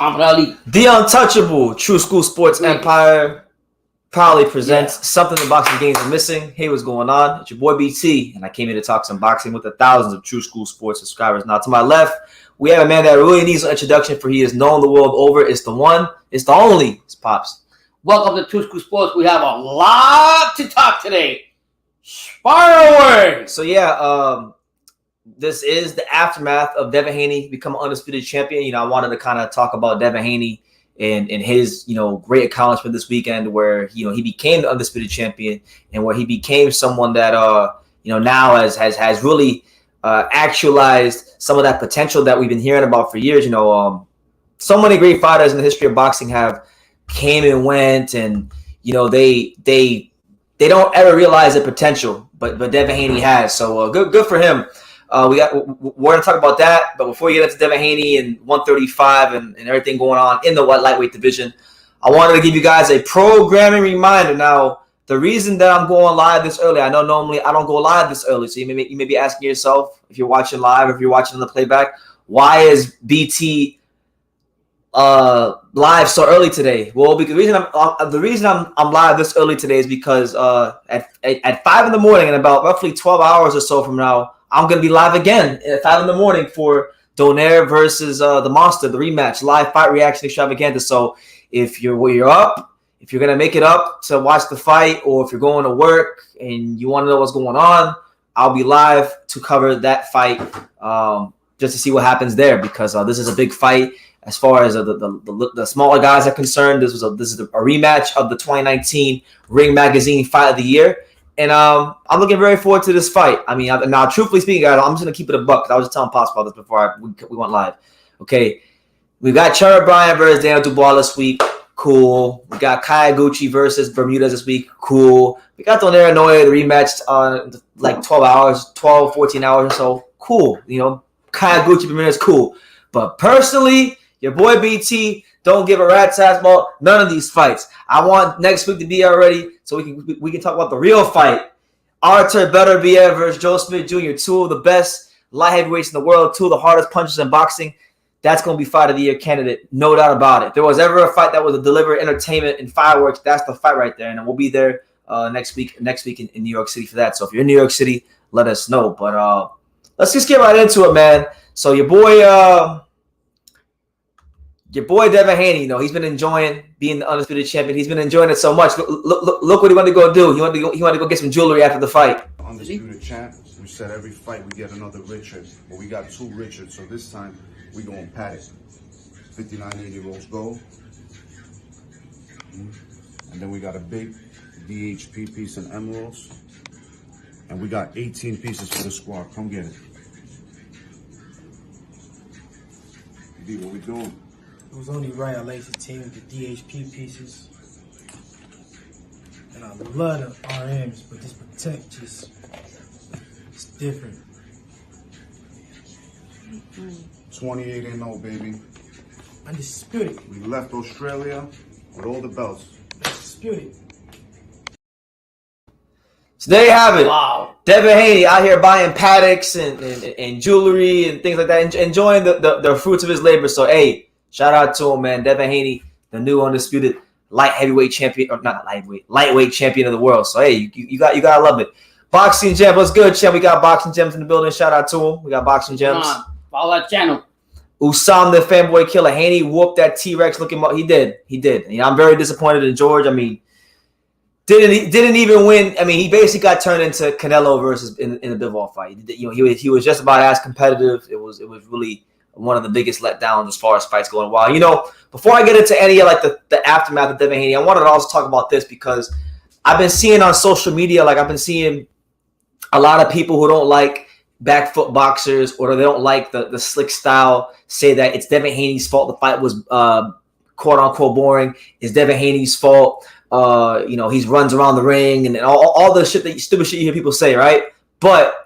The Untouchable True School Sports Empire proudly presents something the boxing games are missing. Hey, what's going on? It's your boy BT, and I came here to talk some boxing with the thousands of True School Sports subscribers. Now, to my left, we have a man that really needs an introduction, for he is known the world over. It's the one, it's the only. It's Pops. Welcome to True School Sports. We have a lot to talk today. Fire away! So, yeah, this is the aftermath of Devin Haney becoming undisputed champion. You know, I wanted to kind of talk about Devin Haney and his, great accomplishment this weekend, where, he became the undisputed champion, and where he became someone that, now has really actualized some of that potential that we've been hearing about for years. So many great fighters in the history of boxing have came and went, and, they don't ever realize the potential, but Devin Haney has. So good for him. We're going to talk about that, but before we get into Devin Haney and 135 and everything going on in the lightweight division, I wanted to give you guys a programming reminder. Now, the reason that I'm going live this early, I know normally I don't go live this early, so you may be asking yourself, if you're watching live or if you're watching on the playback, why is BT live so early today? Well, because the reason I'm live this early today is because at 5 in the morning, in about roughly 12 hours or so from now, I'm going to be live again at 5 in the morning for Donaire versus the Monster, the rematch, live fight reaction extravaganza. So if you're up, if you're going to make it up to watch the fight, or if you're going to work and you want to know what's going on, I'll be live to cover that fight just to see what happens there, because this is a big fight. As far as the smaller guys are concerned, this is a rematch of the 2019 Ring Magazine Fight of the Year. And I'm looking very forward to this fight. I mean, now, truthfully speaking, guys, I'm just going to keep it a buck. I was just telling Pops about this before we went live. Okay, we got Charlo Bryan versus Daniel Dubois this week. Cool. We got Kayaguchi versus Bermudez this week. Cool. We got Donaire Inoue, the rematch on like 14 hours or so. Cool. Kayaguchi, Bermudez, cool. But personally, your boy BT don't give a rat's ass about none of these fights. I want next week to be already so we can talk about the real fight. Artur Beterbiev versus Joe Smith Jr., two of the best light heavyweights in the world, two of the hardest punchers in boxing. That's going to be fight of the year candidate, no doubt about it. If there was ever a fight that was a deliver entertainment and fireworks, that's the fight right there. And we'll be there next week in New York City for that. So if you're in New York City, let us know. But let's just get right into it, man. So your boy Devin Haney, he's been enjoying being the undisputed champion. He's been enjoying it so much. Look what he wanted to go do. He wanted to go get some jewelry after the fight. Undisputed champ. We said every fight we get another Richard. But we got two Richards, so this time we going Paddock. 5980 rose gold. And then we got a big DHP piece in emeralds. And we got 18 pieces for the squad. Come get it. D, what we doing? It was only right I laced the team with the DHP pieces. And I love the RMs, but this Protect it's different. 28-0, baby. Undisputed. We left Australia with all the belts. Undisputed. So there you have it. Wow. Devin Haney out here buying Paddocks and jewelry and things like that, enjoying the fruits of his labor. So, hey, shout out to him, man. Devin Haney, the new undisputed light heavyweight champion, or not lightweight champion of the world. So, hey, you gotta love it. Boxing Gem, what's good, champ? We got Boxing Gems in the building. Shout out to him. We got Boxing Gems. Follow that channel. Usam, the fanboy killer. Haney whooped that T-Rex looking. He did. I'm very disappointed in George. I mean, didn't even win. I mean, he basically got turned into Canelo versus in the Bivol fight. He was just about as competitive. It was really one of the biggest letdowns as far as fights going. Wow, before I get into any of the aftermath of Devin Haney, I wanted to also talk about this, because I've been seeing on social media, I've been seeing a lot of people who don't like back foot boxers, or they don't like the slick style, say that it's Devin Haney's fault the fight was quote unquote boring. It's Devin Haney's fault. He runs around the ring and all the stupid shit you hear people say, right? But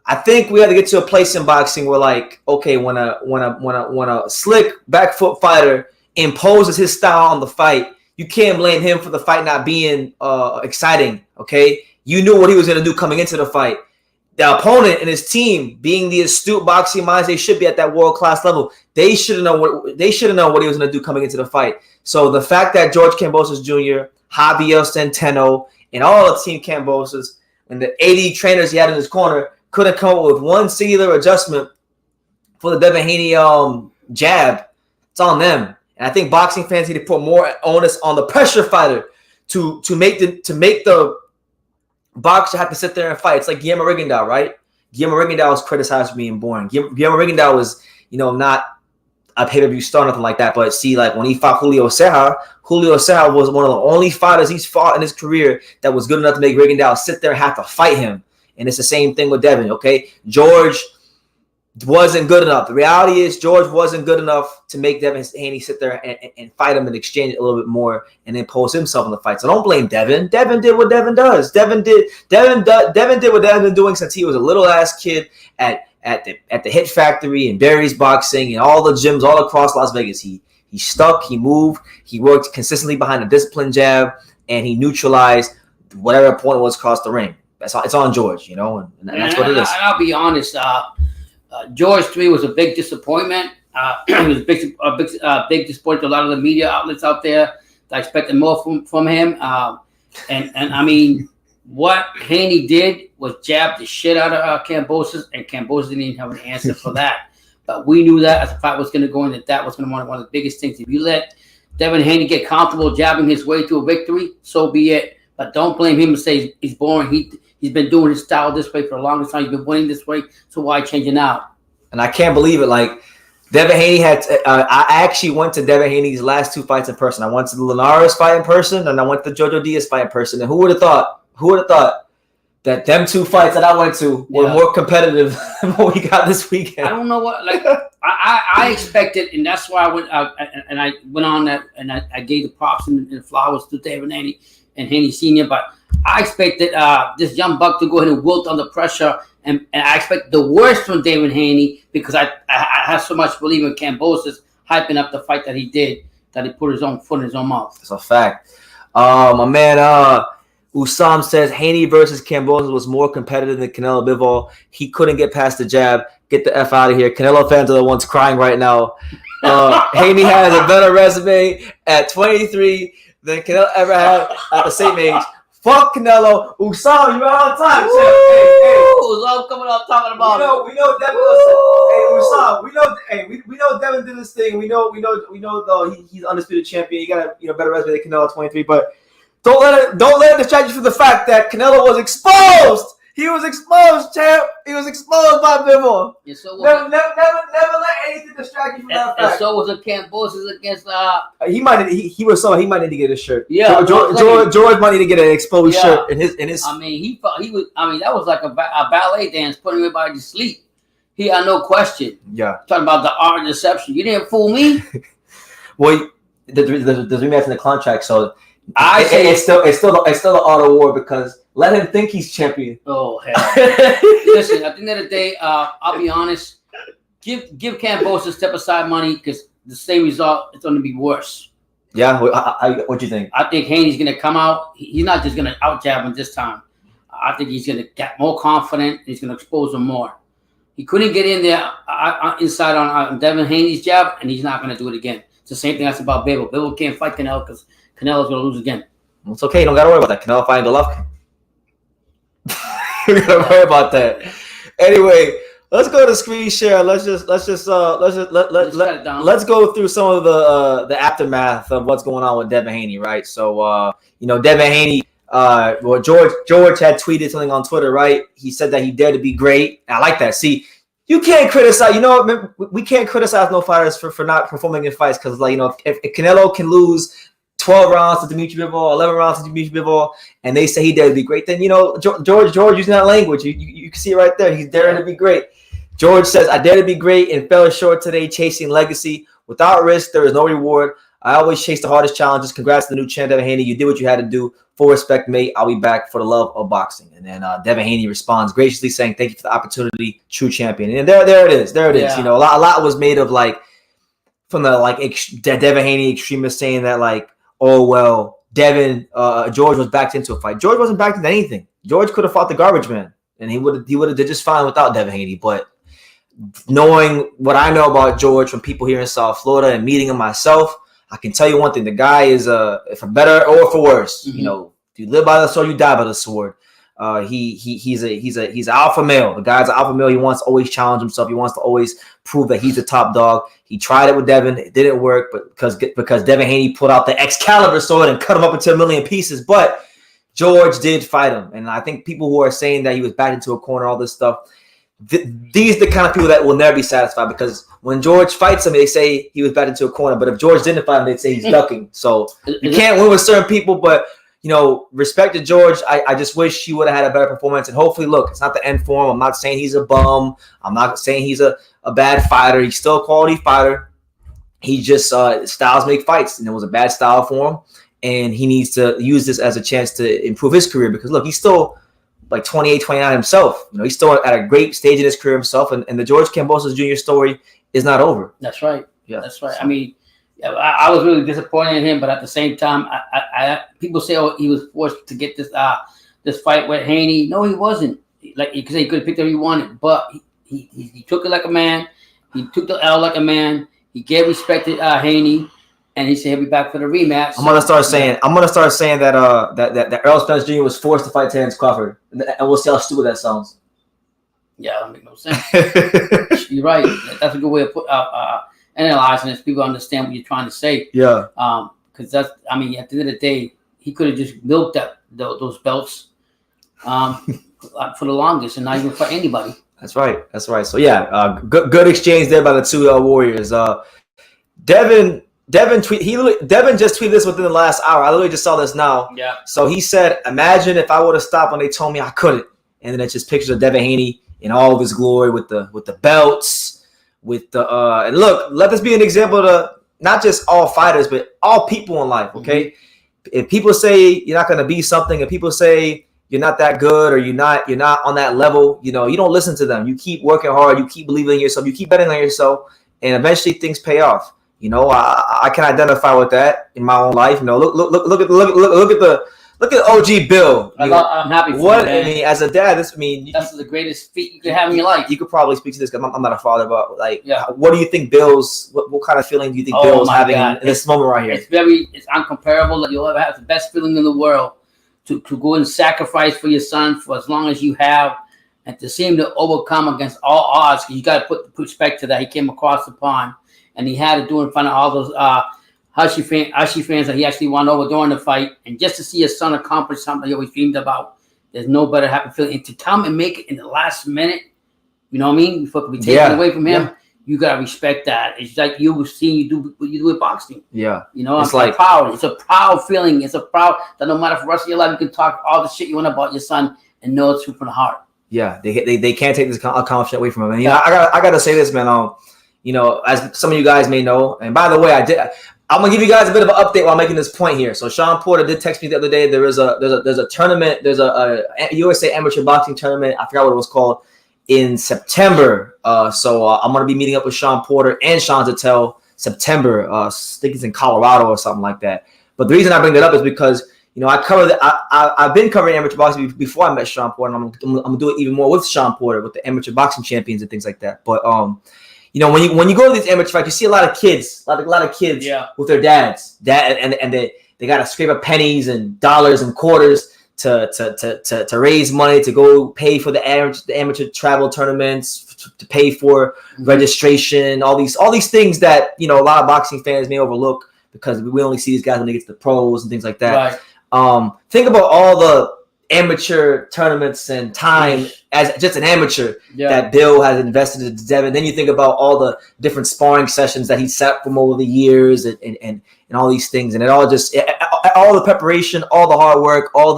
I think we have to get to a place in boxing where, okay, when a slick back foot fighter imposes his style on the fight, you can't blame him for the fight not being exciting. Okay, you knew what he was going to do coming into the fight. the opponent and his team, being the astute boxing minds they should be at that world-class level, they should have known what he was going to do coming into the fight. So the fact that George Kambosos Jr., Javier Centeno, and all of Team Kambosos and the 80 trainers he had in his corner couldn't come up with one singular adjustment for the Devin Haney jab. It's on them. And I think boxing fans need to put more onus on the pressure fighter to make the boxer have to sit there and fight. It's like Guillermo Rigondeaux, right? Guillermo Rigondeaux was criticized for being boring. Guillermo Rigondeaux was, not a pay-per-view star, nothing like that. But see, like when he fought Julio Ceja was one of the only fighters he's fought in his career that was good enough to make Rigondeaux sit there and have to fight him. And it's the same thing with Devin, okay? George wasn't good enough. The reality is George wasn't good enough to make Devin Haney sit there and fight him and exchange a little bit more and impose himself in the fight. So don't blame Devin. Devin did what Devin does. Devin did what Devin been doing since he was a little ass kid at the Hit Factory and Barry's Boxing and all the gyms all across Las Vegas. He stuck, he moved, he worked consistently behind a disciplined jab, and he neutralized whatever opponent was across the ring. It's on George, and that's what it is. And I'll be honest, George to me was a big disappointment. It was a big disappointment to a lot of the media outlets out there that expected more from him. And I mean, what Haney did was jab the shit out of Kambosos, and Kambosos didn't even have an answer for that. But we knew that as the fight was going to go in, that was going to be one of the biggest things. If you let Devin Haney get comfortable jabbing his way to a victory, so be it. But don't blame him and say he's boring. He's been doing his style this way for the longest time. He's been winning this way, so why change it now? And I can't believe it. Like, Devin Haney had I actually went to Devin Haney's last two fights in person. I went to the Linares fight in person, and I went to Jojo Diaz fight in person. And who would have thought that them two fights that I went to were more competitive than what we got this weekend? I don't know what. Like, I expected, and that's why I went on that, and I gave the props and flowers to Devin Haney and Haney Sr. But I expected this young buck to go ahead and wilt under pressure, and I expect the worst from Devin Haney because I have so much belief in Kambosos hyping up the fight that he did, that he put his own foot in his own mouth. That's a fact. My man Usam says Haney versus Kambosos was more competitive than Canelo-Bivol. He couldn't get past the jab. Get the F out of here. Canelo fans are the ones crying right now. Haney has a better resume at 23 than Canelo ever had at the same age. Fuck Canelo. Usam, you're out on time. Usam coming up talking about we know Devin. Hey, Usam, we know Devin did this thing. We know though he's undisputed champion. He got a better resume than Canelo at 23, but don't let it distract you from the fact that Canelo was exposed. He was exposed, champ. He was exposed by Bivol. Never let anything distract you from that fact. And so was a Kambosos against he might need to get a shirt. Yeah, George might need to get an exposed shirt in his. I mean, that was like a ballet dance, putting everybody to sleep. He had no question. Yeah, talking about the art of deception. You didn't fool me. Well, there's rematch in the contract, so it's still the art of war because. Let him think he's champion. Oh, hell. Listen, at the end of the day, I'll be honest. Give Kambosos a step aside money because the same result, it's going to be worse. Yeah? What do you think? I think Haney's going to come out. He's not just going to out-jab him this time. I think he's going to get more confident. He's going to expose him more. He couldn't get in there inside on Devin Haney's jab, and he's not going to do it again. It's the same thing that's about Bivol. Bivol can't fight Canelo because Canelo's going to lose again. It's okay. You don't got to worry about that. Canelo fighting Golovkin. We gotta worry about that. Anyway, let's go to screen share. Let's go through some of the aftermath of what's going on with Devin Haney, right? So Devin Haney, George had tweeted something on Twitter, right? He said that he dared to be great. I like that. See, you can't criticize. We can't criticize no fighters for not performing in fights because, if Canelo can lose 12 rounds to Dimitri Bivol, 11 rounds to Dimitri Bivol, and they say he dared to be great, then, George using that language, you can see it right there. He's daring to be great. George says, I dare to be great and fell short today chasing legacy. Without risk, there is no reward. I always chase the hardest challenges. Congrats to the new champ, Devin Haney. You did what you had to do. Full respect, mate. I'll be back for the love of boxing. And then Devin Haney responds graciously saying, thank you for the opportunity, true champion. And there it is. There it is. A lot was made of, from the, Devin Haney extremists saying that, oh, well, George was backed into a fight. George wasn't backed into anything. George could have fought the garbage man. and he would have did just fine without Devin Haney. But knowing what I know about George from people here in South Florida and meeting him myself, I can tell you one thing: the guy is for better or for worse. Mm-hmm. You know, you live by the sword, you die by the sword. He's an alpha male. The guy's an alpha male. He wants to always challenge himself. He wants to always prove that he's the top dog. He tried it with Devin. It didn't work, but because Devin Haney pulled out the Excalibur sword and cut him up into a million pieces. But George did fight him, and I think people who are saying that he was backed into a corner, all this stuff, these are the kind of people that will never be satisfied, because when George fights him, they say he was backed into a corner. But if George didn't fight him, they'd say he's ducking. So you can't win with certain people, but respect to George. I just wish he would have had a better performance. And hopefully, look, it's not the end for him. I'm not saying he's a bum. I'm not saying he's a bad fighter. He's still a quality fighter. He just styles make fights, and it was a bad style for him. And he needs to use this as a chance to improve his career, because look, he's still like 28, 29 himself. He's still at a great stage in his career himself. And the George Kambosos Jr. story is not over. That's right. Yeah, that's right. I mean, I was really disappointed in him, but at the same time, I people say, he was forced to get this fight with Haney. No, he wasn't. Like, because he could have picked whatever he wanted, but he took it like a man. He took the L like a man. He gave respect to Haney, and he said he'll be back for the rematch. I'm gonna start saying that Errol Spence Jr. was forced to fight Terrence Crawford, and we'll see how stupid that sounds. Yeah, that make no sense. You're right. That's a good way of analyzing this. People understand what you're trying to say. Yeah. Because at the end of the day, he could have just milked those belts for the longest and not even fight anybody. That's right. So yeah, good exchange there by the two warriors. Devin just tweeted this within the last hour. I literally just saw this now. Yeah. So he said, "Imagine if I would have stopped when they told me I couldn't." And then it's just pictures of Devin Haney in all of his glory with the belts, with the and look, let this be an example to not just all fighters, but all people in life. Okay, if people say you're not going to be something, if people say you're not that good or you're not on that level, you don't listen to them. You keep working hard, you keep believing in yourself, you keep betting on yourself, and eventually things pay off. I can identify with that in my own life. Look at OG Bill. I'm happy for what you, man. I mean, as a dad, that's the greatest feat you could have in your life. You could probably speak to this because I'm not a father, but what do you think Bill's? What kind of feeling do you think Bill's having in this moment right here? It's uncomparable that you'll ever have. The best feeling in the world to go and sacrifice for your son for as long as you have, and to see him to overcome against all odds. You got to put respect to that. He came across the pond, and he had to do it in front of all those Hushy fans that he actually won over during the fight. And just to see his son accomplish something he always dreamed about, there's no better happy feeling. And to come and make it in the last minute, you know what I mean? Before it could be taken away from him, you got to respect that. It's like you do what you do with boxing. Yeah. It's like proud. It's a proud feeling. It's a proud that no matter for the rest of your life, you can talk all the shit you want about your son and know it's from the heart. Yeah. They can't take this accomplishment away from him. And, I got to say this, man. As some of you guys may know, and by the way, I'm gonna give you guys a bit of an update while making this point here. So Sean Porter did text me the other day. There's a tournament. There's a USA Amateur Boxing Tournament. I forgot what it was called in September. So I'm gonna be meeting up with Sean Porter and Sean Zattel September. I think it's in Colorado or something like that. But the reason I bring that up is because I've been covering amateur boxing before I met Sean Porter, and I'm gonna do it even more with Sean Porter with the amateur boxing champions and things like that. But when you go to these amateur fights, you see a lot of kids, with their dads, and they got to scrape up pennies and dollars and quarters to raise money to go pay for the amateur travel tournaments, to pay for registration, all these things that a lot of boxing fans may overlook because we only see these guys when they get to the pros and things like that. Right. Think about all the amateur tournaments and time as just an amateur that Bill has invested in Devin. Then you think about all the different sparring sessions that he set from over the years and all these things, and all the preparation, all the hard work, all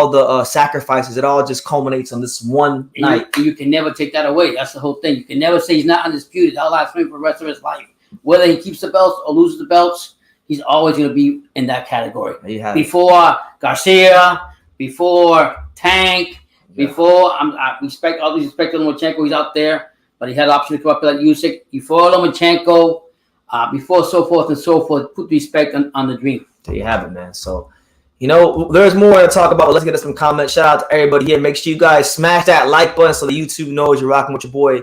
the sacrifices, it all just culminates on this one night. You can never take that away. That's the whole thing. You can never say he's not undisputed. That'll last him for the rest of his life. Whether he keeps the belts or loses the belts, he's always going to be in that category. Before Garcia, before Tank, before I respect all these respect to Lomachenko, he's out there, but he had an option to come up like Usyk. Before Lomachenko, before so forth and so forth. Put respect on the dream. There you have it, man. So, You know, there's more to talk about, but let's get to some comments. Shout out to everybody here. Make sure you guys smash that like button so the YouTube knows you're rocking with your boy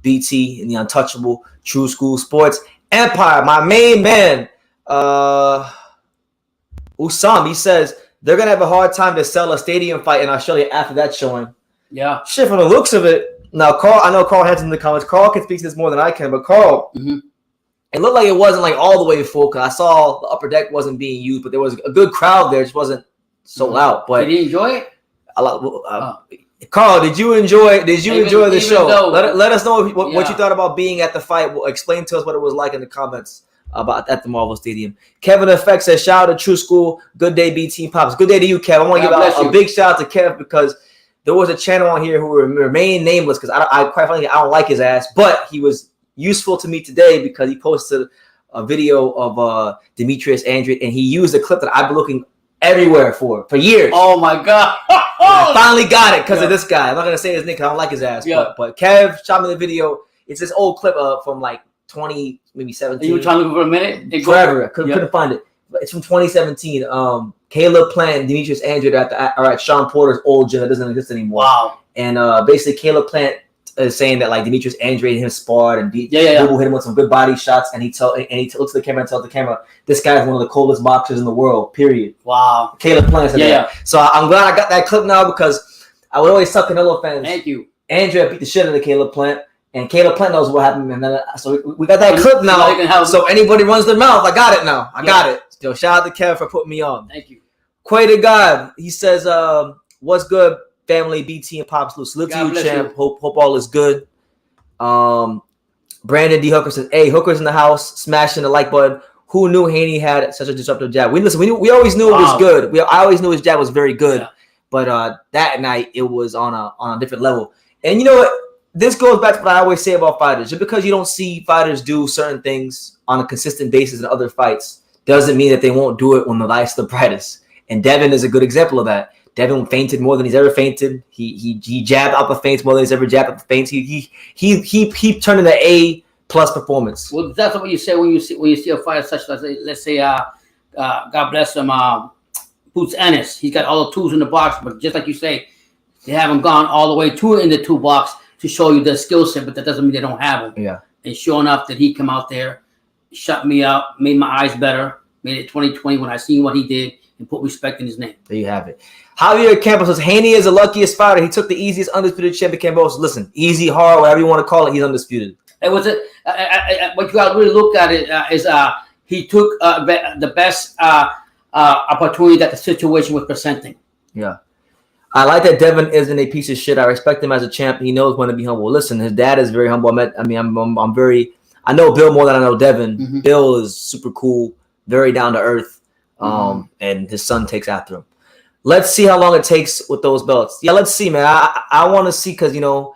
BT in the untouchable True School Sports Empire. My main man, Usam, he says they're going to have a hard time to sell a stadium fight in Australia after that showing. Yeah. Shit, from the looks of it. Now, Carl, I know Carl Hansen in the comments. Carl can speak to this more than I can, but Carl, it looked like it wasn't like all the way full because I saw the upper deck wasn't being used, but there was a good crowd there. It just wasn't sold out. But did you enjoy it? Carl, did you enjoy the show? Though, let us know what you thought about being at the fight. Explain to us what it was like in the comments about at the Marvel Stadium. Kevin Effect says, shout out to True School. Good day, BT Pops. Good day to you, Kev. I want to give a big shout out to Kev because there was a channel on here who remained nameless because I quite frankly, I don't like his ass, but he was useful to me today because he posted a video of Demetrius Andrade and he used a clip that I've been looking everywhere for years. Oh my God. I finally got it because of this guy. I'm not going to say his name because I don't like his ass. Yeah. But Kev shot me the video. It's this old clip from like 20, maybe 17. You were trying to look for a minute? Forever. Couldn't find it. It's from 2017. Caleb Plant and Demetrius Andrade are at Sean Porter's old gym that doesn't exist anymore. Wow. And basically Caleb Plant is saying that like Demetrius Andrade and him sparred and Bivol hit him with some good body shots and he looks at the camera and tells the camera, this guy's one of the coldest boxers in the world, period. Wow. Caleb Plant said that. So I'm glad I got that clip now because I would always tell Canelo fans. Thank you. Andrade beat the shit out of Caleb Plant and Caleb Plant knows what happened. And then, so we got that clip now. So anybody runs their mouth, I got it now. I got it. Yo, shout out to Kev for putting me on. Thank you. Quay to God. He says, what's good, family, BT and Pops? Salute to you, champ. Hope all is good. Brandon D. Hooker says, hey, Hooker's in the house, smashing the like button. Who knew Haney had such a disruptive jab? We always knew it was good. I always knew his jab was very good. But that night, it was on a different level. And you know what? This goes back to what I always say about fighters. Just because you don't see fighters do certain things on a consistent basis in other fights doesn't mean that they won't do it when the light's the brightest. And Devin is a good example of that. Devin fainted more than he's ever fainted. He jabbed out the feints more than he's ever jabbed out the feints. He turned in an A+ performance. Well, that's what you say when you see a fighter such as, let's say, God bless him, Boots Ennis. He's got all the tools in the box, but just like you say, they haven't gone all the way in the toolbox to show you their skill set, but that doesn't mean they don't have them. Yeah. And sure enough, that he come out there, shut me up, made my eyes better, made it 2020 when I seen what he did and put respect in his name. There you have it. Javier Campos says, Haney is the luckiest fighter. He took the easiest undisputed champion. Campos, listen, easy, hard, whatever you want to call it, he's undisputed. It was what you got to really look at it is he took the best opportunity that the situation was presenting. Yeah. I like that Devin isn't a piece of shit. I respect him as a champ. He knows when to be humble. Listen, his dad is very humble. I know Bill more than I know Devin. Mm-hmm. Bill is super cool, very down to earth, and his son takes after him. Let's see how long it takes with those belts. Yeah, let's see, man. I want to see because, you know,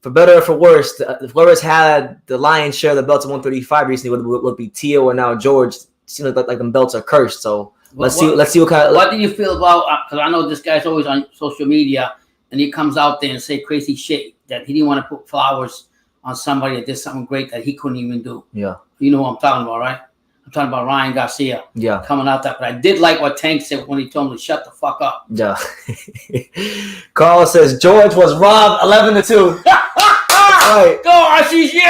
for better or for worse, whoever's had the lion's share of the belts at 135 recently would be Tio and now George. It seems like them belts are cursed. So let's see what kind of. What do you feel about? Because I know this guy's always on social media, and he comes out there and say crazy shit that he didn't want to put flowers on somebody that did something great that he couldn't even do. Yeah, you know what I'm talking about, right? I'm talking about Ryan Garcia. Yeah, coming out that. But I did like what Tank said when he told him to shut the fuck up. Yeah. Carl says George was robbed 11-2. Right. Go, Archie's here.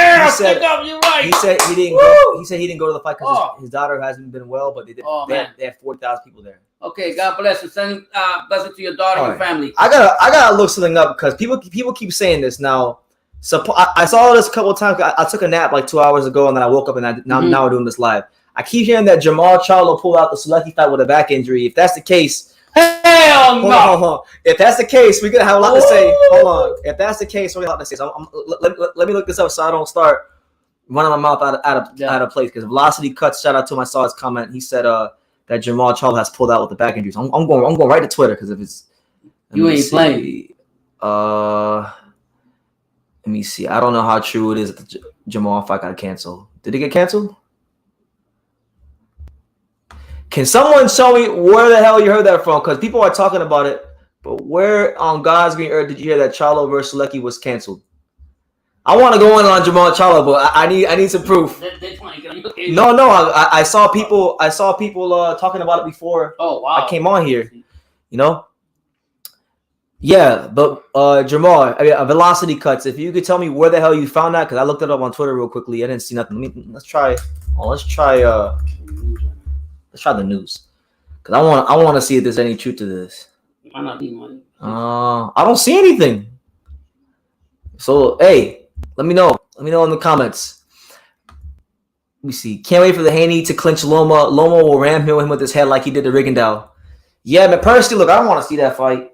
You're right. He said he didn't. He said he didn't go to the fight because his daughter hasn't been well, but they did. They have 40,000 people there. Okay, God bless you. Send blessing to your daughter and your family. I gotta look something up because people keep saying this now. So I saw this a couple of times. I took a nap like 2 hours ago, and then I woke up and now we're doing this live. I keep hearing that Jamal Charlo pulled out the Selecki fight with a back injury. If that's the case, hell no. Hold on. If that's the case, we're gonna have a lot to say. Hold on. If that's the case, we're gonna have a lot to say. So let me look this up so I don't start running my mouth out of place. Because Velocity Cuts, shout out to him. I saw his comment. He said that Jamal Charlo has pulled out with the back injuries. I'm going right to Twitter because if it's you ain't playing. Let me see. I don't know how true it is that the Jamal fight got canceled. Did it get canceled? Can someone show me where the hell you heard that from? Because people are talking about it, but where on God's green earth did you hear that Charlo versus Selecki was canceled? I want to go in on Jamal Charlo, but I need some proof. They're trying to get on No. I saw people. Talking about it before. Oh wow! I came on here. You know. Yeah, but Jamal, velocity cuts. If you could tell me where the hell you found that, because I looked it up on Twitter real quickly. I didn't see nothing. Let's try the news, because I want to see if there's any truth to this. Why not be money? I don't see anything. So hey, let me know. Let me know in the comments. Let me see. Can't wait for the Haney to clinch Loma. Loma will ram him with his head like he did to Rigondeaux. Yeah, but personally, look, I don't want to see that fight.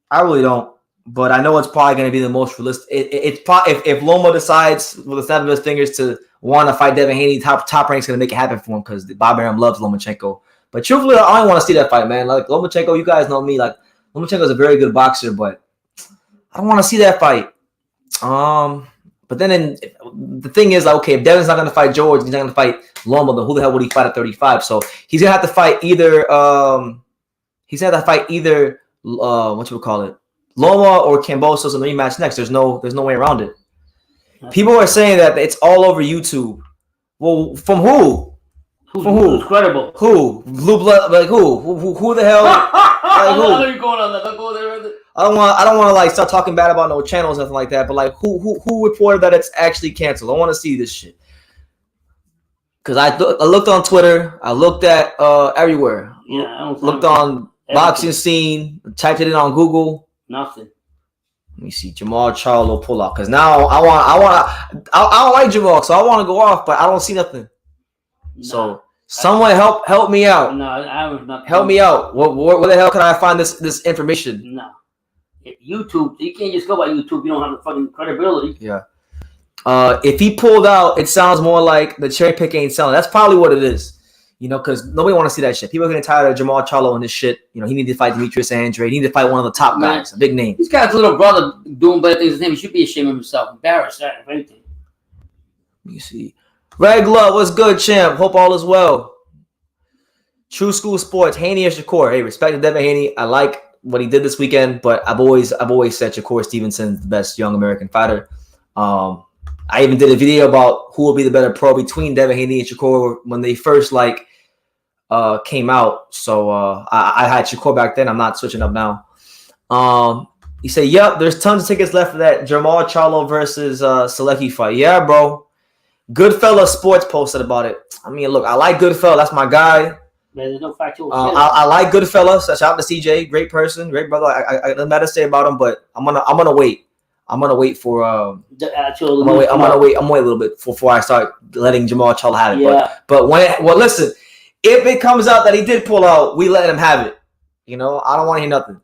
I really don't, but I know it's probably going to be the most realistic. It's probably if Loma decides with the snap of his fingers to want to fight Devin Haney, top rank's going to make it happen for him because Bob Arum loves Lomachenko. But truthfully, I don't want to see that fight, man. Like Lomachenko, you guys know me. Like Lomachenko is a very good boxer, but I don't want to see that fight. But then the thing is, like, okay, if Devin's not going to fight George, he's not going to fight Loma. Then who the hell would he fight at 35? So he's going to have to fight either. What you would call it, Loma or Kambosos in the rematch next. There's no way around it. People are saying that it's all over YouTube. Well, from who? From who? Who's credible? Who? Blue blood? Like who? Who the hell? Like, who? I know you're going on that. Don't go there. I don't want to like start talking bad about no channels, nothing like that. But like, who reported that it's actually canceled? I want to see this shit. Because I looked on Twitter. I looked at everywhere. Yeah, I don't looked on Boxing Scene. Typed it in on Google. Nothing. Let me see. Jamal Charlo pull off. Because now I don't like Jamal, so I want to go off, but I don't see nothing. Nah, so someone help me out. No, I have nothing. Help me out. Where the hell can I find this information? No. YouTube. You can't just go by YouTube. You don't have the fucking credibility. Yeah. If he pulled out, it sounds more like the cherry pick ain't selling. That's probably what it is. You know, because nobody want to see that shit. People are getting tired of Jamal Charlo and this shit. You know, he needed to fight Demetrius Andrade. He needed to fight one of the top guys, a big name. He's got his little brother doing better things than him. He should be ashamed of himself. Embarrassed, if anything. Let me see. Red Glove, what's good, champ? Hope all is well. True School Sports, Haney or Shakur? Hey, respect to Devin Haney. I like what he did this weekend, but I've always said Shakur Stevenson the best young American fighter. I even did a video about who will be the better pro between Devin Haney and Shakur when they first came out. So I had Shakur back then. I'm not switching up now. You say, yep, there's tons of tickets left for that Jamal Charlo versus Selecki fight. Yeah, bro. Goodfella Sports posted about it. I mean, look, I like Goodfella. That's my guy. There's no factual I like Goodfella. So shout out to CJ, great person, great brother. I don't matter to say about him, but I'm gonna wait. I'm gonna wait for I'm gonna wait a little bit before I start letting Jamal Charlo have it. Yeah. But listen, if it comes out that he did pull out, we let him have it. You know, I don't want to hear nothing.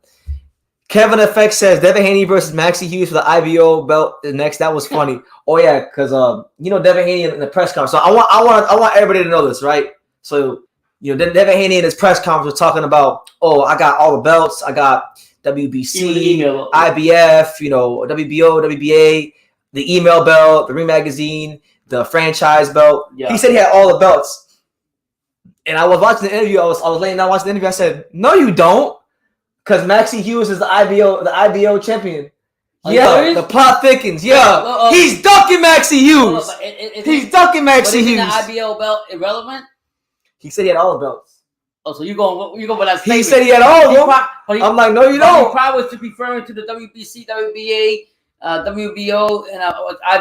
Kevin FX says Devin Haney versus Maxie Hughes for the IBO belt next. That was funny. Oh yeah, because Devin Haney in the press conference. So I want everybody to know this, right? So Devin Haney in his press conference was talking about, I got all the belts. I got WBC, IBF, WBO, WBA, the email belt, the Ring Magazine, the franchise belt. Yeah. He said he had all the belts. And I was watching the interview. I was laying down watching the interview. I said, no, you don't. Because Maxie Hughes is the IBO champion. Yeah, the plot thickens. Yeah, he's ducking Maxie Hughes. He's ducking Maxie Hughes. Is the IBO belt irrelevant? He said he had all the belts. Oh, so you go by that statement. He said he had all of them. I'm like, no, you don't. He probably was referring to the WBC, WBA, WBO, and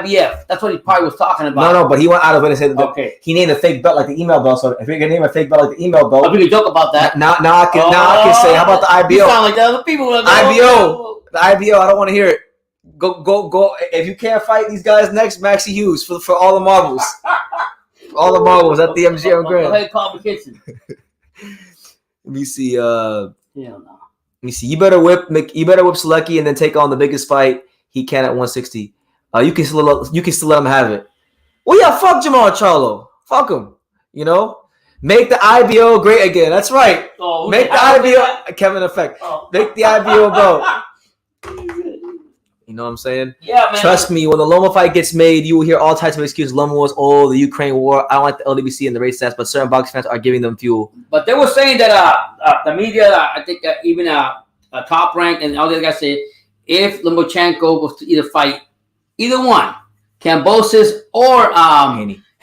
IBF. That's what he probably was talking about. No, but he went out of it and said that he named a fake belt like the email belt. So if you're gonna name a fake belt like the email belt, we can joke about that. Now I can say, how about the IBO? You sound like the other people. IBO, the IBO. I don't want to hear it. Go. If you can't fight these guys next, Maxie Hughes for all the marbles. All the marbles at the MGM Grand. Go ahead, call the kitchen. Let me see. Hell no. Let me see. You better whip Selecki and then take on the biggest fight he can at 160. You can still let him have it. Well, yeah, fuck Jamal Charlo. Fuck him. Make the IBO great again. That's right. Make the IBO Kevin Effect. Make the IBO go. You know what I'm saying? Yeah, man. Trust me, when the Loma fight gets made, you will hear all types of excuses. Loma was old, the Ukraine war. I don't like the LWC and the race stats, but certain box fans are giving them fuel. But they were saying that the media, I think even Top Rank and all the other guys say, if Lomachenko was to either fight either one, Kambosos or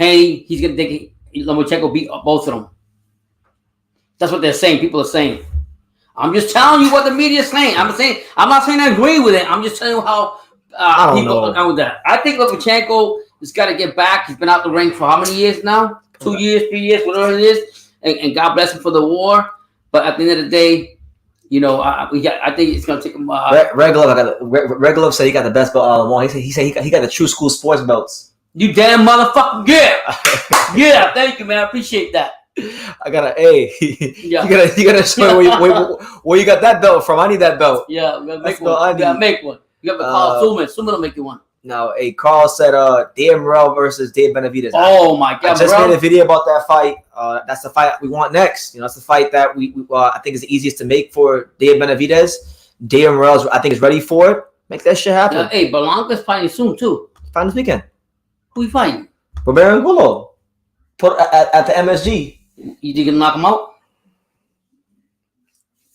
Haney, he's gonna think Lomachenko beat both of them. That's what they're saying. People are saying. I'm just telling you what the media is saying. I'm not saying I agree with it. I'm just telling you how people are with that. I think Lomachenko has got to get back. He's been out the ring for how many years now? 2 years, 3 years, whatever it is. And God bless him for the war. But at the end of the day, I think it's gonna take him. Regulov said he got the best belt out of the one. He said he got the true school sports belts. You damn motherfucker, yeah, yeah. Thank you, man. I appreciate that. I got an A. Yeah. You gotta show me where you got that belt from. I need that belt. Yeah, we gotta make one. You gotta make one. You gotta call Suman. Suman will make you one. Now, Carl said Dan Morrell versus Dave Benavidez. Oh my God! I just made a video about that fight. That's the fight we want next. That's the fight that we I think is the easiest to make for Dave Benavidez. Dave Morrell, I think, is ready for it. Make that shit happen. Hey, Belanca's fighting soon too. Fighting this weekend. Who you fighting? Roberto Angulo. Put at the MSG. You think you can knock him out?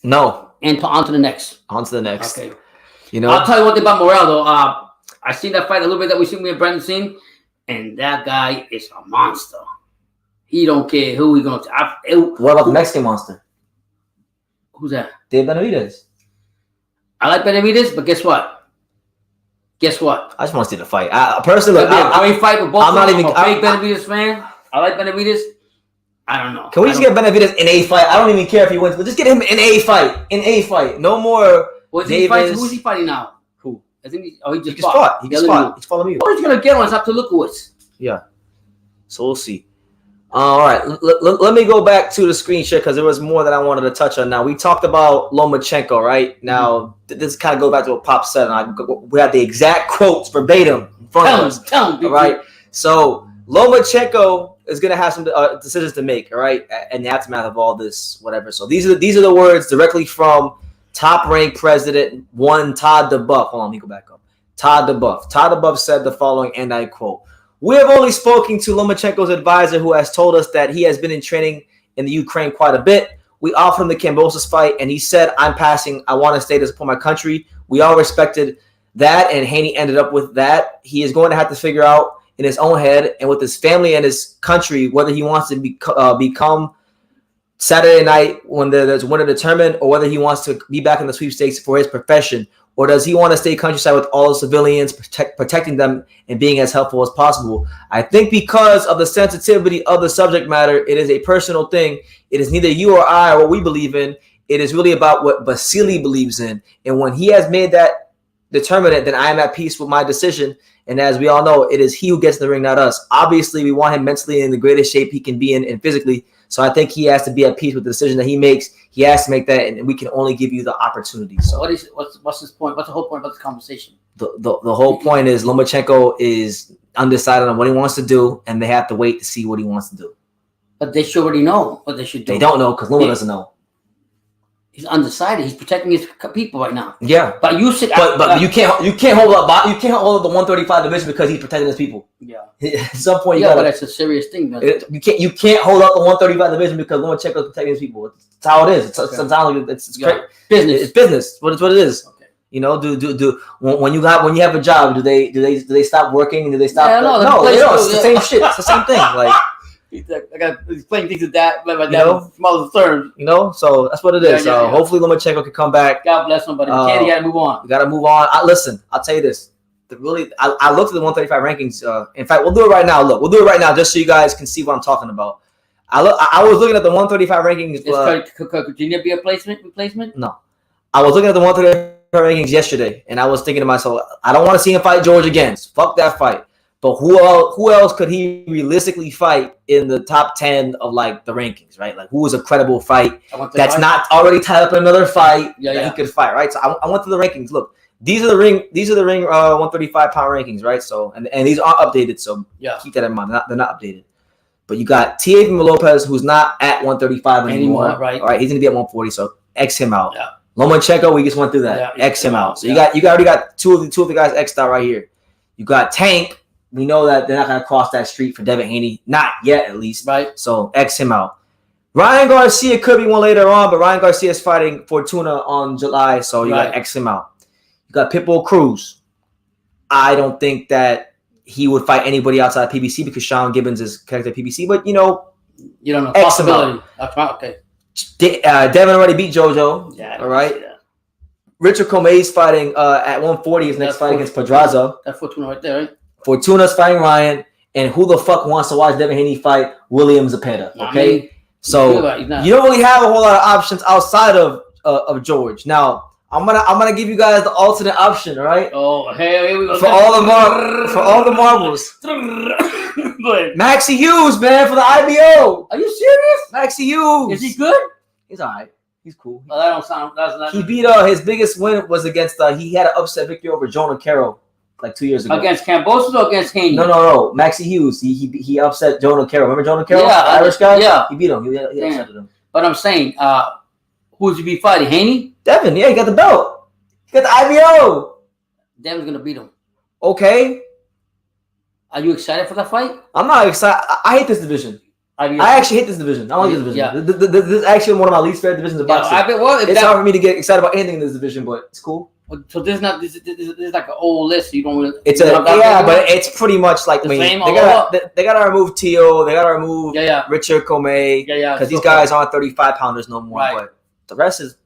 No. And on to the next. On to the next. Okay. I'll tell you one thing about Morrell though. I seen that fight a little bit that we seen me and Brandon seen, and that guy is a monster. He don't care who he gonna. What about the Mexican monster? Who's that? Dave Benavidez. I like Benavidez, but guess what? I just want to see the fight. Personally, I fight with both. I'm not even a big Benavidez fan. I like Benavidez. I don't know. Can we just get Benavidez in a fight? I don't even care if he wins, but just get him in a fight. No more. Who's he fighting now? Who? I think he just fought. He just fought. He's following me. What he's gonna get on is up to Lukowitz. Yeah. So we'll see. All right. Let me go back to the screen share because there was more that I wanted to touch on. Now we talked about Lomachenko, right? Now this kind of goes back to what Pop said. We have the exact quotes verbatim in front of us. Tell him. All right. So Lomachenko is going to have some decisions to make, all right, and the aftermath of all this, whatever. So these are the words directly from top-ranked President Todd DeBuff. Hold on, let me go back up. Todd DeBuff. Todd DeBuff said the following, and I quote, "We have only spoken to Lomachenko's advisor who has told us that he has been in training in the Ukraine quite a bit. We offered him the Kambosos fight, and he said, I'm passing. I want to stay to support my country. We all respected that, and Haney ended up with that. He is going to have to figure out in his own head and with his family and his country whether he wants to become Saturday night when there's a winner determined, or whether he wants to be back in the sweepstakes for his profession, or does he want to stay countryside with all the civilians, protecting them and being as helpful as possible. I think because of the sensitivity of the subject matter, it is a personal thing. It is neither you or I or what we believe in. It is really about what Vasily believes in. And when he has made that determinant, then I am at peace with my decision. And as we all know, it is he who gets in the ring, not us. Obviously, we want him mentally in the greatest shape he can be in and physically. So I think he has to be at peace with the decision that he makes. He has to make that, and we can only give you the opportunity. So what's his point? What's the whole point about the conversation? The whole point is Lomachenko is undecided on what he wants to do, and they have to wait to see what he wants to do. But they should already know what they should do. They don't know because Loma doesn't know. He's undecided. He's protecting his people right now. Yeah, but you should. But you can't hold up the 135 division because he's protecting his people. Yeah. At some point, but that's a serious thing. You can't hold up the 135 division because Lomachenko is protecting his people. That's how it is. It's business. It's business. What it is. Okay. Do when you have a job, do they stop working? Do they stop? Yeah, no, it's the same shit. It's the same thing. Like. I got explain things to that. My dad smells the terms. So that's what it is. Yeah. Hopefully Lomachenko can come back. God bless him, but you gotta move on. You gotta move on. Listen, I'll tell you this. I looked at the 135 rankings. In fact, we'll do it right now. Look, we'll do it right now just so you guys can see what I'm talking about. I was looking at the 135 rankings. Could Virginia be a replacement? No. I was looking at the 135 rankings yesterday, and I was thinking to myself, I don't want to see him fight George again. So fuck that fight. But who else could he realistically fight in the top 10 of like the rankings, right? Like who is a credible fight that's not already tied up in another fight that he could fight, right? So I went through the rankings. Look, these are the ring 135 pound rankings, right? So and these are updated, so keep that in mind. They're not updated. But you got Teofimo Lopez, who's not at 135 anymore, right? All right, he's gonna be at 140, so X him out. Yeah. Lomachenko, we just went through that. X him out. So you already got two of the guys X'd out right here. You got Tank. We know that they're not going to cross that street for Devin Haney. Not yet, at least. Right. So, X him out. Ryan Garcia could be one later on, but Ryan Garcia is fighting Fortuna on July, so you got to X him out. You got Pitbull Cruz. I don't think that he would fight anybody outside PBC because Sean Gibbons is connected to PBC. But you don't know. Possibility. Okay. Devin already beat JoJo. Yeah. All right. Richard Comey's fighting at 140. His next fight against Pedraza. That's Fortuna right there, right? Fortuna's fighting Ryan. And who the fuck wants to watch Devin Haney fight William Zepeda? Okay. You don't really have a whole lot of options outside of George. Now, I'm gonna give you guys the alternate option, all right? Oh, hey, here we go. For all the marbles. Maxie Hughes, man, for the IBO. Are you serious? Maxie Hughes. Is he good? He's all right. He's cool. Oh, that don't sound. That's not. He beat his biggest win was against he had an upset victory over Jonah Carroll like 2 years ago. Against Kambosos or against Haney? No. Maxie Hughes. He upset Jonah Carroll. Remember Jonah Carroll? Yeah, the Irish guy? Yeah. He beat him. He upset him. But I'm saying, who's he be fighting? Haney? Devin, yeah, he got the belt. He got the IBO. Devin's gonna beat him. Okay. Are you excited for that fight? I'm not excited. I hate this division. I actually hate this division. I don't like this division. Yeah. This is actually one of my least favorite divisions of boxing. It's hard for me to get excited about anything in this division, but it's cool. So this is like an old list. So you don't really. It's but it's pretty much like the same. They gotta remove Tio. They gotta remove Richard Comey. Because these guys aren't 35 pounders no more. Right. But the rest is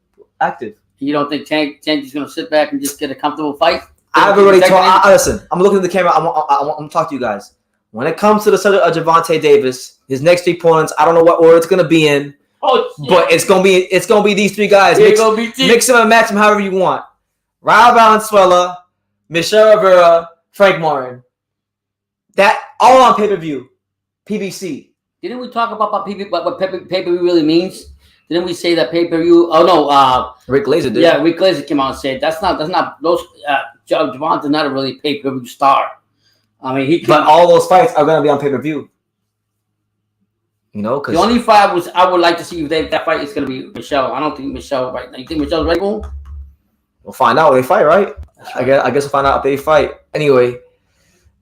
active. You don't think Tank is gonna sit back and just get a comfortable fight? I've already told. Listen, I'm looking at the camera. I'm gonna talk to you guys. When it comes to the subject of Gervonta Davis, his next 3 opponents, I don't know what order it's gonna be in. But it's gonna be these 3 guys. Mix them and match them however you want. Raul Valenzuela, Michelle Rivera, Frank Martin. That all on pay-per-view. PBC. Didn't we talk about what pay-per-view really means? Didn't we say that pay-per-view? Oh no, Rick Glazer did. Yeah, Rick Glazer came out and said that's not those. Gervonta's not a really pay-per-view star. I mean, but all those fights are gonna be on pay-per-view. You know, because the only fight I would like to see if that fight is gonna be Michelle. I don't think Michelle right now. You think Michelle's ready? We'll find out when they fight, right? I guess we'll find out if they fight. Anyway,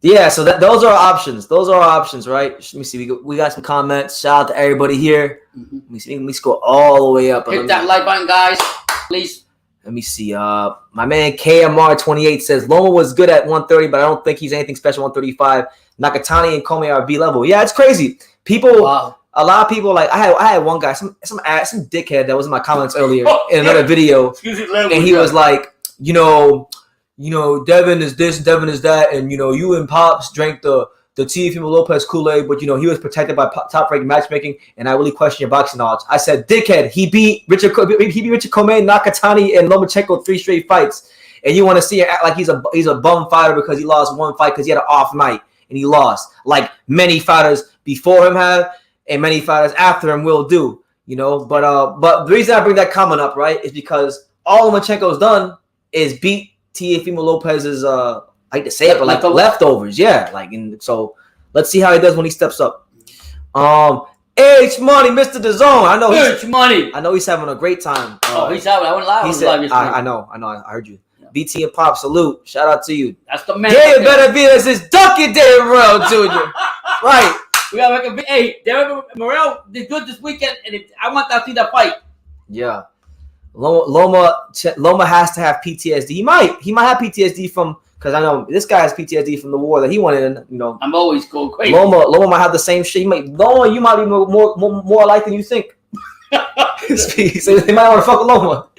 yeah. So those are our options. Those are our options, right? Let me see. We got some comments. Shout out to everybody here. Mm-hmm. Let me scroll all the way up. Hit that like button, guys, please. Let me see. My man KMR28 says Loma was good at 130, but I don't think he's anything special 135. Nakatani and Comey are B level. Yeah, it's crazy. People, a lot of people like I had one guy, some dickhead that was in my comments earlier in another video, and he was like, you know, Devin is this, Devin is that, and you and Pops drank the Teofimo Lopez Kool-Aid, but he was protected by top-ranked matchmaking, and I really question your boxing knowledge. I said, dickhead, he beat Richard Comey, Nakatani, and Lomachenko 3 straight fights, and you want to see him act like he's a bum fighter because he lost one fight because he had an off night and he lost, like many fighters before him have, and many fighters after him will do, But the reason I bring that comment up, right, is because all Lomachenko's done is beat Teofimo Lopez's I hate to say it, but like leftovers, yeah. So let's see how he does when he steps up. H Money, Mr. DAZN. I know he's having a great time. He's having. I went live. He said, I know. I heard you. Yeah. BT and Pop, salute. Shout out to you. That's the man. David Benavidez is Ducky David Morrell Jr. Right. We gotta make hey, David Morrell did good this weekend, and I want to see that fight. Yeah. Loma has to have PTSD. He might have PTSD from. Because I know this guy has PTSD from the war that he went in. I'm always going crazy. Loma might have the same shit. You might be more alike than you think. So they might want to fuck with Loma.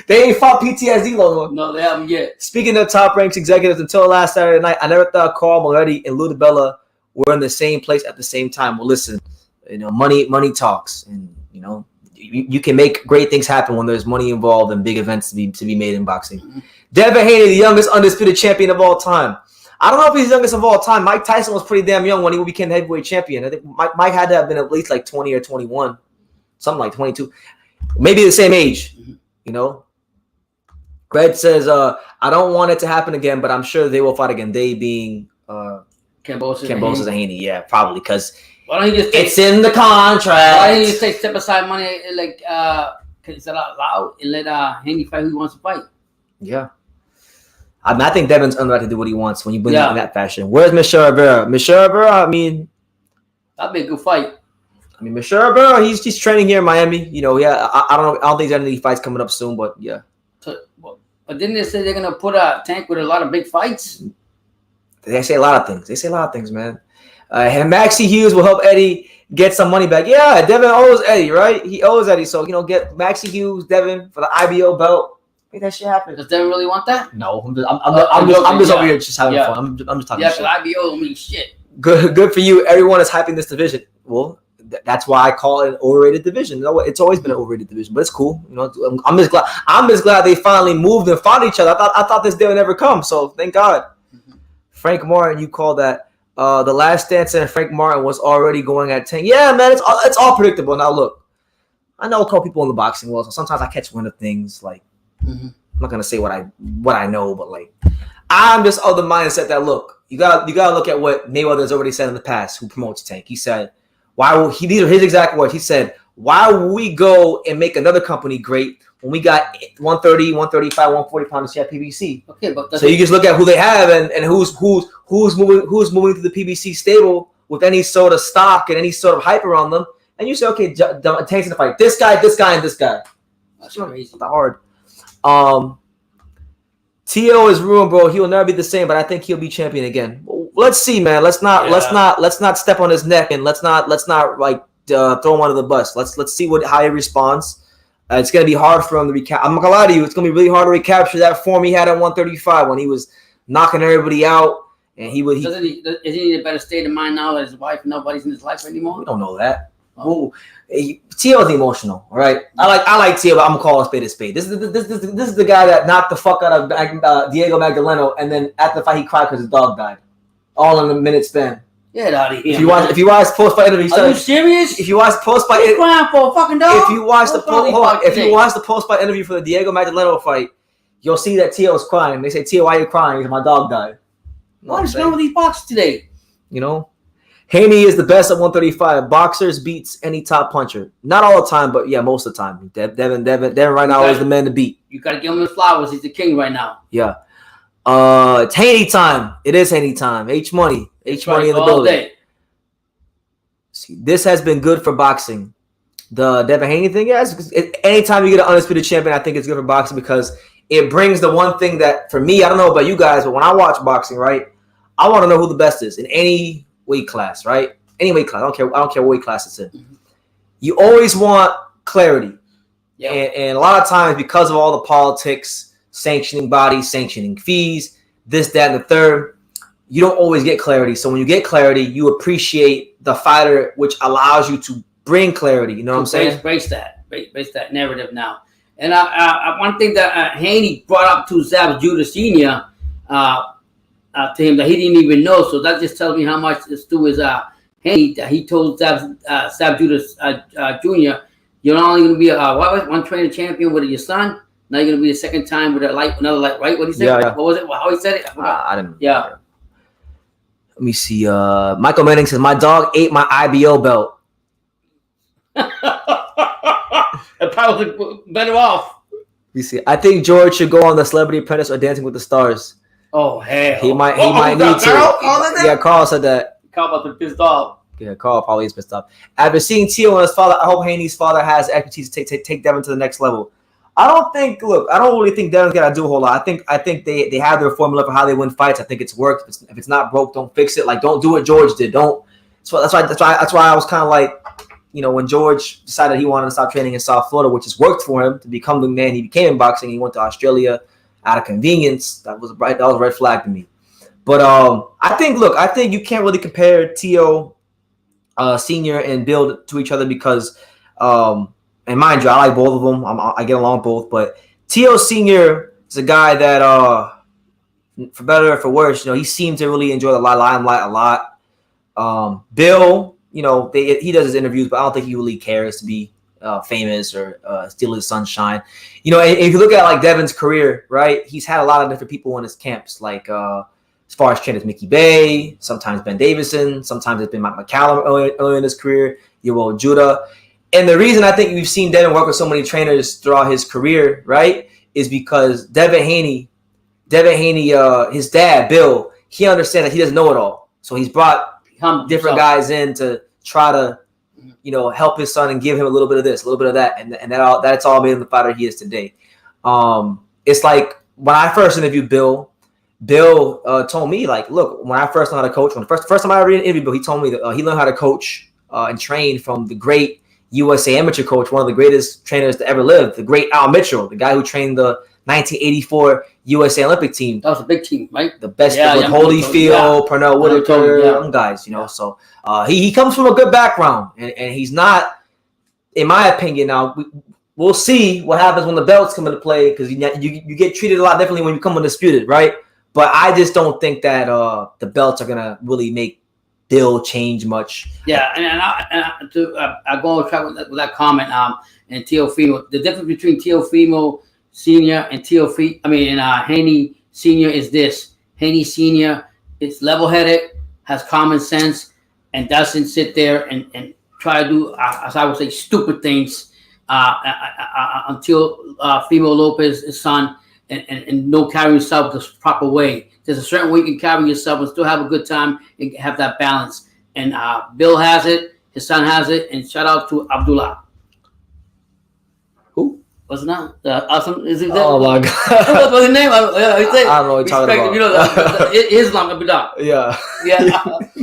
They ain't fought PTSD, Loma. No, they haven't yet. Speaking of top ranks executives, until last Saturday night, I never thought Carl Moretti and Lou DiBella were in the same place at the same time. Well, listen, money talks, and you can make great things happen when there's money involved and big events to be made in boxing. Mm-hmm. Devin Haney, the youngest undisputed champion of all time. I don't know if he's the youngest of all time. Mike Tyson was pretty damn young when he became the heavyweight champion. I think Mike had to have been at least like 20 or 21, something like 22, maybe the same age. Greg says, I don't want it to happen again, but I'm sure they will fight again. They being Kambosos and Haney. Yeah, probably because why don't he just it's in the contract. Why don't he just step aside money is that allowed and let Haney fight who he wants to fight? Yeah. I think Devin's unright to do what he wants when you bring it in that fashion. Where's Michelle Rivera? Michelle Rivera, that'd be a good fight. Michelle Rivera, he's training here in Miami. I don't think there's any fights coming up soon, but yeah. But didn't they say they're gonna put a Tank with a lot of big fights? They say a lot of things. They say a lot of things, man. And Maxie Hughes will help Eddie get some money back. Yeah, Devin owes Eddie, right? He owes Eddie. So, get Maxie Hughes, Devin, for the IBO belt. Make that shit happen. Does Devin really want that? No, I'm just over here just having fun. I'm just talking shit. Yeah, IBO don't mean shit. Good for you. Everyone is hyping this division. Well, that's why I call it an overrated division. It's always been an overrated division, but it's cool. I'm just glad they finally moved and found each other. I thought this day would never come, so thank God. Mm-hmm. Frank Martin, you call that the last dance, and Frank Martin was already going at 10. Yeah, man, it's all predictable. Now look, I know a couple people in the boxing world, so sometimes I catch wind of things. Like I'm not gonna say what I know, but like I'm just of the mindset that look, you gotta look at what Mayweather has already said in the past, who promotes Tank. He said, these are his exact words. He said, why would we go and make another company great when we got 130, 135, 140 pounds at PBC? Okay, but so you just look at who they have and who's moving to the PBC stable with any sort of stock and any sort of hype around them, and you say, okay, Tank's in the fight. This guy, and this guy. That's crazy. It's not hard. T.O. is ruined, bro. He will never be the same, but I think he'll be champion again. Let's see, man. Let's not step on his neck, and let's not like throw him under the bus. Let's see how he responds. It's gonna be hard for him to recap. I'm not gonna lie to you. It's gonna be really hard to recapture that form he had at 135 when he was knocking everybody out, and Isn't he in a better state of mind now that his wife, nobody's in his life anymore? We don't know that. Oh. T.O. is emotional, all right? I like T.O., but I'm gonna call a spade. This is the guy that knocked the fuck out of Diego Magdaleno, and then at the fight he cried because his dog died, all in a minute span. Get out of here! If you watch post fight interview, are you serious? If you watch post fight, crying for a fucking dog. If you watch the post fight interview for the Diego Magdaleno fight, you'll see that T.O. is crying. They say, T.O., why are you crying? He said, my dog died. What is wrong with these boxers today? Haney is the best at 135. Boxers beats any top puncher. Not all the time, but yeah, most of the time. Devin right now is the man to beat. You got to give him his flowers. He's the king right now. Yeah. It's Haney time. It is Haney time. H-Money. H-Money in the building. Day. See, this has been good for boxing. The Devin Haney thing, yes. Anytime you get an undisputed champion, I think it's good for boxing because it brings the one thing that, for me, I don't know about you guys, but when I watch boxing, right, I want to know who the best is in any weight class, right? Any weight class. I don't care what weight class it's in. Mm-hmm. You always want clarity. Yep. And a lot of times because of all the politics, sanctioning bodies, sanctioning fees, this, that, and the third, you don't always get clarity. So when you get clarity, you appreciate the fighter, which allows you to bring clarity. You know what I'm saying? Breaks that narrative now. And one thing that Haney brought up to Zab Judah Sr., to him that he didn't even know. So that just tells me how much this dude is Haney. That he told Zab Judah Jr., you're not only going to be one trainer champion with your son, now you're going to be the second time with another light, right? What he said? Yeah. What was it? How he said it? I didn't. Yeah. Let me see. Michael Manning says, my dog ate my IBO belt. It probably was better off. Let me see. I think George should go on the Celebrity Apprentice or Dancing with the Stars. Oh, hell. He might need to. Yeah, Carl said that. Carl about to be pissed off. Yeah, Carl probably is pissed off. After seeing T.O. and his father, I hope Haney's father has expertise to take Devin to the next level. I don't really think Devin's got to do a whole lot. I think they have their formula for how they win fights. I think it's worked. If it's not broke, don't fix it. Like, don't do what George did. Don't. So that's why I was kind of like, when George decided he wanted to stop training in South Florida, which has worked for him to become the man he became in boxing. He went to Australia out of convenience. That was a red flag to me. But I think you can't really compare T.O. Senior and Bill to each other because, and mind you, I like both of them. I get along with both. But T.O. Senior is a guy that, for better or for worse, he seemed to really enjoy the limelight a lot. Bill, he does his interviews, but I don't think he really cares to be famous or steal his sunshine. If you look at like Devin's career, right, he's had a lot of different people in his camps, like as far as trainers, Mickey Bay, sometimes Ben Davison, sometimes it's been Mike McCallum early in his career, Yoel Judah. And the reason I think we've seen Devin work with so many trainers throughout his career, right, is because Devin Haney, his dad, Bill, he understands that he doesn't know it all. So he's brought different guys in to try to, help his son and give him a little bit of this, a little bit of that, and that's all made him the fighter he is today. It's like when I first interviewed Bill, Bill told me, like, look, when I first learned how to coach, when the first time I ever interviewed Bill, he told me that he learned how to coach and train from the great USA amateur coach, one of the greatest trainers to ever live, the great Al Mitchell, the guy who trained the 1984 USA Olympic team. That was a big team, right? The best with Holyfield, Pernell Whitaker, young guys, you know. So he comes from a good background, and he's not, in my opinion, now we'll see what happens when the belts come into play, because you get treated a lot differently when you come Undisputed, right? But I just don't think that the belts are gonna really make Bill change much. Yeah, and I go on track with that comment. And Teofimo, the difference between Teofimo Senior and Haney Senior is this: Haney Senior is level-headed, has common sense, and doesn't sit there and try to do, as I would say, stupid things until Fimo Lopez's son. And no carry yourself the proper way. There's a certain way you can carry yourself and still have a good time and have that balance. And Bill has it, his son has it, and shout out to Abdullah. Who? What's his name? Is it Oh my God! What's his name? I don't know what you're talking about. You know, Islam Abdullah. Yeah.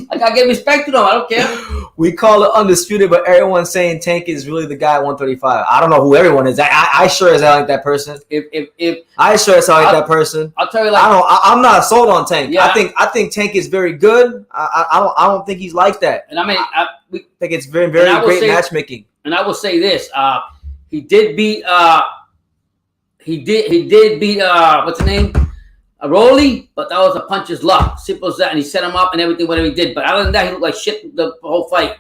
I gotta give respect to them. I don't care. We call it Undisputed, but everyone's saying Tank is really the guy at 135. I don't know who everyone is. I sure as hell like that person. If I sure as hell like that person. I'll tell you, like, I'm not sold on Tank. Yeah. I think Tank is very good. I don't think he's like that. And I mean, I think it's very great matchmaking. And I will say this: he did beat what's the name? Rolly, but that was a puncher's luck. Simple as that, and he set him up and everything, whatever he did. But other than that, he looked like shit the whole fight.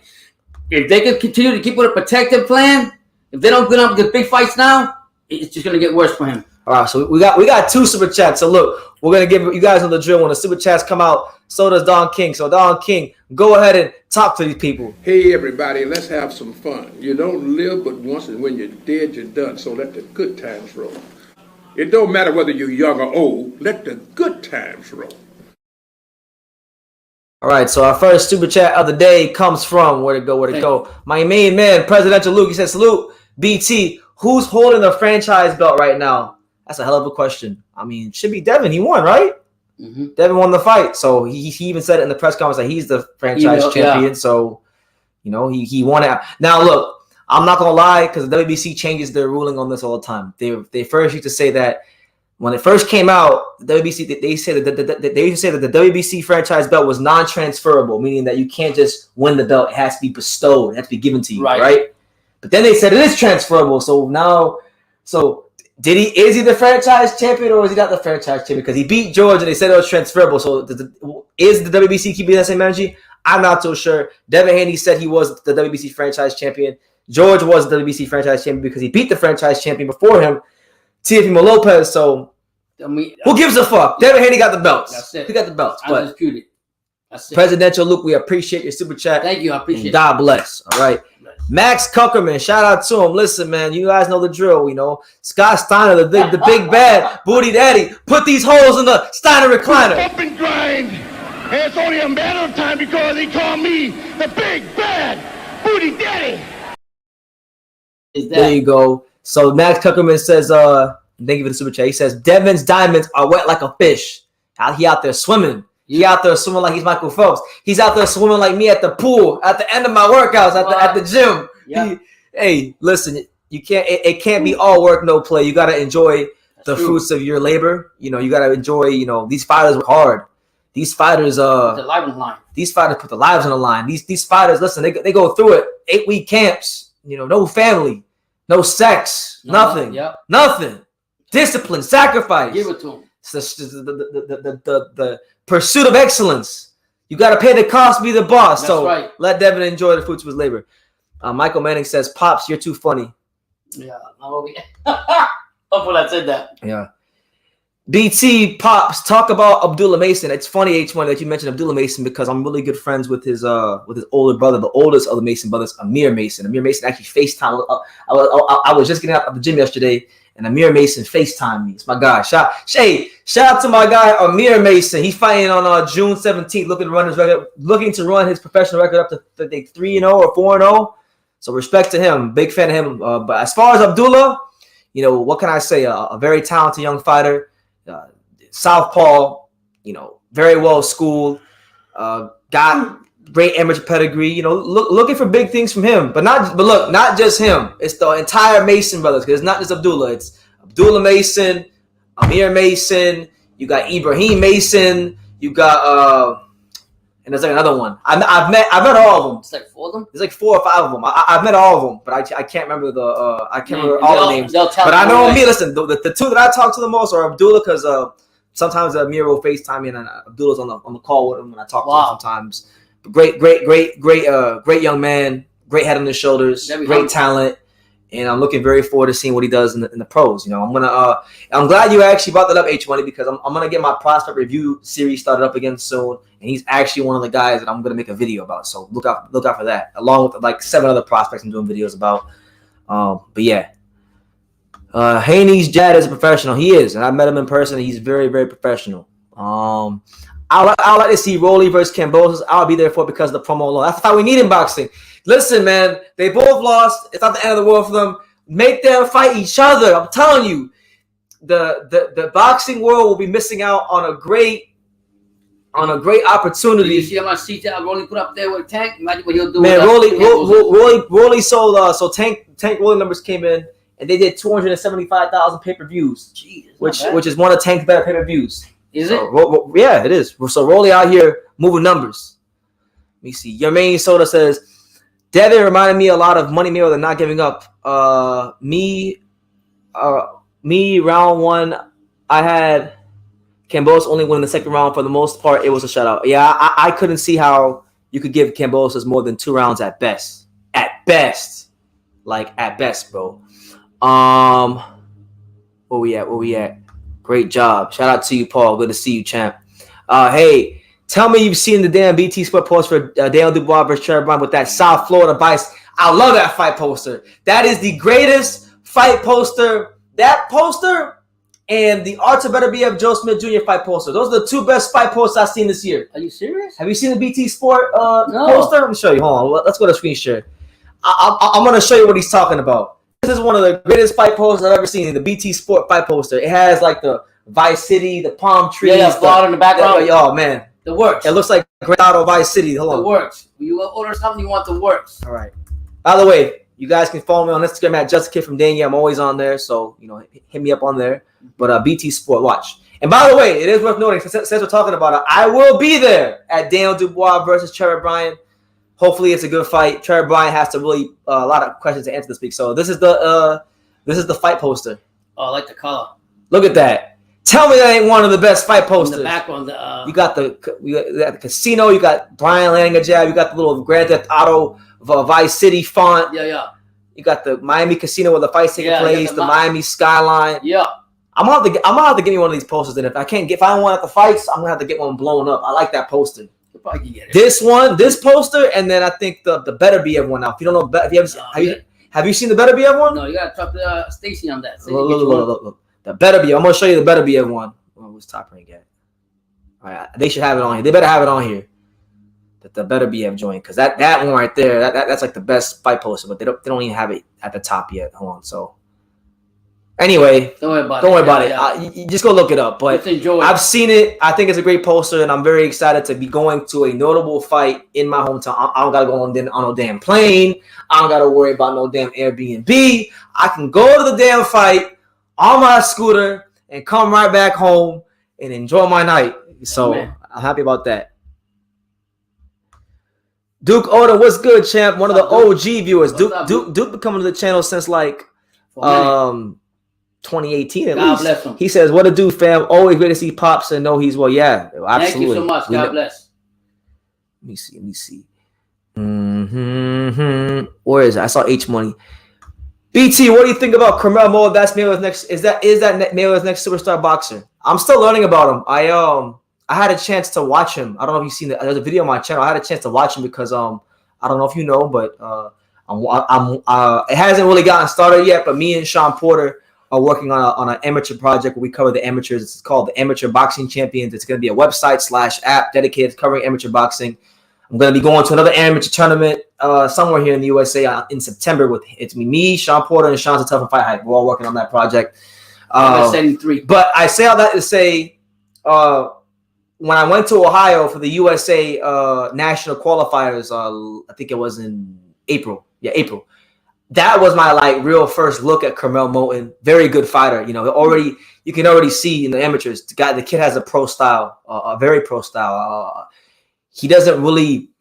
If they can continue to keep with a protective plan, if they don't get up the big fights now, it's just gonna get worse for him. All right, so we got 2 super chats. So look, we're gonna give you guys know the drill. When the super chats come out, so does Don King. So Don King, go ahead and talk to these people. Hey everybody, let's have some fun. You don't live but once, and when you're dead, you're done. So let the good times roll. It don't matter whether you're young or old. Let the good times roll. All right, so our first super chat of the day comes from, where'd it go? My main man, Presidential Luke. He says, salute, BT. Who's holding the franchise belt right now? That's a hell of a question. I mean, it should be Devin. He won, right? Mm-hmm. Devin won the fight. So he even said it in the press conference that he's the franchise champion. Yeah. So, you know, he won it. Now, look, I'm not going to lie, because the WBC changes their ruling on this all the time. They first used to say that when it first came out, the WBC, they used to say that the WBC franchise belt was non-transferable, meaning that you can't just win the belt. It has to be bestowed. It has to be given to you, right? But then they said it is transferable. So now, is he the franchise champion or is he not the franchise champion? Because he beat George and they said it was transferable. So is the WBC keeping that same energy? I'm not so sure. Devin Haney said he was the WBC franchise champion. George was the WBC franchise champion because he beat the franchise champion before him, Teofimo Lopez. So who gives a fuck? Devin Haney got the belts. That's it. He got the belts. Undisputed. That's it. Presidential Luke, we appreciate your super chat. Thank you. I appreciate it. God bless. All right. Max Kuckerman, shout out to him. Listen, man, you guys know the drill. You know, Scott Steiner, the big bad booty daddy. Put these holes in the Steiner recliner. Up and grind. And it's only a matter of time because he called me the big bad booty daddy. There you go. So Max Kuckerman says, thank you for the super chat. He says, Devin's diamonds are wet like a fish. He out there swimming. He out there swimming like he's Michael Phelps. He's out there swimming like me at the pool, at the end of my workouts, at the gym. Yeah. Hey, listen, it can't be all work, no play. You got to enjoy the fruits of your labor. You know, you got to enjoy, these fighters work hard. These fighters, the life on the line. These fighters put their lives on the line. These fighters, listen, they go through it. 8-week camps. No family, no sex, nothing, nothing. Discipline, sacrifice. Give it to them. It's the pursuit of excellence. You got to pay the cost, be the boss. That's so right. Let Devin enjoy the fruits of his labor. Michael Manning says, Pops, you're too funny. Yeah. Hopefully I said that. Yeah. BT Pops, talk about Abdullah Mason. It's funny, H1, that you mentioned Abdullah Mason because I'm really good friends with his older brother, the oldest of the Mason brothers, Amir Mason. Amir Mason actually FaceTime. I was just getting out of the gym yesterday, and Amir Mason FaceTimed me. It's my guy. Shout out to my guy Amir Mason. He's fighting on June 17th, looking to run his professional record up to 3-0 or 4-0. So respect to him. Big fan of him. But as far as Abdullah, what can I say? A very talented young fighter. Southpaw, very well schooled, got great amateur pedigree. Looking for big things from him, but look, not just him. It's the entire Mason brothers. Because it's not just Abdullah. It's Abdullah Mason, Amir Mason. You got Ibrahim Mason. You got and there's like another one. I've met all of them. It's like 4 of them. There's like 4 or 5 of them. I've met all of them, but I can't remember all the names. But I know me. Listen, the 2 that I talk to the most are Abdullah, because sometimes Amir will FaceTime me, and Abdullah's on the call with him when I talk to him sometimes. But great young man, great head on his shoulders, great talent, and I'm looking very forward to seeing what he does in the pros. I'm glad you actually brought that up, H Money, because I'm gonna get my prospect review series started up again soon, and he's actually one of the guys that I'm gonna make a video about. So look out for that, along with like 7 other prospects I'm doing videos about. But yeah. Haney's Jad is a professional. He is, and I met him in person. And he's very, very professional. I like to see Rolly versus Kambosos. I'll be there for it because of the promo alone. That's how we need in boxing. Listen, man, they both lost. It's not the end of the world for them. Make them fight each other. I'm telling you, the boxing world will be missing out on a great opportunity. Did you see how much seat Rolly put up there with Tank? Imagine what he'll do. Man, Rolly sold. So Tank Rolly numbers came in. And they did 275,000 pay-per-views, which is one of Tank's better pay-per-views. Is it? Yeah, it is. So Rolly out here moving numbers. Let me see. Yermaine Soda says, Devin reminded me a lot of Money Mayweather not giving up. Me, round 1, I had Kambosos only winning the second round. For the most part, it was a shutout. Yeah, I couldn't see how you could give Kambosos more than 2 rounds at best. At best, bro. Where we at? Great job. Shout out to you, Paul. Good to see you, champ. Hey, tell me you've seen the damn BT Sport post for Daniel Dubois versus Trevor Bryan with that South Florida bias. I love that fight poster. That is the greatest fight poster. That poster and the Arthur Beterbiev Joe Smith Jr. fight poster. Those are the 2 best fight posters I've seen this year. Are you serious? Have you seen the BT Sport No. poster? Let me show you. Hold on. Let's go to screen share. I'm going to show you what he's talking about. This is one of the greatest fight posters I've ever seen. The BT Sport fight poster. It has like the Vice City, the palm trees. Yeah, in the background. Oh man, the works. It looks like Grand Auto Vice City. Hold on. The works. When you order something, you want the works. All right. By the way, you guys can follow me on Instagram at JustAKid from Dania. I'm always on there, so hit me up on there. But BT Sport, watch. And by the way, it is worth noting, since we're talking about it, I will be there at Daniel Dubois versus Trevor Bryan. Hopefully, it's a good fight. Trevor Bryan has to really a lot of questions to answer this week. So this is the fight poster. Oh, I like the color. Look at that. Tell me that ain't one of the best fight posters. In the background, you got the casino. You got Brian landing a jab. You got the little Grand Theft Auto Vice City font. Yeah. You got the Miami casino where the fight's taking place. The Miami skyline. Yeah. I'm gonna have to get me one of these posters. And if I don't want the fights, I'm gonna have to get one blown up. I like that poster. Probably get it. This poster, and then I think the Beterbiev one. Now, if you don't know, if you have you seen the Beterbiev one? No, you gotta talk to Stacy on that. Look. The Beterbiev. I'm gonna show you the Beterbiev one. What's top rank at? All right, they should have it on here. They better have it on here. The Beterbiev joint, because that one right there, that's like the best fight poster, but they don't even have it at the top yet. Hold on, so. Anyway, don't worry about it. You just go look it up. But I've seen it. I think it's a great poster, and I'm very excited to be going to a notable fight in my hometown. I don't gotta go on no damn plane. I don't gotta worry about no damn Airbnb. I can go to the damn fight on my scooter and come right back home and enjoy my night. So I'm happy about that. Duke Oda, what's good, champ? One of the OG viewers. Duke been coming to the channel since like 2018 at least. Bless him. He says, "What a do, fam? Always great to see Pops and know he's well." Yeah, absolutely. Thank you so much. God bless. Let me see. Where is it? I saw H Money. BT, what do you think about Canelo? That's Mayweather's next. Is that Mayweather's next superstar boxer? I'm still learning about him. I had a chance to watch him. I don't know if you've seen it. There's a video on my channel. I had a chance to watch him because I don't know if you know, but it hasn't really gotten started yet. But me and Sean Porter are working on an amateur project where we cover the amateurs. It's called the Amateur Boxing Champions. It's going to be a website/app dedicated to covering amateur boxing. I'm going to be going to another amateur tournament somewhere here in the USA in September. It's me, Sean Porter, and Sean Satel from Fight Hype. We're all working on that project. But I say all that to say, when I went to Ohio for the USA national qualifiers, I think it was in April. Yeah, April. That was my like real first look at Carmel Moulton. Very good fighter. You know, you can already see in the amateurs. The kid has a pro style, a very pro style. He doesn't really.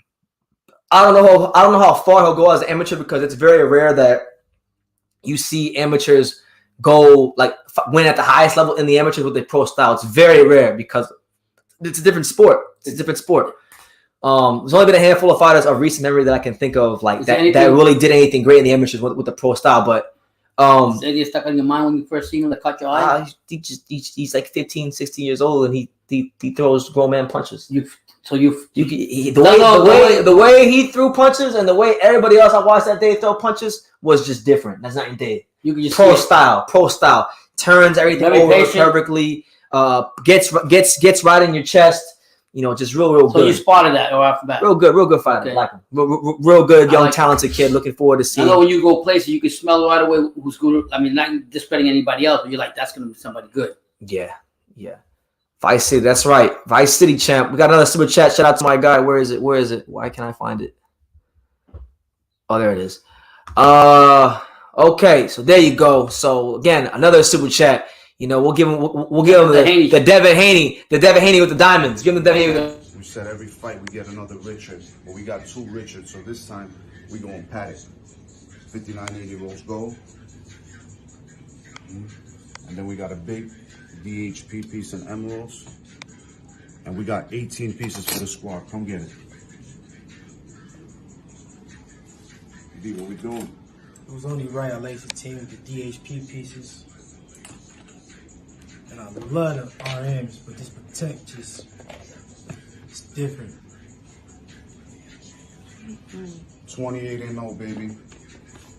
I don't know how far he'll go as an amateur because it's very rare that you see amateurs go like win at the highest level in the amateurs with a pro style. It's very rare because it's a different sport. It's a different sport. There's only been a handful of fighters of recent memory that I can think of like that really did anything great in the amateurs with the pro style. But is anything stuck in your mind when you first seen him that caught your eye? He's like 15, 16 years old and he throws grown man punches. The way he threw punches and the way everybody else I watched that day throw punches was just different. That's not your day. You can just pro style, turns everything over perfectly. Gets right in your chest. You know, just real good. So you spotted that or off the bat? Real good fighter. Okay. Like him. Real good, young, talented kid. Looking forward to seeing. I know when you go places, you can smell right away who's good. I mean, not discrediting anybody else, but you're like, that's going to be somebody good. Yeah. Vice City, that's right. Vice City champ. We got another super chat. Shout out to my guy. Where is it? Why can't I find it? Oh, there it is. Okay, so there you go. So again, another super chat. You know, we'll give him the Devin Haney with the diamonds. Give him the Devin Haney. We said every fight we get another Richard, but we got 2 Richards, so this time we gonna pat it. 5980 rose gold, and then we got a big DHP piece in emeralds, and we got 18 pieces for the squad. Come get it. D, what we doing? It was only right I laced the team with the DHP pieces. And I love the RMs, but this Protect just, it's different. 28-0, baby.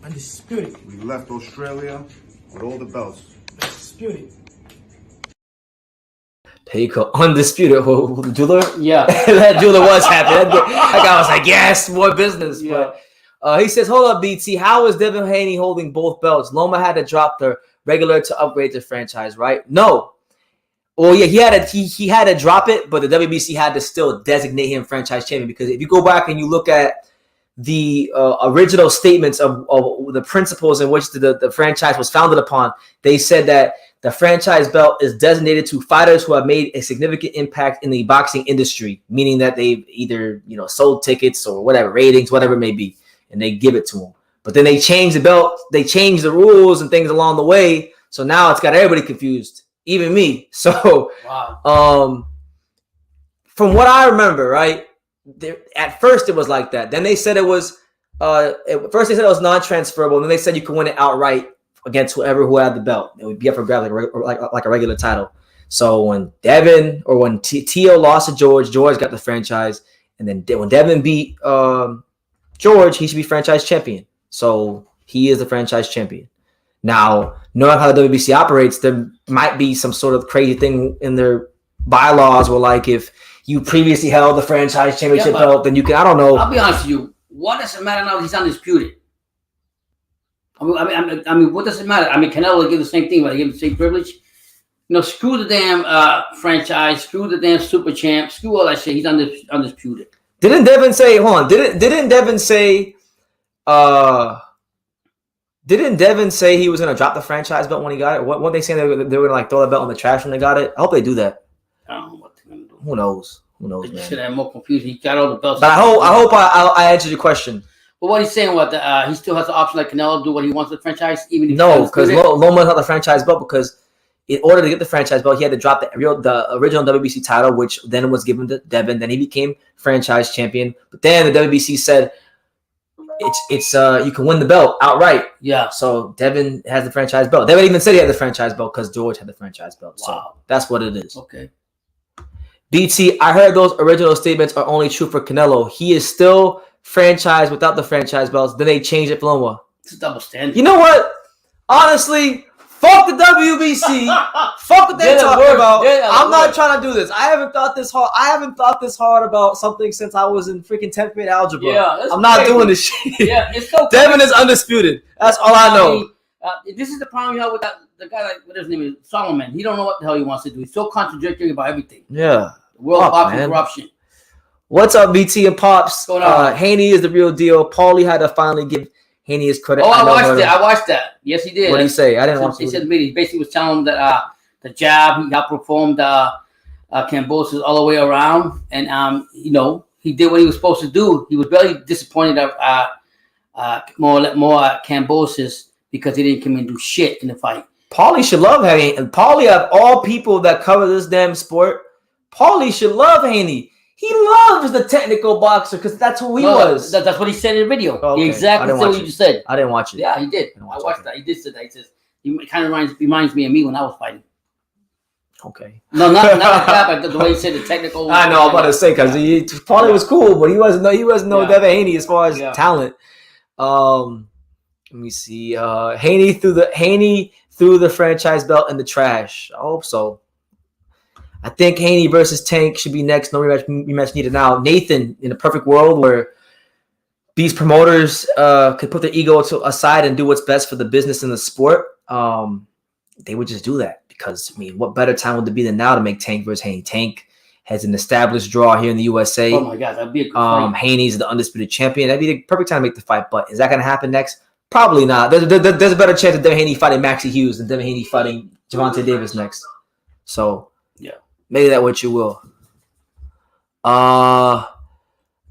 Undisputed. We left Australia with all the belts. Undisputed. There you go. Undisputed. The jeweler? Yeah. That jeweler was happy. That guy was like, yes, more business. Yeah. But he says, hold up, BT. How is Devin Haney holding both belts? Loma had to drop the regular to upgrade the franchise, right? No. Well, yeah, he had to drop it, but the WBC had to still designate him franchise champion because if you go back and you look at the original statements of the principles in which the franchise was founded upon, they said that the franchise belt is designated to fighters who have made a significant impact in the boxing industry, meaning that they've either sold tickets or whatever, ratings, whatever it may be, and they give it to them. But then they changed the belt, they changed the rules and things along the way, so now it's got everybody confused. Even me. So, wow. From what I remember, right, at first it was like that. Then they said it was, first they said it was non-transferable. And then they said you could win it outright against who had the belt. It would be up for grabs like a regular title. So when Devin or when Tio lost to George got the franchise. And then when Devin beat George, he should be franchise champion. So he is the franchise champion. Now, knowing how the WBC operates, there might be some sort of crazy thing in their bylaws where, like, if you previously held the franchise championship belt, then you can, I don't know. I'll be honest with you. What does it matter now that he's undisputed? I mean, what does it matter? I mean, Canelo give the same thing, but they give him the same privilege. Screw the damn franchise, screw the damn super champ, screw all that shit. He's undisputed. Didn't Devin say, hold on, didn't Devin say, didn't Devin say he was going to drop the franchise belt when he got it? What they saying they were going to like throw the belt in the trash when they got it? I hope they do that. I don't know what they're going to do. Who knows, man? Should have more confusion. He got all the belts. But I hope I answered your question. But what he's saying, he still has the option like Canelo do what he wants with the franchise, even if no, because Loma had the franchise belt because in order to get the franchise belt, he had to drop the original WBC title, which then was given to Devin. Then he became franchise champion. But then the WBC said it's you can win the belt outright. Yeah. So Devin has the franchise belt. Devin even said he had the franchise belt because George had the franchise belt. Wow. So that's what it is. Okay. BT, I heard those original statements are only true for Canelo. He is still franchised without the franchise belts. Then they changed it for Loma. It's a double standard. You know what? Honestly, fuck the WBC. Fuck what they're talking about. I'm not trying to do this. I haven't thought this hard about something since I was in freaking 10th grade algebra. Yeah, I'm not doing this shit. Yeah, it's so Devin is undisputed. That's all I know. This is the problem you have with the guy, like, what his name is, Solomon. He don't know what the hell he wants to do. He's so contradictory about everything. Yeah. World Fuck, boxing man. corruption. What's up, BT and Pops? What's going on? Haney is the real deal. Paulie had to finally give Haney his credit. Oh, I watched it. it. I watched that. Yes, he did. What did he say? I didn't watch He it. said to me, he basically was telling him that the jab, he outperformed Kambosos all the way around. And, you know, he did what he was supposed to do. He was very disappointed of more Kambosos because he didn't come in and do shit in the fight. Paulie should love Haney. And Paulie, of all people that cover this damn sport, Paulie should love Haney. He loves the technical boxer because that's who he was. That's what he said in the video. Oh, okay. He exactly said what you just said. I didn't watch it. Yeah, he did. I watched that. He did say that. He says, he kind of reminds me of me when I was fighting. Okay. No, not like that, but the way he said the technical. I know. I'm about to say because Paulie was cool, but he wasn't no Devin Haney as far as talent. Let me see. Haney threw the franchise belt in the trash. I hope so. I think Haney versus Tank should be next. No rematch needed now. Nathan, in a perfect world where these promoters could put their ego aside and do what's best for the business and the sport, they would just do that. Because, I mean, what better time would there be than now to make Tank versus Haney? Tank has an established draw here in the USA. Oh, my God. That'd be a good fight. Haney's the undisputed champion. That'd be the perfect time to make the fight. But is that going to happen next? Probably not. There's a better chance of Devin Haney fighting Maxie Hughes than Devin Haney fighting Gervonta Davis next. So, yeah. Maybe that what you will.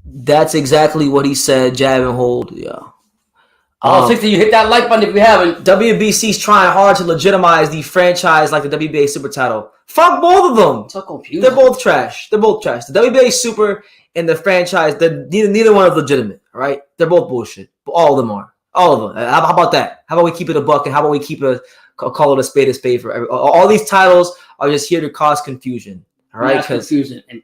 That's exactly what he said. Jab and hold. Yeah. 60, you hit that like button if you haven't. WBC's trying hard to legitimize the franchise like the WBA Super title. Fuck both of them. So confusing. They're both trash. The WBA Super and the franchise, neither one is legitimate. All right. They're both bullshit. All of them are. All of them. How about that? How about we keep it a buck and how about we keep call it a spade for every, all these titles are just here to cause confusion. All right, because confusion and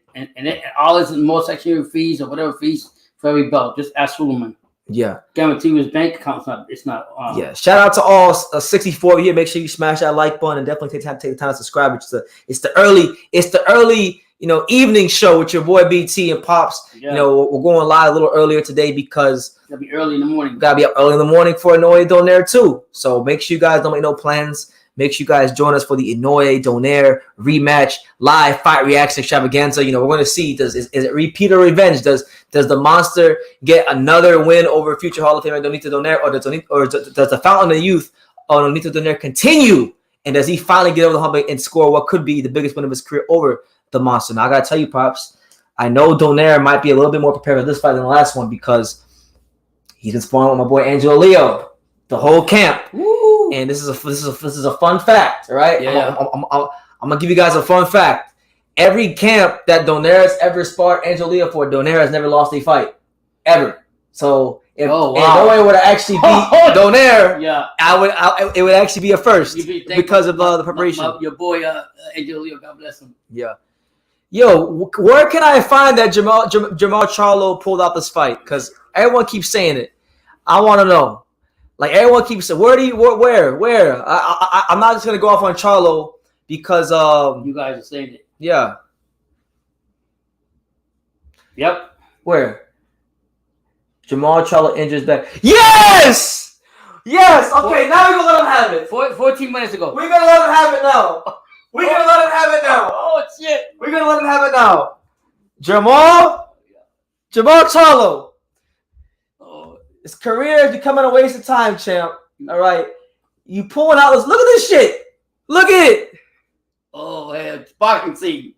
all this more section fees or whatever fees for every belt. Just ask Suleiman. Yeah, guarantee his bank account's not. It's not. Yeah, shout out to all 64 here. Make sure you smash that like button and definitely take the time to subscribe. It's the early evening show with your boy BT and Pops. Yeah. We're going live a little earlier today because gotta be early in the morning. Gotta be up early in the morning for Inoue Donaire too. So make sure you guys don't make no plans. Make sure you guys join us for the Inoue Donaire rematch live fight reaction extravaganza. We're going to see is it repeat or revenge? Does the monster get another win over future Hall of Famer Donito Donaire, or does the fountain of youth on Donito Donaire continue? And does he finally get over the hump and score what could be the biggest win of his career over the monster? Now I gotta tell you, Pops, I know Donaire might be a little bit more prepared for this fight than the last one because he's been sparring with my boy Angelo Leo the whole camp. Woo. And this is a fun fact, all right? Yeah. I'm gonna give you guys a fun fact. Every camp that Donaire has ever sparred Angelo Leo for, Donaire has never lost a fight ever. So if Donaire would have actually beat Donaire, it would actually be a first because of the preparation. Your boy Angelo Leo, God bless him. Yeah. Yo, where can I find that Jamal Charlo pulled out this fight? Because everyone keeps saying it. I want to know. Like everyone keeps saying, where? I'm not just gonna go off on Charlo because you guys are saying it. Yeah. Yep. Where? Jamal Charlo injures back. Yes! Yes! Okay, now we're gonna let him have it. 14 minutes ago. We're gonna let him have it now. We're gonna let him have it now. Oh shit. We're gonna let him have it now. Jamal Charlo. His career is becoming a waste of time, champ. All right. You pulling out this. Look at this shit. Look at it. Oh, man. Boxing scene.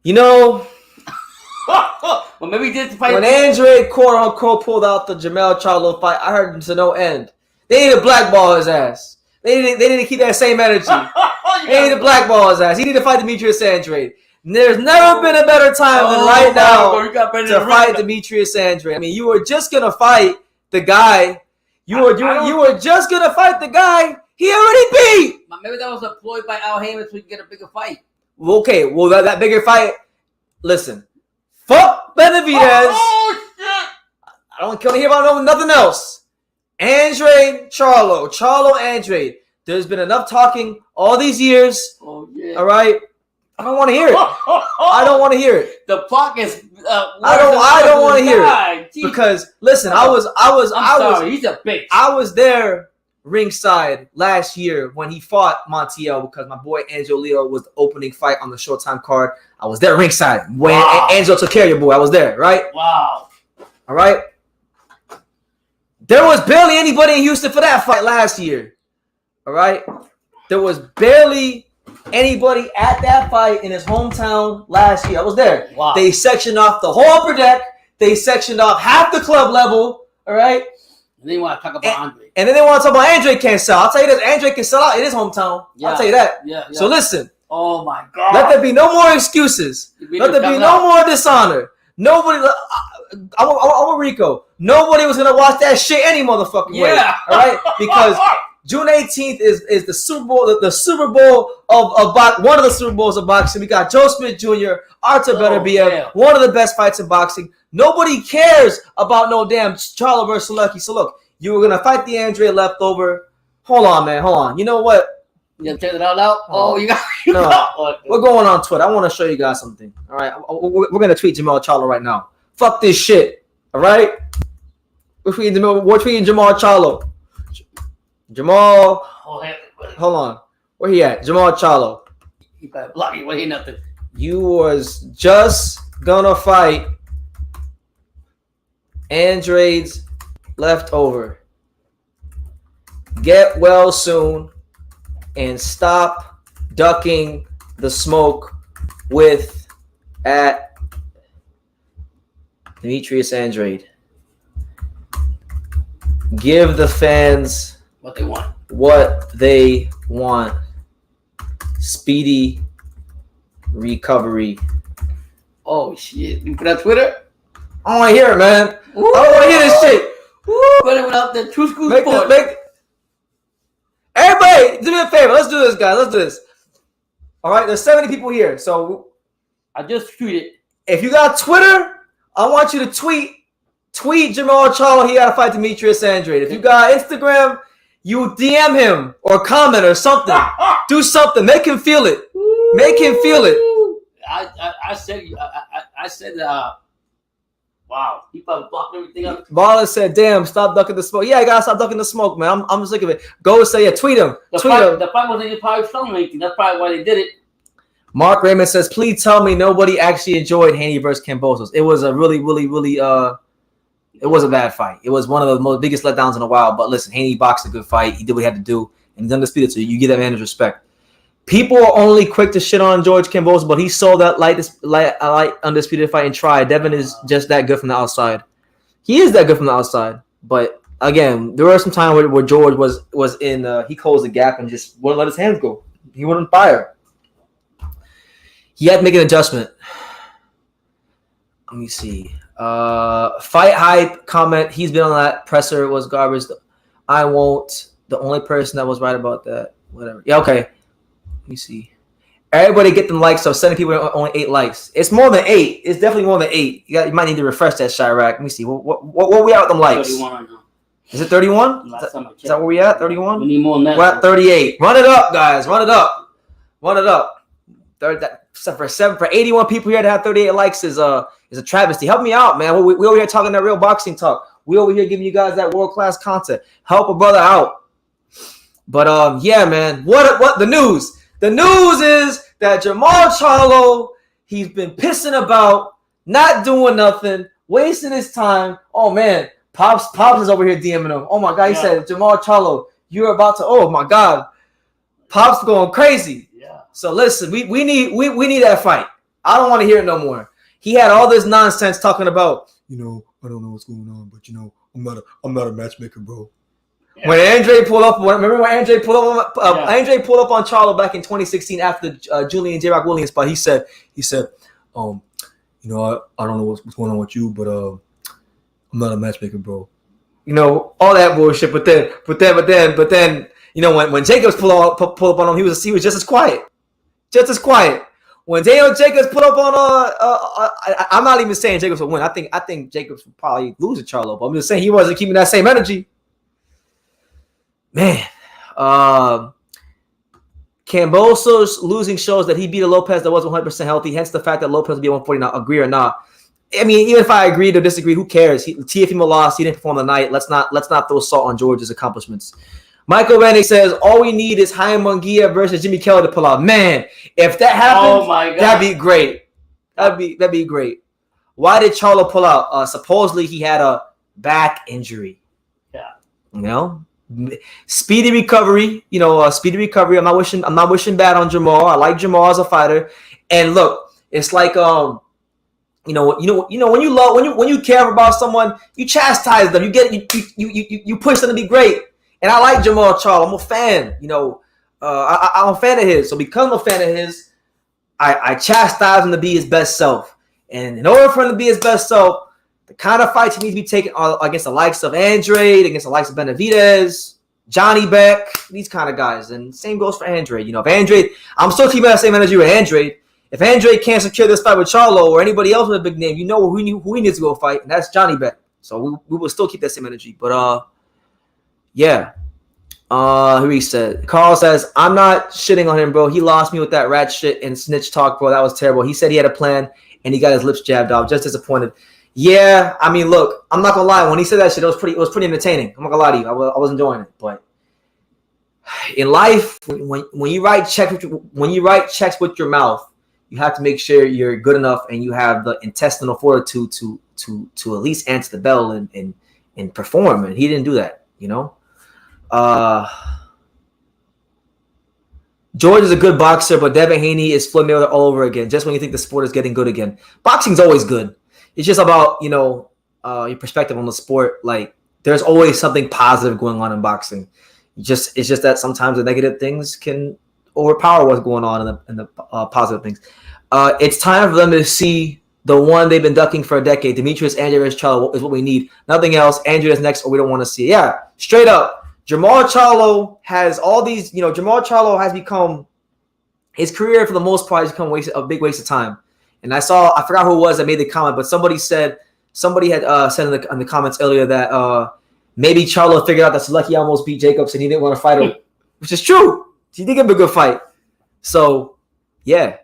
Well, maybe he did the fight. When Andrade, quote unquote, pulled out the Jamal Charlo fight, I heard him to no end. They need to blackball his ass. They need to keep that same energy. They need to blackball his ass. He need to fight Demetrius Andrade. There's never been a better time than right now to fight Demetrius Andrade. I mean, you were just gonna fight the guy. You were just gonna fight the guy he already beat. Maybe that was a ploy by Al Haymon so we can get a bigger fight. Okay, well that bigger fight. Listen, fuck Benavidez. Oh shit! I don't care to hear about nothing else. Andrade, Charlo, Andrade. There's been enough talking all these years. Oh yeah. All right. I don't want to hear it. I don't want to hear it. The pockets. I don't want to hear it because listen, I'm sorry, he's a bitch. I was there ringside last year when he fought Montiel because my boy Angelo Leo was the opening fight on the Showtime card. I was there ringside when Angelo took care of your boy. I was there, right? Wow. All right. There was barely anybody in Houston for that fight last year. All right. There was barely anybody at that fight in his hometown last year. I was there. Wow. They sectioned off the whole upper deck. They sectioned off half the club level. All right. And then you want to talk about Andre. And then they want to talk about Andre can't sell. I'll tell you this. Andre can sell out in his hometown. Yeah. I'll tell you that. Yeah. So listen. Oh, my God. Let there be no more excuses. Let there be no more dishonor. Nobody. I'm a Rico. Nobody was going to watch that shit any motherfucking way. All right? Because June 18th is the Super Bowl, the Super Bowl of one of the Super Bowls of boxing. We got Joe Smith Jr., Artur Beterbiev, one of the best fights in boxing. Nobody cares about no damn Charlo versus Lucky. So look, you were gonna fight the Andre leftover. Hold on, man. Hold on. You know what? You gonna check it out now? Oh, you got. We're going on Twitter. I want to show you guys something. All right, we're gonna tweet Jamal Charlo right now. Fuck this shit. All right, we're tweeting Jamal Charlo. Jamal, hold on. Where he at? Jamal Charlo. He better block you. What ain't nothing. You was just gonna fight Andrade's leftover. Get well soon and stop ducking the smoke with at Demetrius Andrade. Give the fans what they want. What they want. Speedy recovery. Oh shit! You put on Twitter? I want to hear it, man. Ooh. I want to hear this shit. Put it out there. True School Sports. Everybody, do me a favor. Let's do this, guys. Let's do this. All right, there's 70 people here. So I just tweeted. If you got Twitter, I want you to tweet Jamal Charlo. He got to fight Demetrius Andrade. If you got Instagram, you DM him or comment or something. Do something. Make him feel it. Make him feel it. I said, wow. He probably blocked everything up. Baller said, damn, stop ducking the smoke. Yeah, I got to stop ducking the smoke, man. I'm sick of it. Go and say, yeah, tweet him. The fight wasn't probably filming anything. That's probably why they did it. Mark Raymond says, please tell me nobody actually enjoyed Haney versus Kambosos. It was a really, it was a bad fight. It was one of the biggest letdowns in a while. But listen, Haney boxed a good fight. He did what he had to do. And he's undisputed, so you give that man his respect. People are only quick to shit on George Kambosos, but he saw that light undisputed fight and tried. Devin is just that good from the outside. He is that good from the outside. But again, there were some time where George was in. He closed the gap and just wouldn't let his hands go. He wouldn't fire. He had to make an adjustment. Let me see. Fight hype comment. He's been on that presser was garbage. I won't. The only person that was right about that. Whatever. Yeah. Okay. Let me see. Everybody get them likes. So 70 people only 8 likes. It's more than 8. It's definitely more than 8. You might need to refresh that, Chirac. Let me see. What we at with them likes? 31 right now. Is it 31? Is that where we at? 31? We need more than that. We're at 38. Run it up, guys. Run it up. Run it up. For 81 people here to have 38 likes is a travesty. Help me out, man. We over here talking that real boxing talk. We over here giving you guys that world-class content. Help a brother out. But yeah, man. What the news? The news is that Jamal Charlo, he's been pissing about, not doing nothing, wasting his time. Oh man, Pops is over here DMing him. Oh my God, he said, Jamal Charlo, you're about to. Oh my God, Pops going crazy. Yeah. So listen, we need that fight. I don't want to hear it no more. He had all this nonsense talking about, I don't know what's going on, but I'm not a matchmaker, bro. Yeah. When Andre pulled up, remember when Andre pulled up? Andre pulled up on Charlo back in 2016 after the Julian J. Rock Williams fight. He said, I don't know what's going on with you, but I'm not a matchmaker, bro. All that bullshit. But then, when Jacobs pulled up on him, he was just as quiet, When Daniel Jacobs put up on I'm not even saying Jacobs will win. I think Jacobs will probably lose to Charlo, but I'm just saying he wasn't keeping that same energy. Man, Kambosos losing shows that he beat a Lopez that wasn't 100% healthy. Hence the fact that Lopez will be 140 now. Agree or not? I mean, even if I agreed or disagreed, who cares? Tiafimo lost. He didn't perform the night. Let's not throw salt on George's accomplishments. Michael Rennie says, all we need is Jaime Munguia versus Jimmy Kelly to pull out. Man, if that happens, Oh my God. that'd be great. That'd be great. Why did Charlo pull out? Supposedly he had a back injury. Yeah. You know? Speedy recovery. Speedy recovery. I'm not wishing bad on Jamal. I like Jamal as a fighter. And look, it's like when you care about someone, you chastise them. You push them to be great. And I like Jamal Charlo. I'm a fan. I'm a fan of his. So because I'm a fan of his, I chastise him to be his best self. And in order for him to be his best self, the kind of fights he needs to be taking against the likes of Andrade, against the likes of Benavidez, Johnny Beck, these kind of guys. And same goes for Andrade. If Andrade, I'm still keeping that same energy with Andrade. If Andrade can't secure this fight with Charlo or anybody else with a big name, who he needs to go fight, and that's Johnny Beck. So we will still keep that same energy. But yeah. Who he said? Carl says, I'm not shitting on him, bro. He lost me with that rat shit and snitch talk, bro. That was terrible. He said he had a plan and he got his lips jabbed off. Just disappointed. Yeah, I mean, look, I'm not gonna lie. When he said that shit, it was pretty entertaining. I'm not gonna lie to you. I was enjoying it. But in life, when you write checks with your mouth, you have to make sure you're good enough and you have the intestinal fortitude to at least answer the bell and perform. And he didn't do that. George is a good boxer, but Devin Haney is Floyd Mayweather all over again. Just when you think the sport is getting good again, boxing's always good. It's just about your perspective on the sport. Like there's always something positive going on in boxing. It's just that sometimes the negative things can overpower what's going on in the positive things. It's time for them to see the one they've been ducking for a decade. Demetrius Andrade Charlo is what we need. Nothing else. Andrade is next, or we don't want to see it. Yeah, straight up. Jamal Charlo has all these, Jamal Charlo has become, his career for the most part has become a big waste of time. And I forgot who it was that made the comment, but somebody had said in the comments earlier that maybe Charlo figured out that Selecki almost beat Jacobs and he didn't want to fight him, which is true. He did give him a good fight. So, yeah,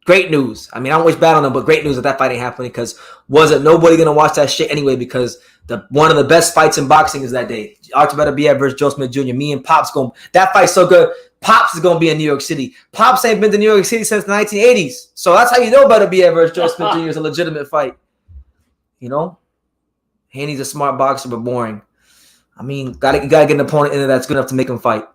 great news. I mean, I don't wish bad on him, but great news that fight ain't happening because wasn't nobody going to watch that shit anyway because one of the best fights in boxing is that day. Archie Beterbiev versus Joe Smith Jr. Me and Pops that fight's so good. Pops is going to be in New York City. Pops ain't been to New York City since the 1980s. So that's how you know Beterbiev versus Joe Smith Jr. is a legitimate fight. Haney's a smart boxer, but boring. I mean, you gotta get an opponent in there that's good enough to make him fight.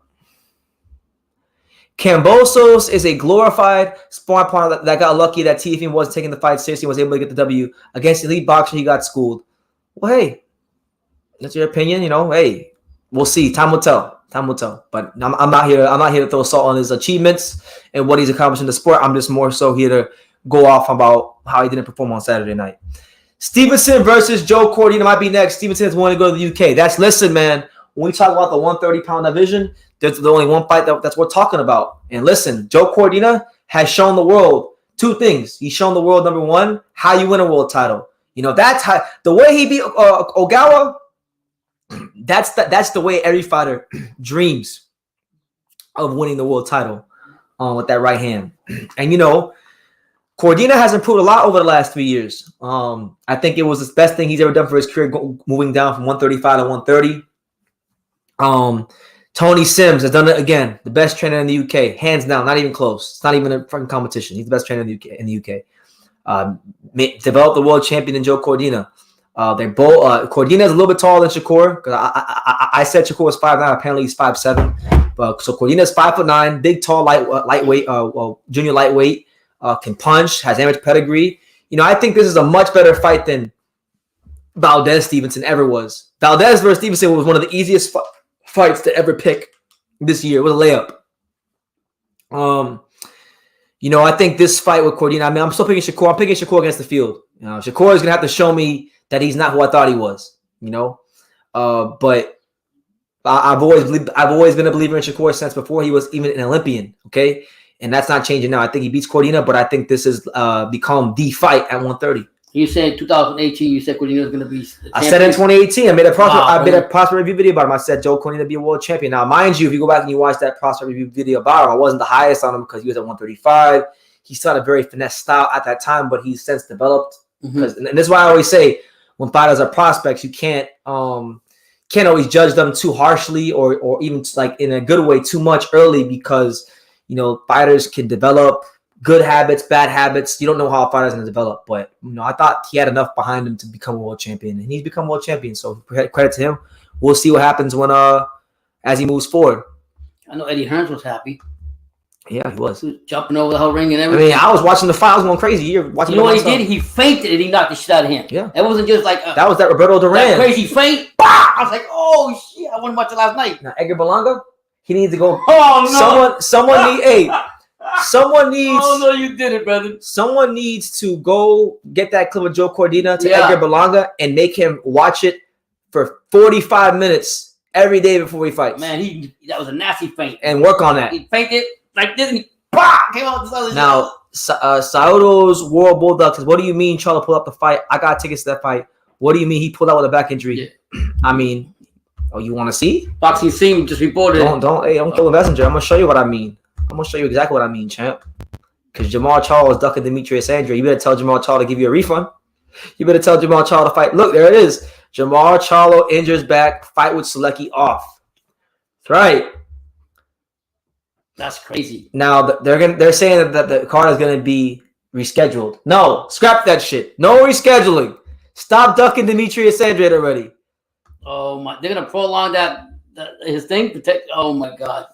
Kambosos is a glorified sparring partner that got lucky that TFM wasn't taking the fight seriously and was able to get the W. Against elite boxer, he got schooled. Well, hey, that's your opinion, Hey, we'll see. Time will tell. But I'm not here to throw salt on his achievements and what he's accomplished in the sport. I'm just more so here to go off about how he didn't perform on Saturday night. Stevenson versus Joe Cordina might be next. Stevenson is wanting to go to the UK. Listen, man. When we talk about the 130-pound division, there's only one fight that's worth talking about. And listen, Joe Cordina has shown the world two things. He's shown the world, number one, how you win a world title. That's how the way he beat Ogawa. That's the way every fighter dreams of winning the world title with that right hand. And Cordina has improved a lot over the last 3 years. I think it was the best thing he's ever done for his career, moving down from 135 to 130. Tony Sims has done it again. The best trainer in the UK, hands down, not even close. It's not even a fucking competition. He's the best trainer in the UK. Developed the world champion in Joe Cordina. They're both. Cordina is a little bit taller than Shakur because I said Shakur was 5'9". Apparently he's 5'7". But so Cordina is 5'9", big, tall, lightweight, junior lightweight. Can punch, has amateur pedigree. I think this is a much better fight than Valdez Stevenson ever was. Valdez versus Stevenson was one of the easiest fights to ever pick this year. It was a layup. I think this fight with Cordina, I'm still picking Shakur. I'm picking Shakur against the field. Shakur is going to have to show me that he's not who I thought he was, but I've always been a believer in Shakur since before he was even an Olympian, okay? And that's not changing now. I think he beats Cordina, but I think this has become the fight at 130. You said 2018. You said Cordina was going to be. I said in 2018. I made a prospect review video about him. I said Joe Cordina be a world champion. Now, mind you, if you go back and you watch that prospect review video about him, I wasn't the highest on him because he was at 135. He still had a very finesse style at that time, but he's since developed. And this is why I always say when fighters are prospects, you can't can't always judge them too harshly or even like in a good way too much early because, you know, fighters can develop good habits, bad habits. You don't know how a fighter's going to develop. But, you know, I thought he had enough behind him to become a world champion. And he's become world champion. So credit to him. We'll see what happens when as he moves forward. I know Eddie Hearns was happy. Yeah, he was. Jumping over the whole ring and everything. I mean, I was watching the fight. I was going crazy. You're watching. You know what he did? He feinted and he knocked the shit out of him. Yeah. It wasn't just like that was that Roberto Duran. That crazy feint. Bah! I was like, oh shit! I wouldn't watch it last night. Now Edgar Berlanga, he needs to go. Oh no! Someone needs. Oh no! You did it, brother. Someone needs to go get that clip of Joe Cordina to Edgar Berlanga and make him watch it for 45 minutes every day before he fights. Man, that was a nasty feint. And work on that. He feinted like this and he came out this other now, Saudo's World Bulldogs. What do you mean Charlo pulled up the fight? I got tickets to that fight. What do you mean he pulled out with a back injury? Yeah. I mean, you want to see? Boxing Scene just reported. Don't kill the messenger. I'm gonna show you what I mean. I'm gonna show you exactly what I mean, champ. Because Jamal Charlo is ducking Demetrius Andrade. You better tell Jamal Charlo to give you a refund. You better tell Jamal Charlo to fight. Look, there it is. Jamal Charlo injures back. Fight with Selecki off. That's right. That's crazy. Now they're saying that the card is gonna be rescheduled. No, scrap that shit. No rescheduling. Stop ducking Demetrius Andrade already. Oh my! They're gonna prolong that his thing. Protect. Oh my god.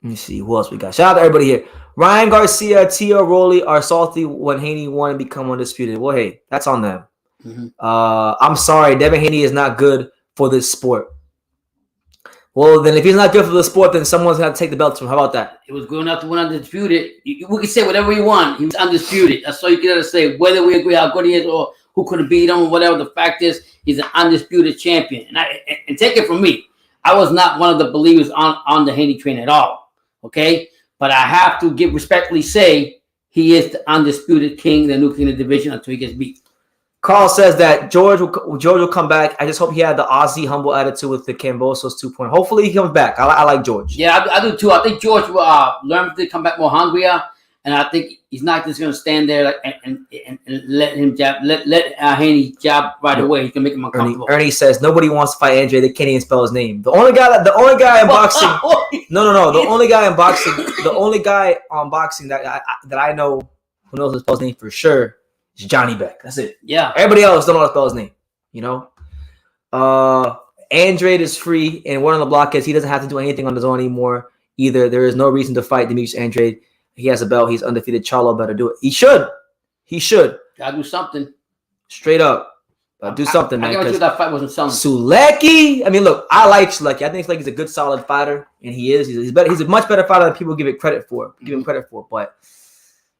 Let me see who else we got. Shout out to everybody here. Ryan Garcia, Tio Rolly are salty when Haney won and become undisputed. Well, hey, that's on them. Mm-hmm. I'm sorry, Devin Haney is not good for this sport. Well, then if he's not good for the sport, then someone's gonna have to take the belt from him. How about that? It was good enough to win undisputed. We can say whatever we want. He was undisputed. That's all you can say. Whether we agree how good he is or who could have beat him, whatever the fact is, he's an undisputed champion. And take it from me, I was not one of the believers on the Haney train at all. Okay, but I have to respectfully say he is the undisputed king, the new king of the division until he gets beat. Carl says that George will come back. I just hope he had the Aussie humble attitude with the Kambosos 2.0. Hopefully he comes back. I like George. Yeah, I do too. I think George will learn to come back more hungrier, and I think he's not just going to stand there and let him jab, let Haney jab right away. He's going to make him uncomfortable. Ernie says nobody wants to fight Andre. They can't even spell his name. The only guy in boxing. No. The only guy in boxing. The only guy on boxing that I know who knows how to spell his name for sure. It's Johnny Beck. That's it. Yeah. Everybody else don't know how to spell his name. You know? Andrade is free, and one on the block is he doesn't have to do anything on his own anymore either. There is no reason to fight Demetrius Andrade. He has a belt. He's undefeated. Charlo better do it. He should. Gotta do something. Straight up. Do something, man. I guarantee that fight wasn't selling. Selecki. I mean, look, I like Selecki. I think Selecki's a good, solid fighter, and he is. He's better. He's a much better fighter than people give him credit for. But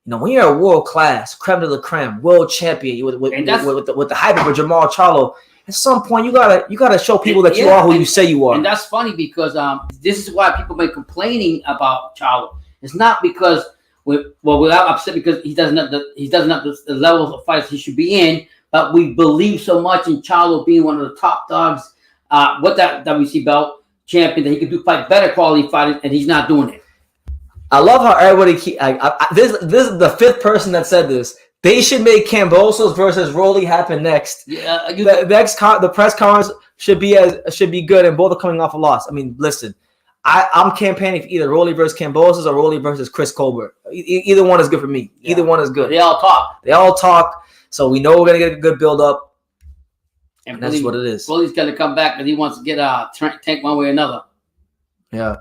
you know, when you're a world class, creme de la creme, world champion, with the hype of Jamal Charlo, at some point you gotta show people that you are who you say you are. And that's funny because this is why people been complaining about Charlo. It's not because we're upset because he doesn't have the levels of fights he should be in, but we believe so much in Charlo being one of the top dogs with that WC belt champion that he could fight better quality fighters, and he's not doing it. I love how everybody this is the fifth person that said this. They should make Kambosos versus Rolly happen next. Yeah, the press conference should be good, and both are coming off a loss. I mean, listen, I'm campaigning for either Rolly versus Kambosos or Rolly versus Chris Colbert. Either one is good for me. Yeah. Either one is good. They all talk. So we know we're gonna get a good build up, and that's what it is. Rolly's gonna come back and he wants to get tank one way or another. Yeah.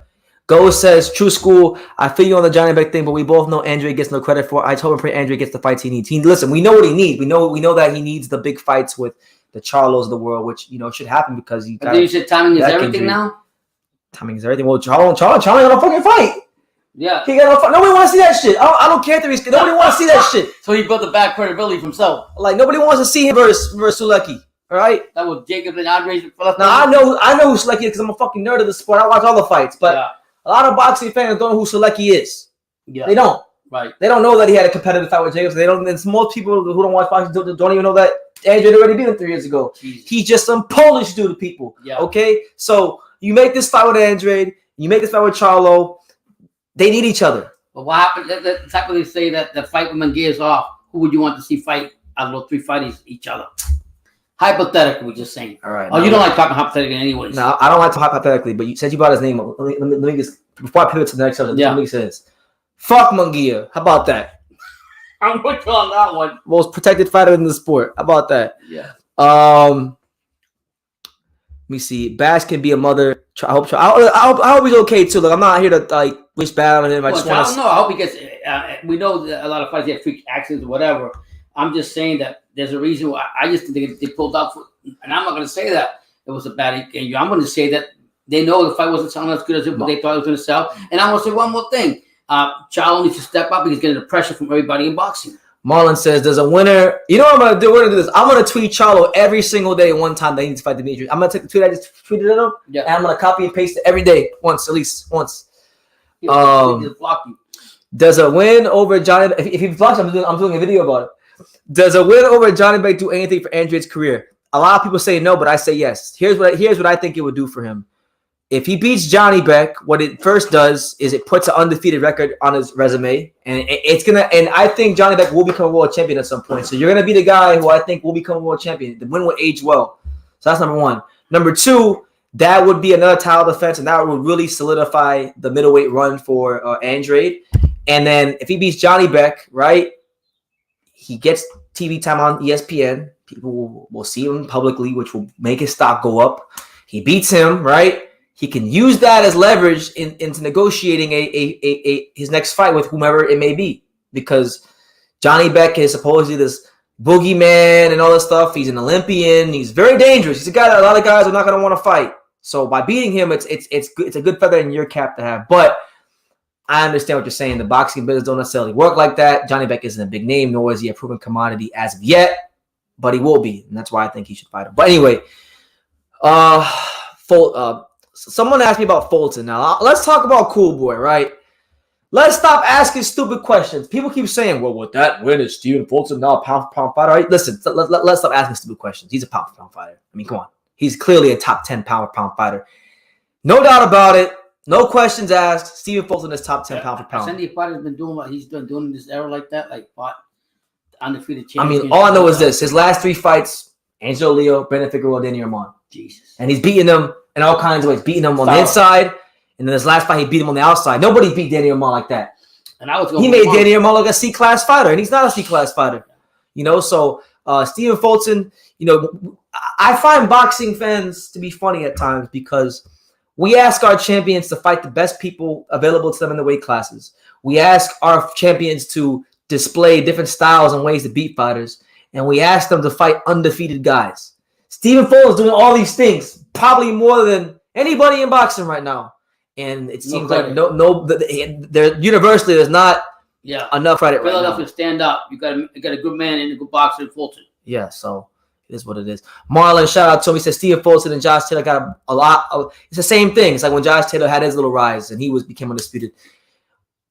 Go says, true school, I feel you on the Johnny Beck thing, but we both know Andre gets no credit for it. I told him Andre gets the fights he needs. Listen, we know what he needs. We know that he needs the big fights with the Charlos of the world, which, you know, should happen because he got. You said timing is everything now? Timing is everything. Well, Charlo got no fucking fight. Yeah. He got no fight. Nobody wants to see that shit. I don't care if he's nobody wants to see that shit. So he built the back credibility for himself. Like, nobody wants to see him versus Selecki. All right? That was Jacob and Andre's. Now, I know who Selecki is because I'm a fucking nerd of the sport. I watch all the fights, but. Yeah. A lot of boxing fans don't know who Selecki is. Yeah. They don't. Right. They don't know that he had a competitive fight with Jacobs. They don't. It's most people who don't watch boxing don't even know that Andrew already beat him 3 years ago. Jesus. He's just some Polish dude to people. Yeah. Okay? So you make this fight with Andrade, you make this fight with Charlo. They need each other. But what happened? That's like when they say that the fight with Mangueira's off. Who would you want to see fight out of those 3 fighters each other? Hypothetically, we're just saying. All right. Oh, you don't like talking hypothetically anyways. No, I don't like to talk hypothetically, but you said you brought his name. Let me just, before I pivot to the next subject, let me say this. Fuck Munguia. How about that? I'm with you on that one. Most protected fighter in the sport. How about that? Yeah. Let me see. Bash can be a mother. I hope he's okay too. Like, I'm not here to like wish bad on him. I just want to. I don't know. I hope he gets. We know that a lot of fighters get freak accidents or whatever. I'm just saying that there's a reason why. I just think they pulled out, and I'm not going to say that it was a bad game. I'm going to say that they know the fight wasn't selling as good as they thought it was going to sell. And I'm going to say one more thing. Charlo needs to step up. He's getting the pressure from everybody in boxing. Marlon says, "There's a winner." You know what I'm going to do? We're going to do this. I'm going to tweet Charlo every single day. One time they need to fight Demetrius. I'm going to take the tweet I just tweeted at him, and I'm going to copy and paste it every day, at least once. Does a win over Johnny? If he blocks, I'm doing a video about it. Does a win over Johnny Beck do anything for Andrade's career? A lot of people say no, but I say yes. Here's what I think it would do for him. If he beats Johnny Beck, what it first does is it puts an undefeated record on his resume, and and I think Johnny Beck will become a world champion at some point. So you're gonna be the guy who I think will become a world champion. The win will age well. So that's number one. Number two, that would be another title defense, and that would really solidify the middleweight run for Andrade. And then if he beats Johnny Beck, right, he gets TV time on ESPN. People will see him publicly, which will make his stock go up. He beats him, right? He can use that as leverage into negotiating his next fight with whomever it may be. Because Johnny Beck is supposedly this boogeyman and all this stuff. He's an Olympian. He's very dangerous. He's a guy that a lot of guys are not going to want to fight. So by beating him, it's a good feather in your cap to have. But I understand what you're saying. The boxing business don't necessarily work like that. Johnny Beck isn't a big name, nor is he a proven commodity as of yet. But he will be, and that's why I think he should fight him. But anyway, someone asked me about Fulton. Now, let's talk about Cool Boy, right? Let's stop asking stupid questions. People keep saying, well, with that win, is Stephen Fulton now a pound-for-pound fighter? Right? Listen, let's stop asking stupid questions. He's a pound-for-pound fighter. I mean, come on. He's clearly a top 10 pound-for-pound fighter. No doubt about it. No questions asked. Stephen Fulton is top 10 pound-for-pound. Has any fighter been doing what he's been doing in this era like that? Like, fought undefeated champion? I mean, all I know is this. His last three fights, Angelo Leo, Brandon Figueroa, Danny Armand. Jesus. And he's beating them in all kinds of ways. Beating them on the inside, and then his last fight, he beat him on the outside. Nobody beat Danny Armand like that. And he made Danny Armand look like a C-class fighter, and he's not a C-class fighter. You know, so Stephen Fulton, you know, I find boxing fans to be funny at times because we ask our champions to fight the best people available to them in the weight classes. We ask our champions to display different styles and ways to beat fighters, and we ask them to fight undefeated guys. Stephen Fulton's doing all these things, probably more than anybody in boxing right now. And it seems like universally there's not enough credit right now. Philadelphia, stand up. You got a good man and a good boxer in Fulton. Yeah, so it is what it is. Marlon, shout out to him. He said Stephen Fulton and Josh Taylor got a lot of, it's the same thing. It's like when Josh Taylor had his little rise and he became undisputed.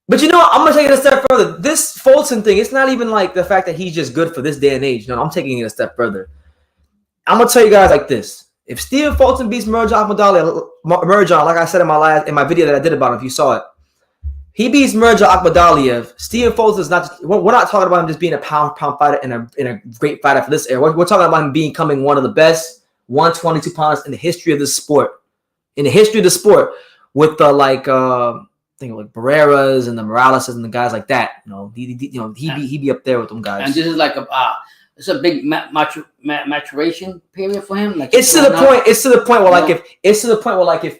But you know, I'm going to take it a step further. This Fulton thing, it's not even like the fact that he's just good for this day and age. No, I'm taking it a step further. I'm going to tell you guys like this. If Stephen Fulton beats Mirjan Akhmadaliev, like I said in my video that I did about him, if you saw it, he beats Mirjan Akhmadaliev. Stephen Fulton is not. We're not talking about him just being a pound fighter and a great fighter for this era. We're talking about him becoming one of the best 122 pounders in the history of this sport. In the history of the sport, with the like Barreras and the Moraleses and the guys like that. You know, he'd be up there with them guys. And this is like it's a big maturation period for him. Like it's to the point. It's to the point where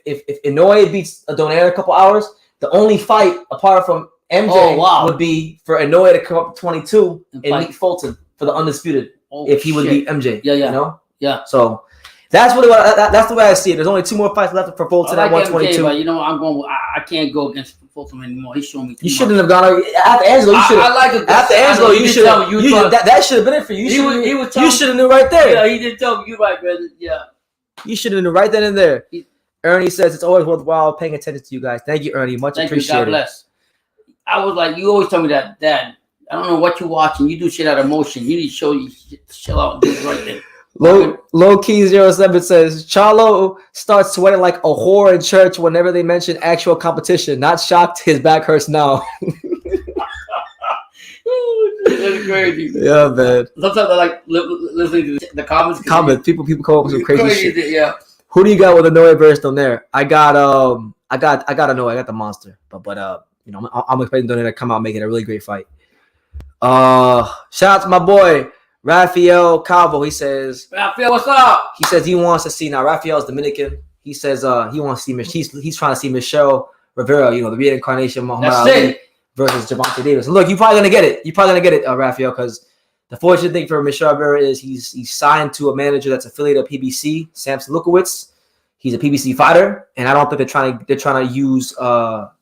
if Inoue beats Donaire in a couple hours, the only fight apart from MJ would be for Inoue to come up to 22 and meet Fulton for the undisputed. If he would beat MJ, yeah. You know, yeah. So that's really that's the way I see it. There's only 2 more fights left for Fulton at 122. MJ, but you know, I can't go against Fulton anymore. He's showing me too much. Shouldn't have gone after Angelo. You should. I like it. After Angelo, you should. That should have been it for you. You should have knew right there. Yeah, he did tell me. You're right, brother. Yeah. You should have knew right then and there. Ernie says it's always worthwhile paying attention to you guys. Thank you, Ernie. Much appreciated. God bless. I was like, you always tell me that, Dad. I don't know what you're watching. You do shit out of emotion. You need to show you chill out and do it right there. Low Key 07 says Charlo starts sweating like a whore in church whenever they mention actual competition. Not shocked his back hurts now. It's crazy. Yeah, man. Sometimes I like listening to the comments. Comment. People come up with some crazy shit. Yeah. Who do you got with the Inoue versus Donaire? I got Inoue. I got the monster. But you know, I'm expecting Donaire to come out and make it a really great fight. Shout out to my boy Rafael Calvo. He says, Rafael, what's up? He says he wants to see, now Rafael's Dominican. He says he wants to see he's trying to see Michelle Rivera, you know, the reincarnation of Muhammad Ali versus Gervonta Davis. And look, you're probably gonna get it. Rafael, because the fortunate thing for Michelle Rivera is he's signed to a manager that's affiliated with PBC, Samson Lukowitz. He's a PBC fighter, and I don't think they're trying to use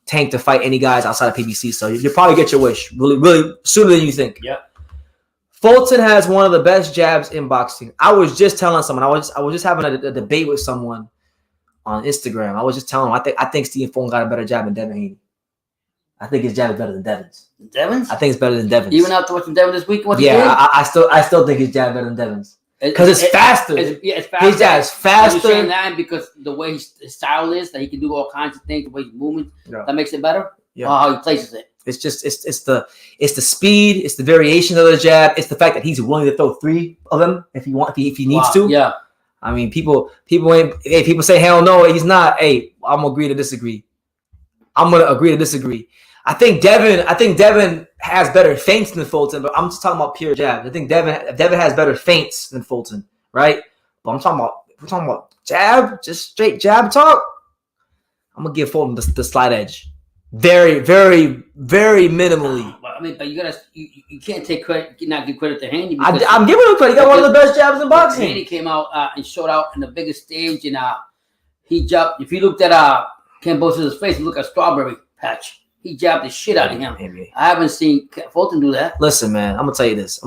Tank to fight any guys outside of PBC. So you'll probably get your wish really sooner than you think. Yeah. Fulton has one of the best jabs in boxing. I was just telling someone, I was just having a debate with someone on Instagram. I was just telling him I think Stephen Fulton got a better jab than Devin Haney. I think his jab is better than Devin's. Devin's? I think it's better than Devin's. Even after watching Devin this week? I still think his jab is better than Devin's. Because it's faster. It's faster. His jab is faster. You're saying that because the way his style is, that he can do all kinds of things, the way he's moving, that makes it better? Yeah. Or how he places it? It's just it's the speed, it's the variation of the jab, it's the fact that he's willing to throw 3 of them if he needs to. Yeah. I mean, people say hell no, he's not. Hey, I'm gonna agree to disagree. I think Devin has better feints than Fulton, but I'm just talking about pure jabs. I think Devin has better feints than Fulton, right? But we're talking about jab, just straight jab talk. I'm gonna give Fulton the slight edge. Very, very, very minimally. But you can't take credit, not give credit to Haney. I'm giving him credit. He got one of the best jabs in boxing. Haney came out and showed out in the biggest stage, and he jumped. If you looked at Kambosos' face, he looked like a strawberry patch. He jabbed the shit out of him. Maybe. I haven't seen Fulton do that. Listen, man, I'm gonna tell you this.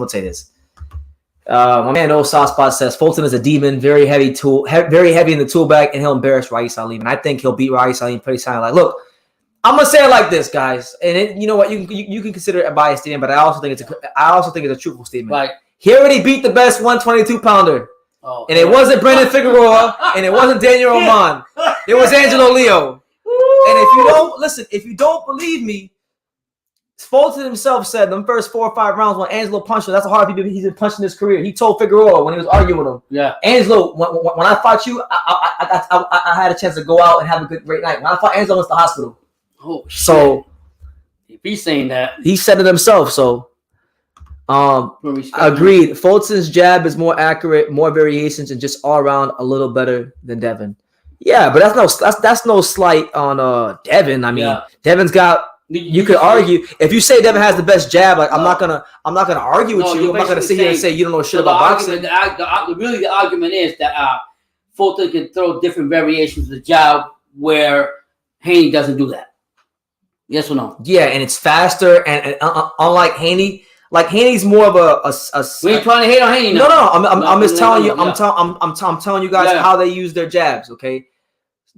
My man No Soft Spot says Fulton is a demon, very heavy in the tool bag, and he'll embarrass Raees Ali. And I think he'll beat Raees Ali pretty sound. Like, look, I'm gonna say it like this, guys, and you know what? You can consider it a biased statement, but I also think it's a truthful statement. Like, he already beat the best 122-pounder, and it wasn't Brendan Figueroa, and it wasn't Daniel Roman. It was Angelo Leo. And if you don't believe me, Fulton himself said the first 4 or 5 rounds when Angelo punched him, that's how hard he's been punched in his career. He told Figueroa when he was arguing with him, yeah, Angelo, when I fought you, I had a chance to go out and have a great night. When I fought Angelo, I went to the hospital. Oh, shit. So if he's saying that, he said it himself. So agreed. Fulton's jab is more accurate, more variations, and just all around a little better than Devin. Yeah, but that's no slight on Devin. I mean, Devin's got. You could argue if you say Devin has the best jab. Like I'm not gonna argue with you. I'm not gonna sit here and say you don't know shit about boxing. Really, the argument is that Fulton can throw different variations of the jab where Haney doesn't do that. Yes or no? Yeah, and it's faster, and unlike Haney. Like Haney's more of a we ain't trying to hate on Haney. No. I'm just telling you. I'm telling you guys how they use their jabs. Okay,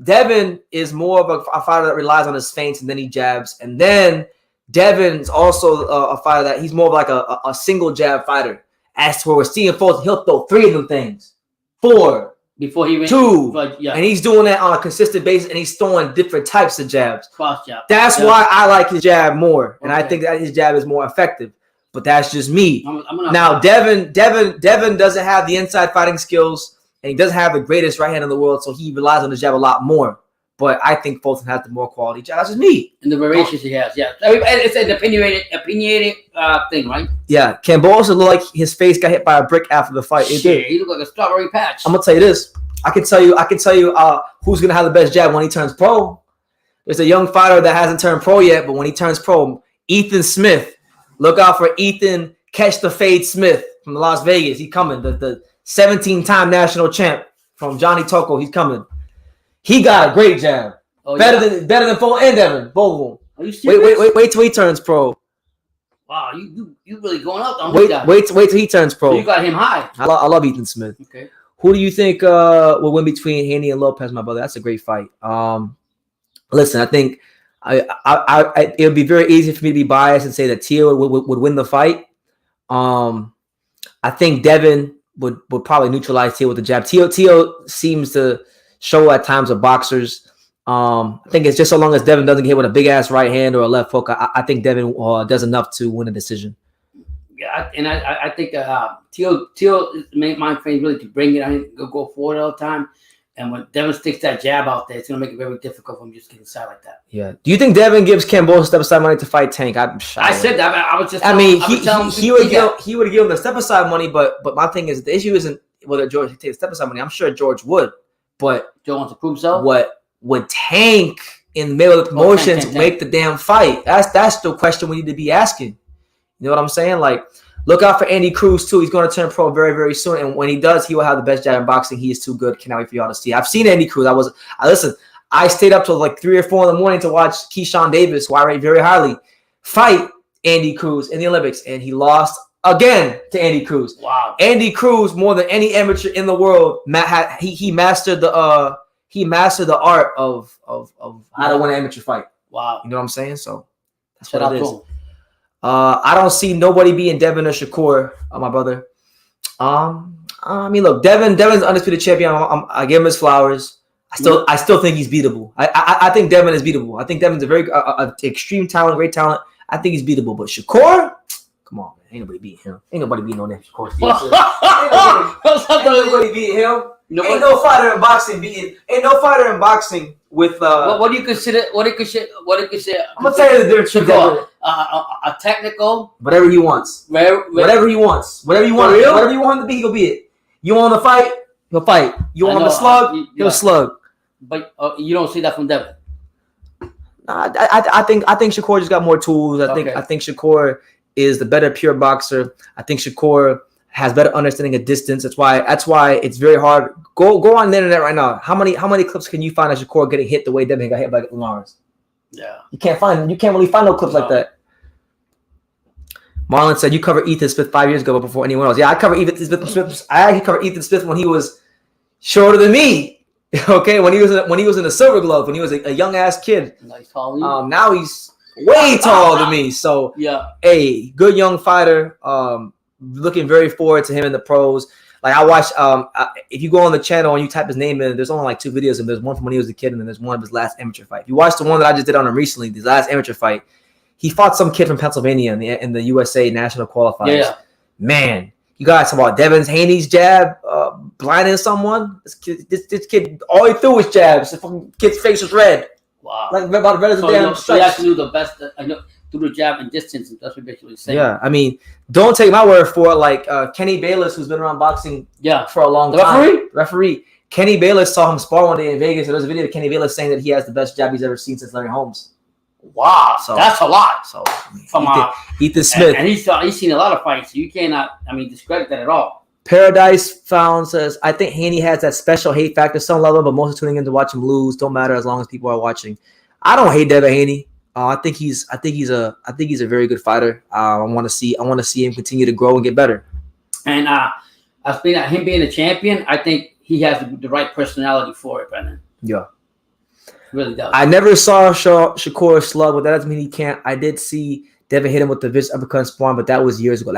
Devin is more of a fighter that relies on his feints and then he jabs. And then Devin's also a fighter that he's more of like a single jab fighter. As to where we're seeing Fulton, he'll throw 3 of them things, 4. Before he went 2, and he's doing that on a consistent basis, and he's throwing different types of jabs. Cross jab. That's why I like his jab more, and I think that his jab is more effective. But that's just me. Now, Devin doesn't have the inside fighting skills, and he doesn't have the greatest right hand in the world, so he relies on the jab a lot more. But I think Fulton has the more quality jab. That's just me. And the variations he has, yeah. It's an opinionated thing, right? Yeah. Kambosos looked like his face got hit by a brick after the fight. Shit, he looked like a strawberry patch. I'm gonna tell you this. I can tell you who's gonna have the best jab when he turns pro. There's a young fighter that hasn't turned pro yet, but when he turns pro, Ethan Smith. Look out for Ethan Catch the Fade Smith from Las Vegas. He's coming. The 17-time national champ from Johnny Toko. He's coming. He got a great jab. Oh, better than Fulton and Devin. Both of them. Are you serious? Wait till he turns pro. Wow, you really going up on wait till he turns pro. So you got him high. I love Ethan Smith. Okay. Who do you think will win between Haney and Lopez, my brother? That's a great fight. Listen, I think it would be very easy for me to be biased and say that Tszyu would win the fight. I think Devin would probably neutralize Tszyu with the jab. Tszyu seems to show at times of boxers. I think it's just so long as Devin doesn't get hit with a big ass right hand or a left hook. I think Devin does enough to win a decision. Yeah, I think Teal made my friend really to bring it. I think go forward all the time. And when Devin sticks that jab out there, it's gonna make it very difficult for him just getting inside like that. Yeah. Do you think Devin gives Kambosos step aside money to fight Tank? I said that. I was just. I mean, he would give him the step aside money, but my thing is the issue isn't whether George takes the step aside money. I'm sure George would, but Joe wants to prove so. What would Tank in the middle of the promotions make the damn fight? That's the question we need to be asking. You know what I'm saying? Like, look out for Andy Cruz too. He's going to turn pro very, very soon, and when he does, he will have the best jab in boxing. He is too good. Cannot wait for y'all to see. I've seen Andy Cruz. I stayed up till like 3 or 4 in the morning to watch Keyshawn Davis, who I rate very highly, fight Andy Cruz in the Olympics, and he lost again to Andy Cruz. Wow. Andy Cruz, more than any amateur in the world, he mastered the art of how to win an amateur fight. Wow. You know what I'm saying? So that's Shout what it out is. to him. I don't see nobody being Devin or Shakur, my brother. I mean, look, Devin's undisputed champion. I give him his flowers. I still think he's beatable. I think Devin is beatable. I think Devin's a very extreme talent, great talent. I think he's beatable. But Shakur, come on, man, ain't nobody beating him. Ain't nobody beating no damn Shakur. Ain't nobody beating him. Ain't no fighter in boxing beating. Ain't no fighter in boxing with. What do you consider? What do you consider? I'm gonna tell you the difference. A technical. Whatever he wants. Whatever he wants. Whatever you want. Whatever you want him to be, he'll be it. You want him to fight, he'll fight. You want him to slug, he'll slug. But you don't see that from Devin. I think Shakur just got more tools. I think Shakur is the better pure boxer. I think Shakur has better understanding of distance. That's why it's very hard. Go on the internet right now. How many clips can you find of Shakur getting hit the way Devin got hit by Lawrence? Yeah. You can't really find no clips like that. Marlon said you covered Ethan Smith 5 years ago, but before anyone else. Yeah, I covered Ethan Smith. I actually covered Ethan Smith when he was shorter than me. Okay, when he was in a silver glove, when he was a young ass kid. Now he's way taller than me. So yeah, hey, good young fighter. Looking very forward to him in the pros. Like I watched. If you go on the channel and you type his name in, there's only like 2 videos, and there's one from when he was a kid, and then there's one of his last amateur fight. If you watch the one that I just did on him recently, his last amateur fight, he fought some kid from Pennsylvania in the USA national qualifiers. Yeah. Man, you guys talk about Devin Haney's jab blinding someone. This kid, all he threw was jabs. The fucking kid's face was red. Wow. Like about red as a damn stripes. He actually knew the best. I know through the jab and distance. That's what basically saying. Yeah, I mean, don't take my word for it. Like Kenny Bayless, who's been around boxing for a long time. Referee. Kenny Bayless saw him spar one day in Vegas. And there's a video of Kenny Bayless saying that he has the best jab he's ever seen since Larry Holmes. Wow, so that's a lot. So I mean, from Ethan Smith, and he's seen a lot of fights. So you cannot, discredit that at all. Paradise Found says, I think Haney has that special hate factor. Some love him, but most are tuning in to watch him lose. Don't matter as long as people are watching. I don't hate Devin Haney. I think he's a very good fighter. I want to see him continue to grow and get better. And as being him being a champion, I think he has the right personality for it, Brendan. Yeah. Really does. I never saw Shakur slug, but that doesn't mean he can't. I did see Devin hit him with the vicious uppercut and spawn, but that was years ago.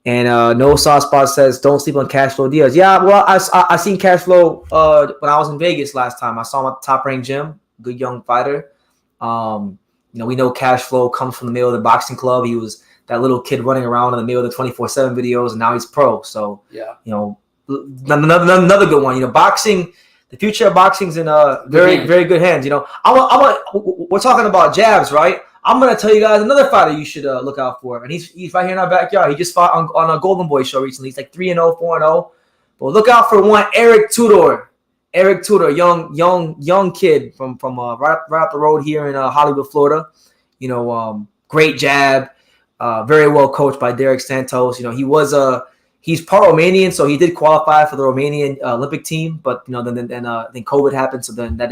And No Soft Spot says, don't sleep on Cashflow Diaz. Yeah, well, I seen Cashflow when I was in Vegas last time. I saw him at the Top Rank Gym. Good young fighter. We know Cashflow comes from the middle of the boxing club. He was that little kid running around in the middle of the 24/7 videos, and now he's pro. So yeah, another good one. Boxing. The future of boxing's in very, very good hands. We're talking about jabs, right? I'm gonna tell you guys another fighter you should look out for, and he's right here in our backyard. He just fought on a Golden Boy show recently. He's like 3-0, 4-0. But look out for one, Eric Tudor. Eric Tudor, young kid from right up the road here in Hollywood, Florida. Great jab, very well coached by Derek Santos. He's part Romanian, so he did qualify for the Romanian Olympic team. But then COVID happened, so then that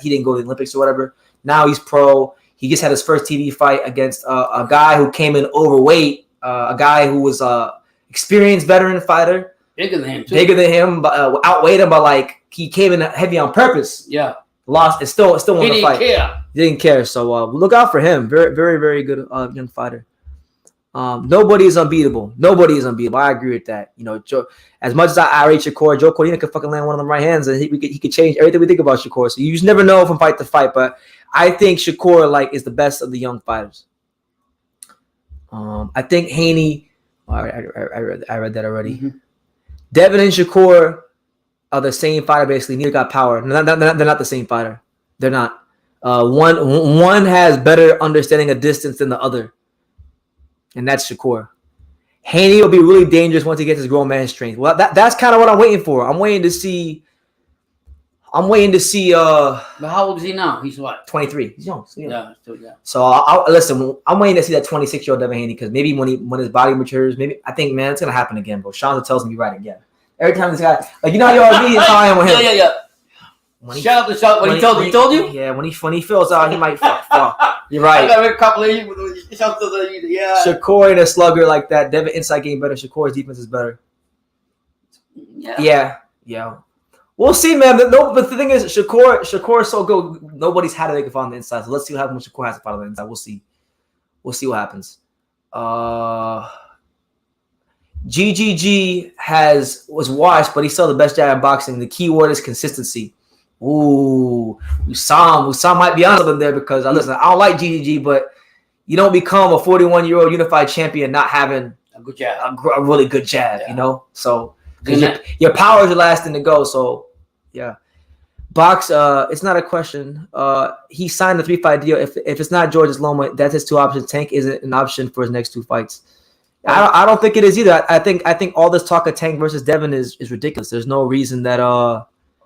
he didn't go to the Olympics or whatever. Now he's pro. He just had his first TV fight against a guy who came in overweight, a guy who was experienced veteran fighter, bigger than him, but outweighed him. But he came in heavy on purpose. Yeah, lost and still won the fight. He didn't care. So look out for him. Very, very, very good young fighter. Nobody is unbeatable. I agree with that. As much as I rate Shakur, Joe Cordina could fucking land one of them right hands, and he could change everything we think about Shakur. So you just never know from fight to fight. But I think Shakur is the best of the young fighters. I think Haney. I read that already. Mm-hmm. Devin and Shakur are the same fighter basically. Neither got power. They're not the same fighter. They're not. One has better understanding of distance than the other, and that's Shakur. Haney will be really dangerous once he gets his grown man strength. Well, that's kind of what I'm waiting for. I'm waiting to see. But how old is he now? He's what? 23. He's young. So, Yeah. So I'll listen. I'm waiting to see that 26-year-old Devin Haney because maybe when his body matures, maybe I think it's gonna happen again. But Shonda tells me right again. Every time this guy, like you know, you already how I am with him. Yeah. Shout out to Sean. When he told you? Yeah, when he feels out, he might fall. You're right. I got a couple of yeah. Shakur ain't a slugger like that. Devin inside game better. Shakur's defense is better. Yeah. We'll see, man. But the thing is, Shakur is so good. Nobody's had it they can find on the inside. So let's see what happens when Shakur has to find on the inside. We'll see what happens. GGG was washed, but he's still the best jab in boxing. The key word is consistency. Ooh, Usam might be on something there because listen, I don't like GGG, but you don't become a 41-year-old unified champion not having a good jab, a really good jab, you know. So your power is your last thing to go. So yeah, Box. It's not a question. He signed a 3-fight deal. If it's not George, it's Loma. That's his 2 options. Tank isn't an option for his next 2 fights. I don't think it is either. I think all this talk of Tank versus Devin is ridiculous. There's no reason that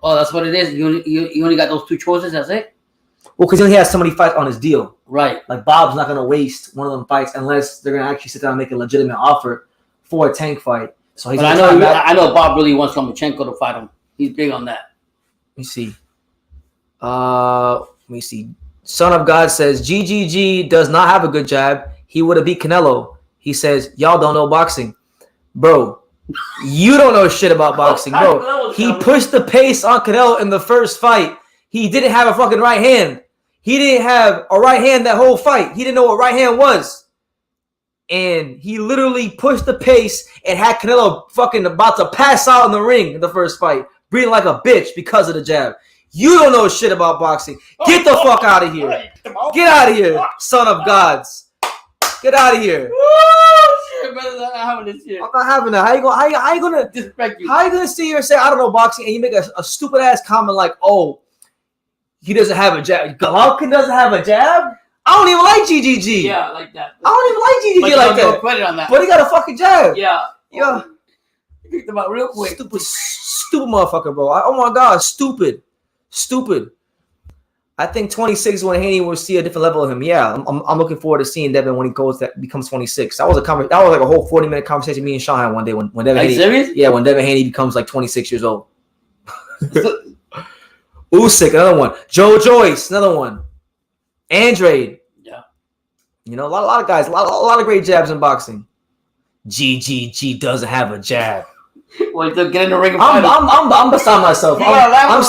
Oh, that's what it is. You only got those 2 choices. That's it. Well, because he only has so many fights on his deal. Right. Like Bob's not gonna waste one of them fights unless they're gonna actually sit down and make a legitimate offer for a Tank fight. So he's. But I know Bob really wants Lomachenko to fight him. He's big on that. Let me see. Son of God says GGG does not have a good jab. He would have beat Canelo. He says y'all don't know boxing, bro. You don't know shit about boxing, bro. He pushed the pace on Canelo in the first fight. He didn't have a fucking right hand. He didn't have a right hand that whole fight. He didn't know what right hand was. And he literally pushed the pace and had Canelo fucking about to pass out in the ring in the first fight, breathing like a bitch because of the jab. You don't know shit about boxing. Get the fuck out of here. Get out of here, son of gods. Get out of here. I'm not having this shit. I'm not having that. How you gonna disrespect you? How you gonna sit here and say I don't know boxing and you make a stupid ass comment like, oh, he doesn't have a jab. Golovkin doesn't have a jab? I don't even like GGG. Yeah, like that. I don't even like GGG like that. Credit on that. But he got a fucking jab. Yeah. Yeah. You picked him out real quick. Stupid motherfucker, bro. Oh my God, stupid. I think 26 when Haney will see a different level of him. Yeah, I'm looking forward to seeing Devin when he becomes 26. That was like a whole 40-minute conversation me and Sean had one day when Devin Haney. Serious? Yeah, when Devin Haney becomes like 26 years old. Usyk, another one. Joe Joyce, another one. Andrade. Yeah. You know, a lot of guys, a lot of great jabs in boxing. GGG doesn't have a jab. Well, get in the ring. I'm beside myself. I'm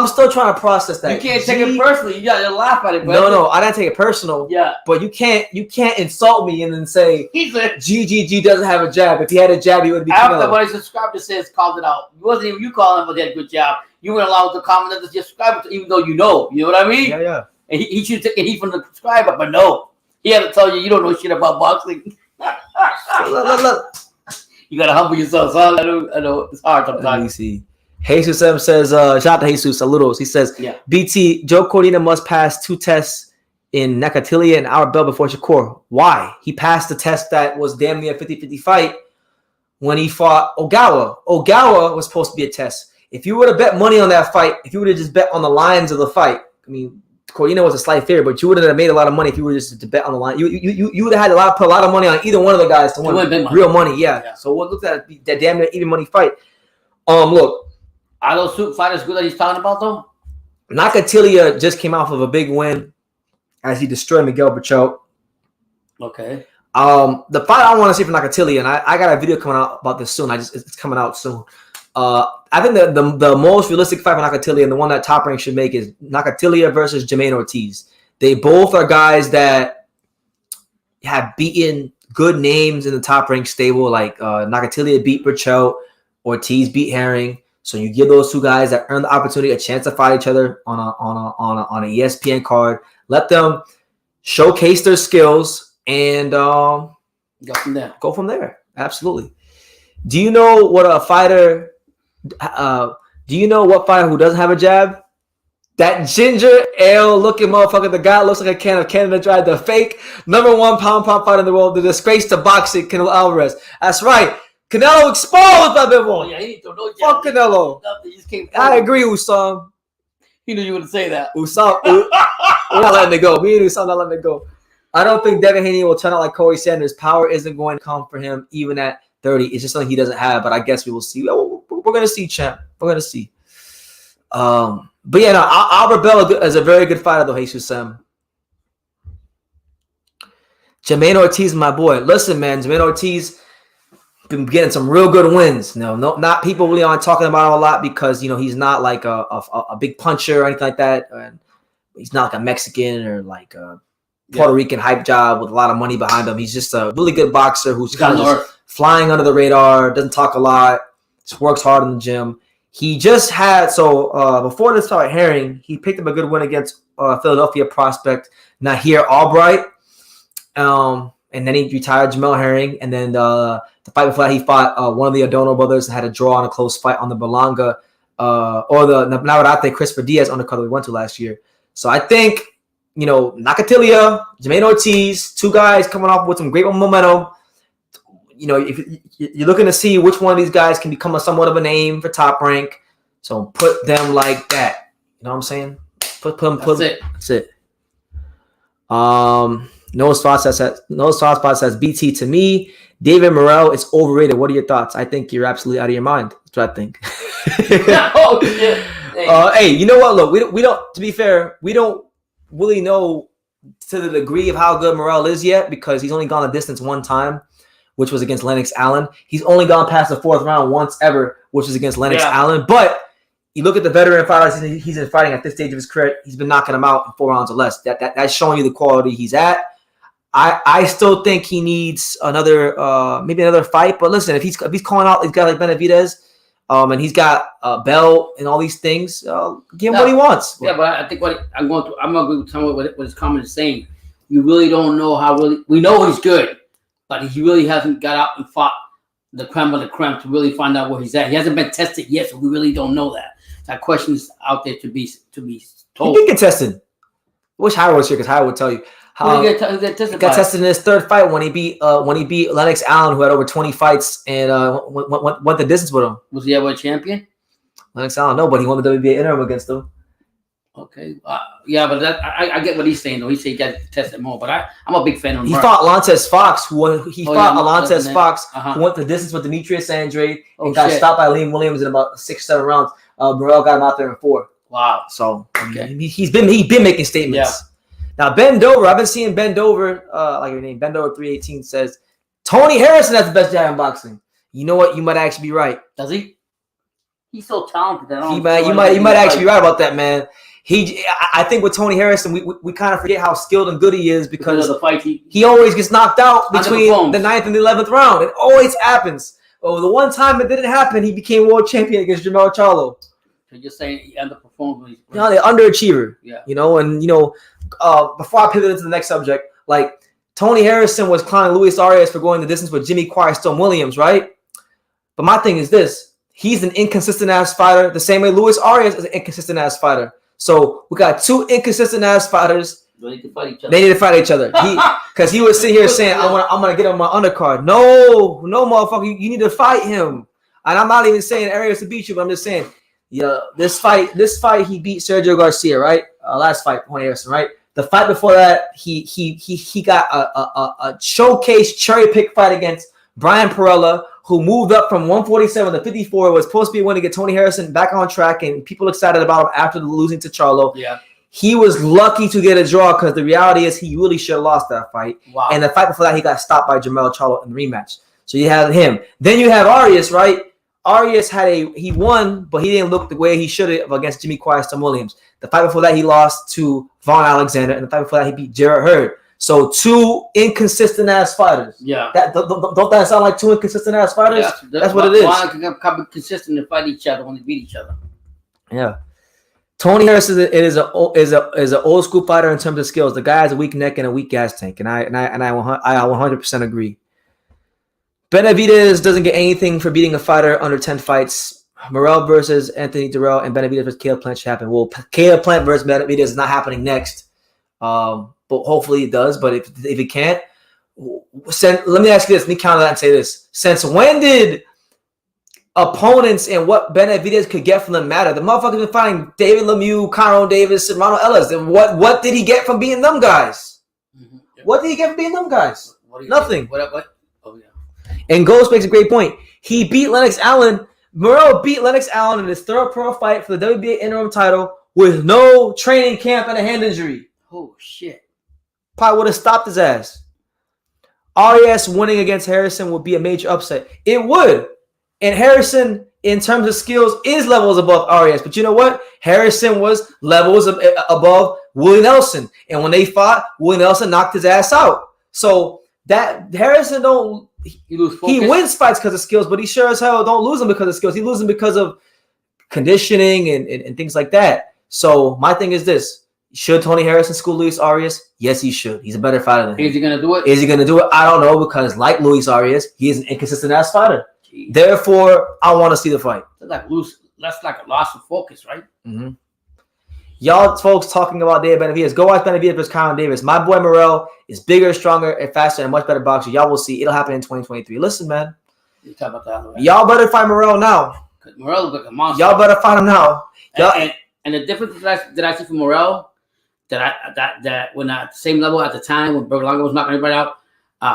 still trying to process that. You can't take it personally. You gotta laugh at it. No, I didn't take it personal. Yeah. But you can't insult me and then say GGG doesn't have a jab. If he had a jab, he would be. After what his subscriber says, called it out. It wasn't even you calling him, but he had a good job. You weren't allowed to comment on the subscriber, even though you know. You know what I mean? Yeah. And he should take it from the subscriber, but no, he had to tell you don't know shit about boxing. Look. You gotta humble yourself, son. I know it's hard sometimes. Let me see. Jesus M says, shout out to Jesus, saludos. He says, yeah. BT, Joe Cordina must pass 2 tests in Nakatilia and our belt before Shakur. Why? He passed the test that was damn near a 50-50 fight when he fought Ogawa. Ogawa was supposed to be a test. If you would have bet money on that fight, if you would have just bet on the lines of the fight, I mean, Cordina was a slight favorite, but you wouldn't have made a lot of money if you were just to bet on the line. You would have had to put a lot of money on either one of the guys to win real money. Yeah. So what looks at that damn near even money fight. Look, are those super fighters good that he's talking about though? Nakatilia just came off of a big win as he destroyed Miguel Berchelt. Okay. The fight I want to see for Nakatilia, and I got a video coming out about this soon. It's coming out soon. I think the most realistic fight for Nakatilia and the one that Top Rank should make is Nakatilia versus Jermaine Ortiz. They both are guys that have beaten good names in the Top Rank stable. Like Nakatilia beat Berchelt, Ortiz beat Herring. So you give those two guys that earn the opportunity a chance to fight each other on an ESPN card. Let them showcase their skills and Go from there. Go from there. Absolutely. Do you know what a fighter? Do you know what fighter who doesn't have a jab? That ginger ale looking motherfucker. The guy looks like a can of Canelo-Andrade. The fake #1 pound fighter in the world. The disgrace to boxing, Canelo Alvarez. That's right. Canelo exposed by Bivol. Yeah, he didn't throw no jab. Fuck Canelo. He just came I agree, Usam. He knew you would say that. Usam, we're not letting it go. Me and Usam not letting it go. I don't think Devin Haney will turn out like Corey Sanders. Power isn't going to come for him even at 30. It's just something he doesn't have, but I guess we will see. We're going to see, champ. We're going to see. But yeah, no, Albert Bell is a very good fighter, though, Jesus Sam. Jermaine Ortiz, my boy. Listen, man, Jermaine Ortiz been getting some real good wins. No, not people really aren't talking about him a lot because, you know, he's not like a big puncher or anything like that. And he's not like a Mexican or like a Puerto Rican hype job with a lot of money behind him. He's just a really good boxer who's kind of just flying under the radar, doesn't talk a lot, just works hard in the gym. He just had, before this fight Herring, he picked up a good win against Philadelphia prospect Nahir Albright. And then he retired Jamel Herring. And then the fight before that, he fought one of the Adono brothers and had a draw in a close fight on the Berlanga or the Navarrete Christopher Diaz undercard we went to last year. So I think, you know, Nakatilia, Jermaine Ortiz, two guys coming off with some great momentum. You know, if you're looking to see which one of these guys can become somewhat of a name for Top Rank, so put them like that. You know what I'm saying? Put them. That's it. No Sauce says BT to me. David Morrell is overrated. What are your thoughts? I think you're absolutely out of your mind. That's what I think. Oh shit. Hey, you know what? Look, we don't. To be fair, we don't really know to the degree of how good Morrell is yet because he's only gone the distance one time, which was against Lennox Allen. He's only gone past the fourth round once ever, which was against Lennox Allen. But you look at the veteran fighters he's been fighting at this stage of his career, he's been knocking them out in 4 rounds or less. That's showing you the quality he's at. I still think he needs maybe another fight. But listen, if he's calling out these guys like Benavidez, and he's got Bell and all these things, give him what he wants. Yeah, but I think I'm going to agree with some of what his comment is saying. You really don't know we know he's good. But he really hasn't got out and fought the creme of the creme to really find out where he's at. He hasn't been tested yet, so we really don't know that. That question is out there to be told. He did get tested. I wish Howard was here because Howard would tell you. He got tested in his third fight when he beat Lennox Allen, who had over 20 fights and went the distance with him. Was he ever a champion? Lennox Allen, no, but he won the WBA interim against him. Okay, yeah, but I get what he's saying though. He said he got to test it more, but I'm a big fan of him. He fought Alantez Fox, who went the distance with Demetrius Andrade and got stopped by Liam Williams in about 6-7 rounds. Morrell got him out there in 4. Wow. So he's been making statements. Yeah. Now Ben Dover, I've been seeing Ben Dover, like your name, Ben Dover 318 says Tony Harrison has the best jab in boxing. You know what? You might actually be right. Does he? He's so talented. You might actually be right about that, man. I think with Tony Harrison, we kind of forget how skilled and good he is because of the fight he always gets knocked out between the 9th and the 11th round. It always happens. Oh, the one time it didn't happen, he became world champion against Jermell Charlo. So you're saying he underperformed? No, the underachiever. Yeah. You know, and before I pivot into the next subject, like Tony Harrison was clowning Luis Arias for going the distance with Jimmy Quiet Stone Williams, right? But my thing is this: he's an inconsistent ass fighter, the same way Luis Arias is an inconsistent ass fighter. So we got two inconsistent ass fighters. They need to fight each other. They need to fight each other. Because he was sitting here saying, I'm gonna get on my undercard. No, motherfucker, you need to fight him. And I'm not even saying Arias to beat you, but I'm just saying, this fight he beat Sergio Garcia, right? Last fight, Tony Harrison, right? The fight before that, he got a showcase cherry pick fight against Brian Perella, who moved up from 147 to 54, was supposed to be a win to get Tony Harrison back on track, and people excited about him after losing to Charlo. Yeah. He was lucky to get a draw because the reality is he really should have lost that fight. Wow. And the fight before that, he got stopped by Jermell Charlo in the rematch. So you have him. Then you have Arias, right? Arias he won, but he didn't look the way he should have against Jimmy Quiet Stone Williams. The fight before that, he lost to Vaughn Alexander, and the fight before that, he beat Jarrett Hurd. So two inconsistent ass fighters. Yeah. Don't that sound like two inconsistent ass fighters? Yeah, that's what it is. Why can be consistent and fight each other when they beat each other? Yeah. Tony Harrison is an old school fighter in terms of skills. The guy has a weak neck and a weak gas tank, and I 100% agree. Benavidez doesn't get anything for beating a fighter under 10 fights. Morrell versus Anthony Durrell and Benavidez versus Caleb Plant should happen. Well, Caleb Plant versus Benavidez is not happening next. But hopefully it does. But if it can't, let me ask you this. Let me counter that and say this. Since when did opponents and what Benavidez could get from them matter? The motherfucker's been fighting David Lemieux, Kyron Davis, and Ronald Ellis. And what did he get from beating them guys? Mm-hmm. Yep. What did he get from beating them guys? Nothing. What? Oh, yeah. And Ghost makes a great point. He beat Lennox Allen. Morrell beat Lennox Allen in his third pro fight for the WBA interim title with no training camp and a hand injury. Oh, shit. Probably would have stopped his ass. RES winning against Harrison would be a major upset. It would. And Harrison, in terms of skills, is levels above RES. But you know what? Harrison was levels above Willie Nelson. And when they fought, Willie Nelson knocked his ass out. So that Harrison don't... He wins fights because of skills, but he sure as hell don't lose them because of skills. He loses them because of conditioning and things like that. So my thing is this. Should Tony Harrison school Luis Arias? Yes, he should. He's a better fighter than him. Is he going to do it? Is he going to do it? I don't know, because like Luis Arias, he is an inconsistent-ass fighter. Jeez. Therefore, I want to see the fight. That's like a loss of focus, right? Mm-hmm. Y'all folks talking about David Benavidez. Go watch Benavidez versus Kyron Davis. My boy Morrell is bigger, stronger, and faster, and much better boxer. Y'all will see. It'll happen in 2023. Listen, man. You talk about that, right? Y'all better fight Morrell now. Morrell looks like a monster. Y'all better fight him now. And the difference that I see from Morrell, that when at the same level at the time when Berlanga was knocking everybody out,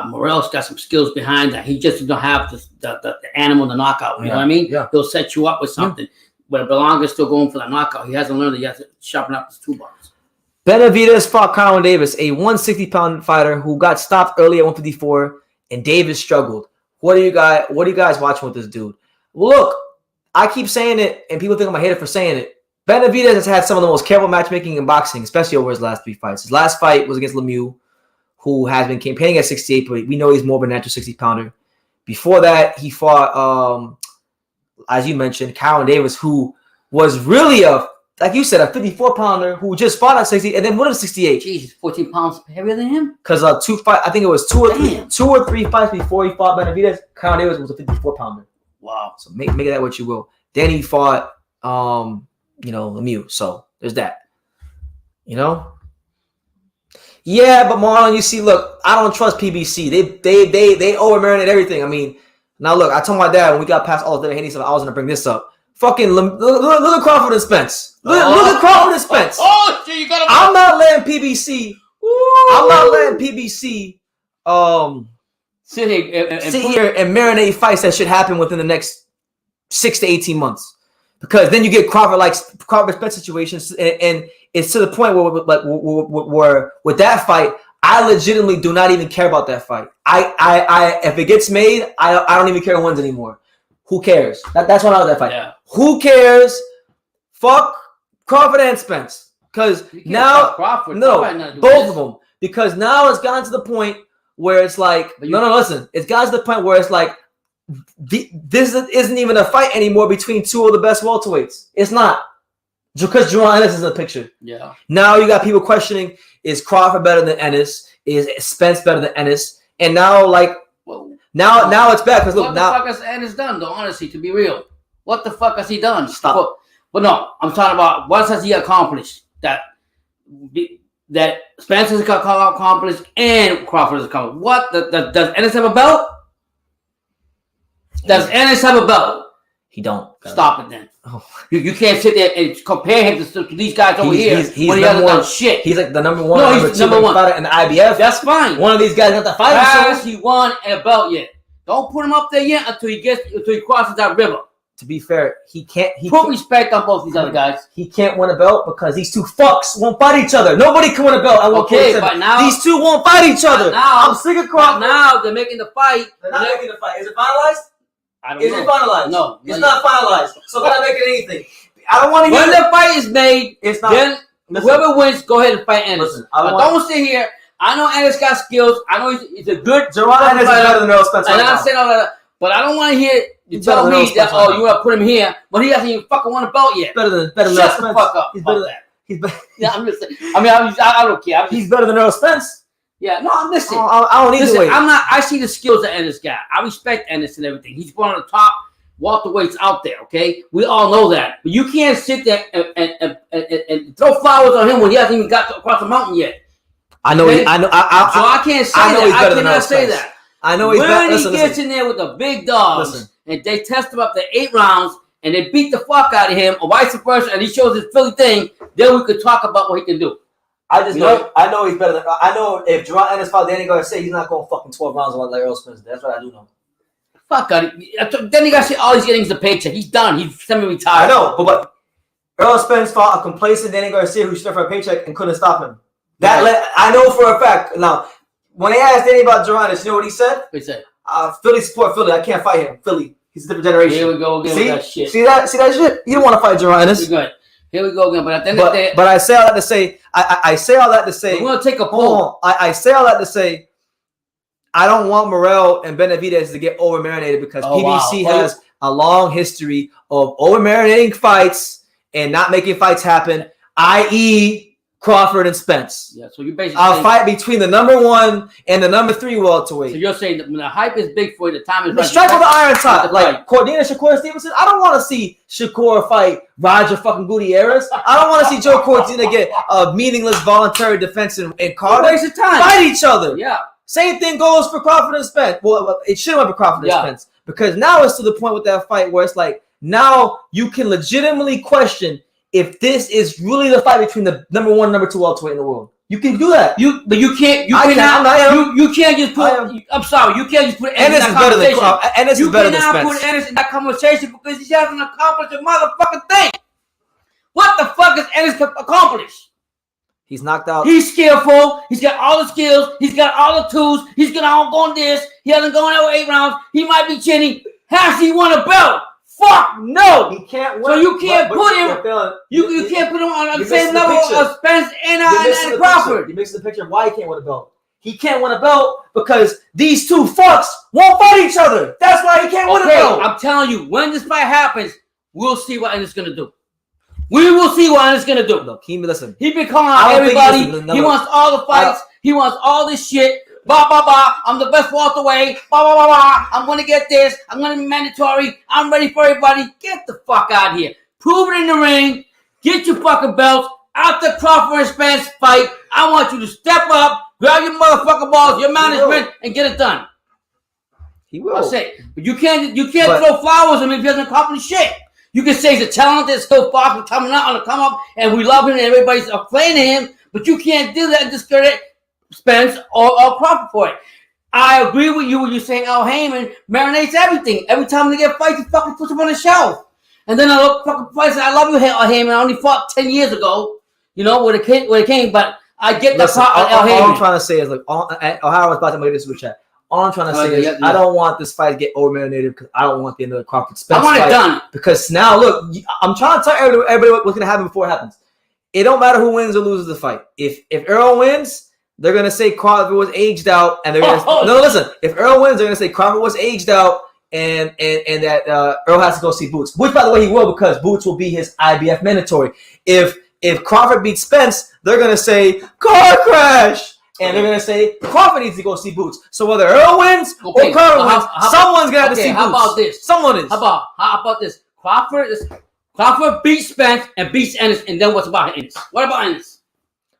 Morrell's got some skills behind that. He just doesn't have the animal, the knockout. You know what I mean? Yeah. He'll set you up with something. Yeah. But Berlanga's still going for the knockout. He hasn't learned that he has to sharpen up his toolbox. Benavidez fought Kyron Davis, a 160-pound fighter who got stopped early at 154, and Davis struggled. What are you guys watching with this dude? Well, look, I keep saying it, and people think I'm a hater for saying it. Benavidez has had some of the most careful matchmaking in boxing, especially over his last 3 fights. His last fight was against Lemieux, who has been campaigning at 68, but we know he's more of a natural 60-pounder. Before that, he fought, as you mentioned, Kyron Davis, who was really like you said, a 54-pounder who just fought at 60 and then won at 68. Jeez, 14 pounds heavier than him? Because I think it was two or three fights before he fought Benavidez, Kyron Davis was a 54-pounder. Wow. So make that what you will. Then he fought, Lemieux. So there's that. Yeah, but Marlon, you see, look, I don't trust PBC. They over-marinate everything. I mean, now look, I told my dad when we got past all of Devin Haney stuff, I was going to bring this up. Fucking look at Crawford and Spence. Look at Crawford and Spence. So you got I'm not letting PBC. I'm not letting PBC sit here and marinate fights that should happen within the next 6 to 18 months. Because then you get Crawford Spence situations, and it's to the point where with that fight, I legitimately do not even care about that fight. I if it gets made, I don't even care who wins anymore. Who cares? That's why I was that fight. Yeah. Who cares? Fuck Crawford and Spence. Because now, both of them. Because now it's gotten to the point where it's like, listen. It's gotten to the point where it's like, this isn't even a fight anymore between two of the best welterweights. It's not. Because Jerron Ennis is in the picture. Yeah. Now you got people questioning, is Crawford better than Ennis? Is Spence better than Ennis? And now, now it's bad because look, what the fuck has Ennis done, though? Honestly, to be real, what the fuck has he done? Stop. But no, I'm talking about what has he accomplished that Spence has accomplished and Crawford has accomplished. What does Ennis have a belt? Does Ennis have a belt? He don't. Stop it then. Oh. You can't sit there and compare him to these guys over here when he hasn't done shit. He's like the number one fighter in the IBF. That's fine. One of these guys got the fight. Has he won a belt yet? Don't put him up there yet until he crosses that river. To be fair, he can't. Put respect on both these other guys. He can't win a belt because these two fucks won't fight each other. Nobody can win a belt. But now these two won't fight each other. Now I'm sick of Crawford. Now they're making the fight. They're not making the fight. Is it finalized? I don't know. Is it finalized? No. It's not finalized. So can I make it anything? I don't want to hear when the fight is made, it's not. Then whoever wins, go ahead and fight Ennis. Don't sit here. I know Ennis got skills. I know he's a good Jerron Ennis is better than Earl Spencer. And I'm saying all that. But I don't want to hear you tell me that, you want to put him here, but he hasn't even fucking won a belt yet. Better than Shut the fuck up. He's better than that. Yeah, I'm just saying. I don't care. He's better than Earl Spence. Yeah, no, listen. I don't need to wait. I see the skills that Ennis got. I respect Ennis and everything. He's one of the top welterweights out there, okay? We all know that. But you can't sit there and throw flowers on him when he hasn't even got across the mountain yet. I know. Okay? I know. So I can't say I know he's that. better I than cannot us, say guys. that. I know he's better. When he gets in there with the big dogs and they test him up to 8 rounds and they beat the fuck out of him or vice versa and he shows his Philly thing, then we could talk about what he can do. I just know. I know he's better than. I know if Jerron Ennis fought Danny Garcia, he's not going fucking 12 rounds like Errol Spence. That's what I do know. Fuck out. Then you got to say all he's getting is a paycheck. He's done. He's semi-retired. I know, but Errol Spence fought a complacent Danny Garcia who stood for a paycheck and couldn't stop him. I know for a fact. Now, when they asked Danny about Jerron, you know what he said? What he said? Philly support Philly. I can't fight him. Philly. He's a different generation. Here we go again with that shit. See that shit? You don't want to fight Jerron Ennis. Good. Here we go again. But at the end of the day, but I say all that to say, I say all that to say, we're gonna take a poll. I say all that to say, I don't want Morrell and Benavidez to get over marinated because PBC has a long history of over marinating fights and not making fights happen, i.e. Crawford and Spence. Yeah, so you basically I'll fight between the number 1 and the number 3 welterweight. So you're saying that when the hype is big for you, the time is the right. strike of the iron top, like Cordina, Shakur, Stevenson. I don't want to see Shakur fight Roger fucking Gutierrez. I don't want to see Joe Cordina get a meaningless voluntary defense in Carter. Waste of time. Fight each other. Yeah. Same thing goes for Crawford and Spence. Well, it should have been Crawford and Spence because now it's to the point with that fight where it's like now you can legitimately question if this is really the fight between the number 1 and number 2 welterweight in the world. You can do that. But you can't. You can't just put. I'm sorry. You can't just put Ennis in that conversation. Ennis is better than Spence. You cannot put Ennis in that conversation because he hasn't accomplished a motherfucking thing. What the fuck has Ennis accomplished? He's knocked out. He's skillful. He's got all the skills. He's got all the tools. He's gonna on this. He hasn't gone over 8 rounds. He might be chinny. Has he won a belt? Fuck no. He can't win. So you can't put him. You can't put him on the same level of Spence and Crawford. You mix the picture of why he can't win a belt. He can't win a belt because these two fucks won't fight each other. That's why he can't win a belt. I'm telling you, when this fight happens, we'll see what Ennis is gonna do. We will see what Ennis is gonna do. Look, listen. He been calling out everybody. He wants all the fights. He wants all this shit. Blah, blah, blah. I'm the best welterweight. Blah, blah, blah, blah. I'm going to get this. I'm going to be mandatory. I'm ready for everybody. Get the fuck out of here. Prove it in the ring. Get your fucking belts. After Crawford and Spence fight, I want you to step up, grab your motherfucking balls, your management, and get it done. He will. I'll say. But you can't throw flowers at him if he doesn't accomplish shit. You can say he's a talented still fox coming out on the come up, and we love him, and everybody's playing him, but you can't do that and discredit Spence or Crawford for it. I agree with you when you're saying Al Heyman marinates everything. Every time they get fights, he fucking puts them on the shelf. And then I look fucking fights. I love you, Al Heyman. I only fought 10 years ago, you know, when it came. But I get the part of Al Heyman. All I'm trying to say is, like, O'Hara was about to make this super chat. All I'm trying to say is, I don't want this fight to get over marinated because I don't want the end of the Crawford Spence I want fight. it done. Because now, look, I'm trying to tell everybody what's going to happen before it happens. It don't matter who wins or loses the fight. If Earl wins, they're gonna say Crawford was aged out, and they're gonna listen. If Earl wins, they're gonna say Crawford was aged out, and that Earl has to go see Boots. Which, by the way, he will because Boots will be his IBF mandatory. If Crawford beats Spence, they're gonna say car crash, and they're gonna say Crawford needs to go see Boots. So whether Earl wins or Crawford wins, someone's gonna have to see Boots. How about this? Someone is. How about this? Crawford beats Spence and beats Ennis, and then what about Ennis? What about Ennis?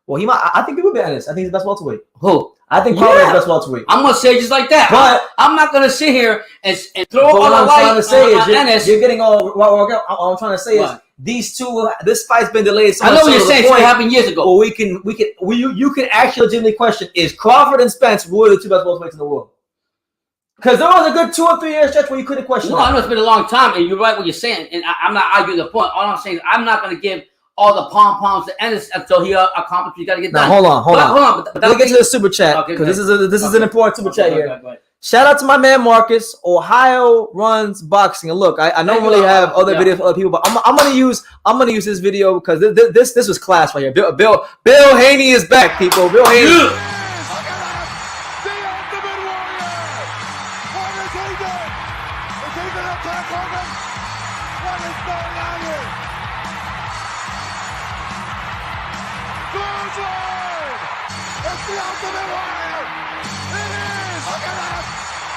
Well, I think he would be Ennis. I think he's the best welterweight. Who? I think Crawford is the best welterweight. I'm gonna say it just like that. But I'm not gonna sit here and throw all the light on Ennis. You're getting all I'm trying to say is these two. This fight's been delayed. So I know what you're saying. It happened years ago. Well, you can actually legitimately question: is Crawford and Spence really the two best welterweights in the world? Because there was a good 2 or 3 year stretch where you couldn't question. No, I know it's been a long time, and you're right what you're saying, and I'm not arguing the point. All I'm saying is I'm not gonna give all the pom-poms to Ennis until he accomplishes what you got to get done. Now, hold on. But We'll get to the super chat because this is an important super chat here. Go ahead. Shout out to my man Marcus. Ohio runs boxing, and look, I normally have other videos for other people, but I'm gonna use this video because this was class right here. Bill Haney is back, people. Bill Haney. It's the Ultimate Warrior. It is. Look at that.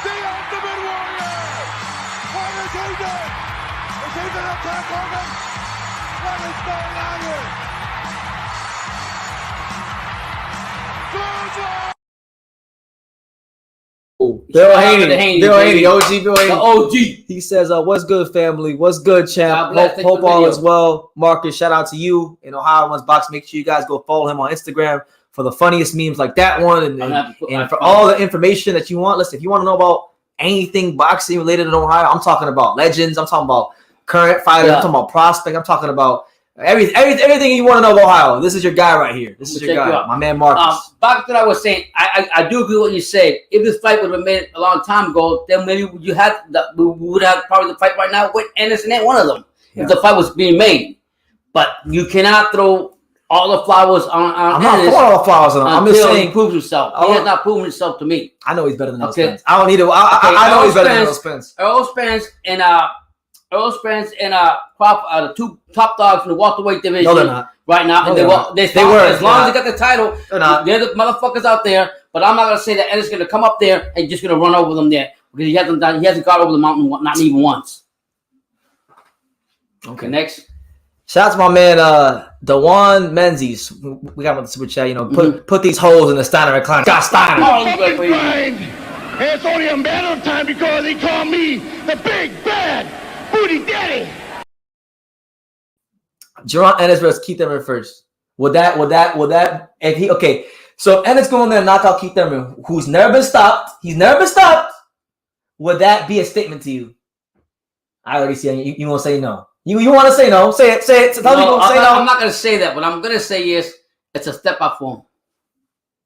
The Ultimate Warrior. What is he doing? Is he going to attack Hogan? What is going on here? Bill Haney, OG Bill Haney. The OG. He says, "What's good, family? What's good, champ? Hope all is well." Marcus, shout out to you in Ohio One's Box. Make sure you guys go follow him on Instagram for the funniest memes like that one, and for all the information that you want. Listen, if you want to know about anything boxing related in Ohio, I'm talking about legends. I'm talking about current fighters. I'm talking about prospect. I'm talking about everything you want to know about Ohio. This is your guy right here. This is your guy, my man Marcus. Back to what I was saying, I do agree with what you say. If this fight would have been made a long time ago, then maybe we would have probably the fight right now with Anderson ain't one of them. Yeah. If the fight was being made, but you cannot throw all the flowers on. I'm not throwing all the flowers on him. I'm just saying he proves himself. He has not proven himself to me. I know he's better than those Spence. I don't need to. I know he's better than those Spence. Earl Spence and Crawford, the two top dogs in the welterweight division. No, they're not. Right now, no, they were. As long as they got the title, they're the motherfuckers out there. But I'm not gonna say that Ed's gonna come up there and just gonna run over them there because he hasn't got over the mountain not even once. Okay, next. Shout out to my man Dewan Menzies. We got him on the super chat. You know, put these holes in the Steiner recliner. Scott Steiner. It's only a matter of time because he called me the big bad booty daddy. Jerron Ennis versus Keith Thurman first. Would that if he okay? So if Ennis go in there and knock out Keith Thurman, who's never been stopped. He's never been stopped. Would that be a statement to you? I already see you won't say no. You want to say no? Say it. Tell me say no. I'm not gonna say that. What I'm gonna say is it's a step up for him.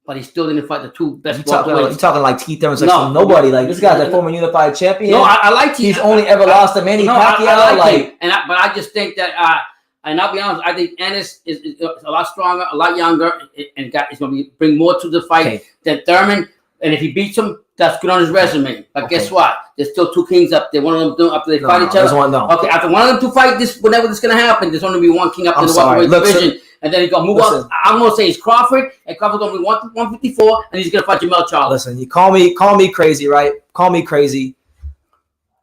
But he still didn't fight the two best. You talking like Keith Thurman's like nobody. Like this guy's a former unified champion. No, I like Keith. He's only ever lost to Manny Pacquiao. But I just think that and I'll be honest, I think Ennis is a lot stronger, a lot younger, and is going to bring more to the fight than Thurman. And if he beats him, that's good on his resume. But guess what? There's still two kings up there. One of them doing after they fight each other. Okay, after one of them two fight this, whenever this is going to happen, there's only be one king up in the welterweight division. And then he's going to move up. I'm going to say it's Crawford, and Crawford's going to be 154, and he's going to fight Jamel Charlo. Listen, you call me crazy, right? Call me crazy.